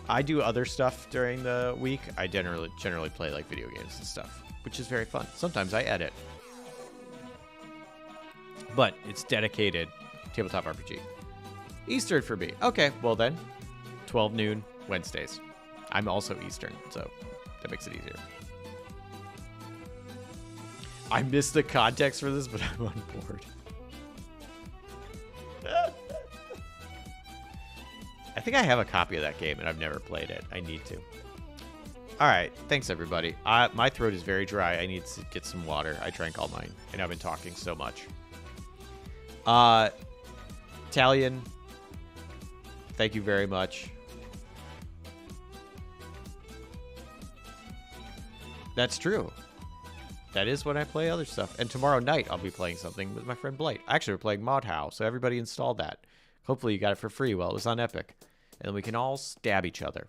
I do other stuff during the week. I generally play like video games and stuff, which is very fun. Sometimes I edit. But it's dedicated tabletop RPG. Eastern for me. Okay, well then, 12 noon Wednesdays. I'm also Eastern, so that makes it easier. I missed the context for this, but I'm on board. I think I have a copy of that game, and I've never played it. I need to. All right, thanks, everybody. My throat is very dry. I need to get some water. I drank all mine, and I've been talking so much. Italian, thank you very much. That's true. That is when I play other stuff. And tomorrow night, I'll be playing something with my friend Blight. Actually, we're playing ModHow, so everybody installed that. Hopefully you got it for free while it was on Epic. And then we can all stab each other.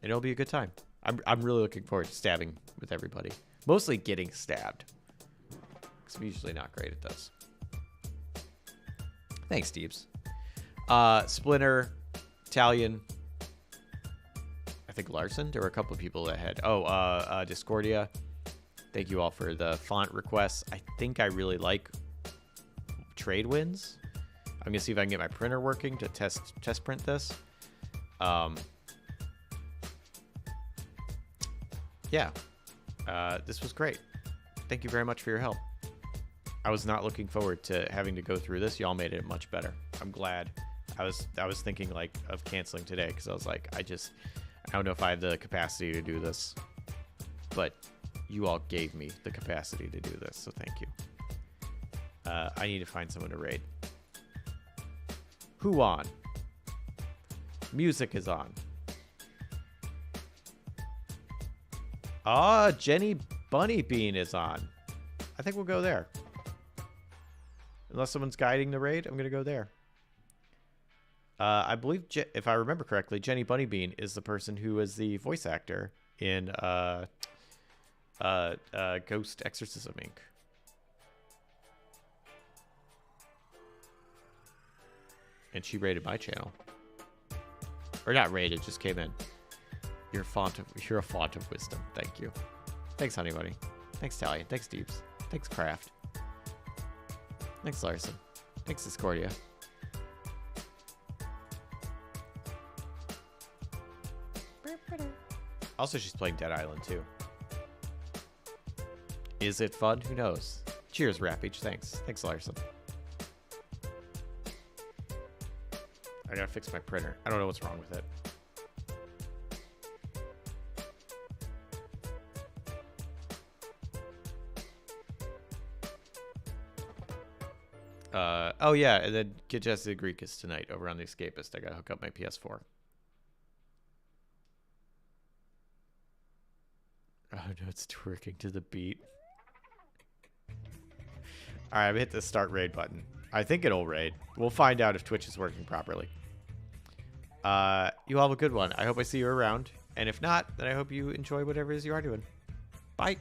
And it'll be a good time. I'm really looking forward to stabbing with everybody. Mostly getting stabbed. Because I'm usually not great at this. Thanks, Steves. Splinter, Italian, I think Larson. There were a couple of people that had... Discordia. Thank you all for the font requests. I think I really like Trade Winds. I'm going to see if I can get my printer working to test print this. Yeah. This was great. Thank you very much for your help. I was not looking forward to having to go through this. Y'all made it much better. I'm glad. I was thinking like of canceling today because I was like, I don't know if I have the capacity to do this. But you all gave me the capacity to do this, so thank you. I need to find someone to raid. Who on? Music is on. Jenny Bunnybean is on. I think we'll go there. Unless someone's guiding the raid, I'm going to go there. I believe, if I remember correctly, Jenny Bunnybean is the person who is the voice actor in Ghost Exorcism Inc. And she rated my channel. Or not rated, just came in. You're a font of wisdom. Thank you. Thanks, honey bunny. Thanks, Talion. Thanks, Deeps. Thanks, Craft. Thanks, Larson. Thanks, Discordia. Also, she's playing Dead Island, too. Is it fun? Who knows? Cheers, Rapage. Thanks. Thanks, Larson. I gotta fix my printer. I don't know what's wrong with it. Oh yeah, and then get Jesse Greekus tonight over on The Escapist. I gotta hook up my PS4. Oh no, it's twerking to the beat. Alright, I'm gonna hit the start raid button. I think it'll raid. We'll find out if Twitch is working properly. You all have a good one. I hope I see you around. And if not, then I hope you enjoy whatever it is you are doing. Bye.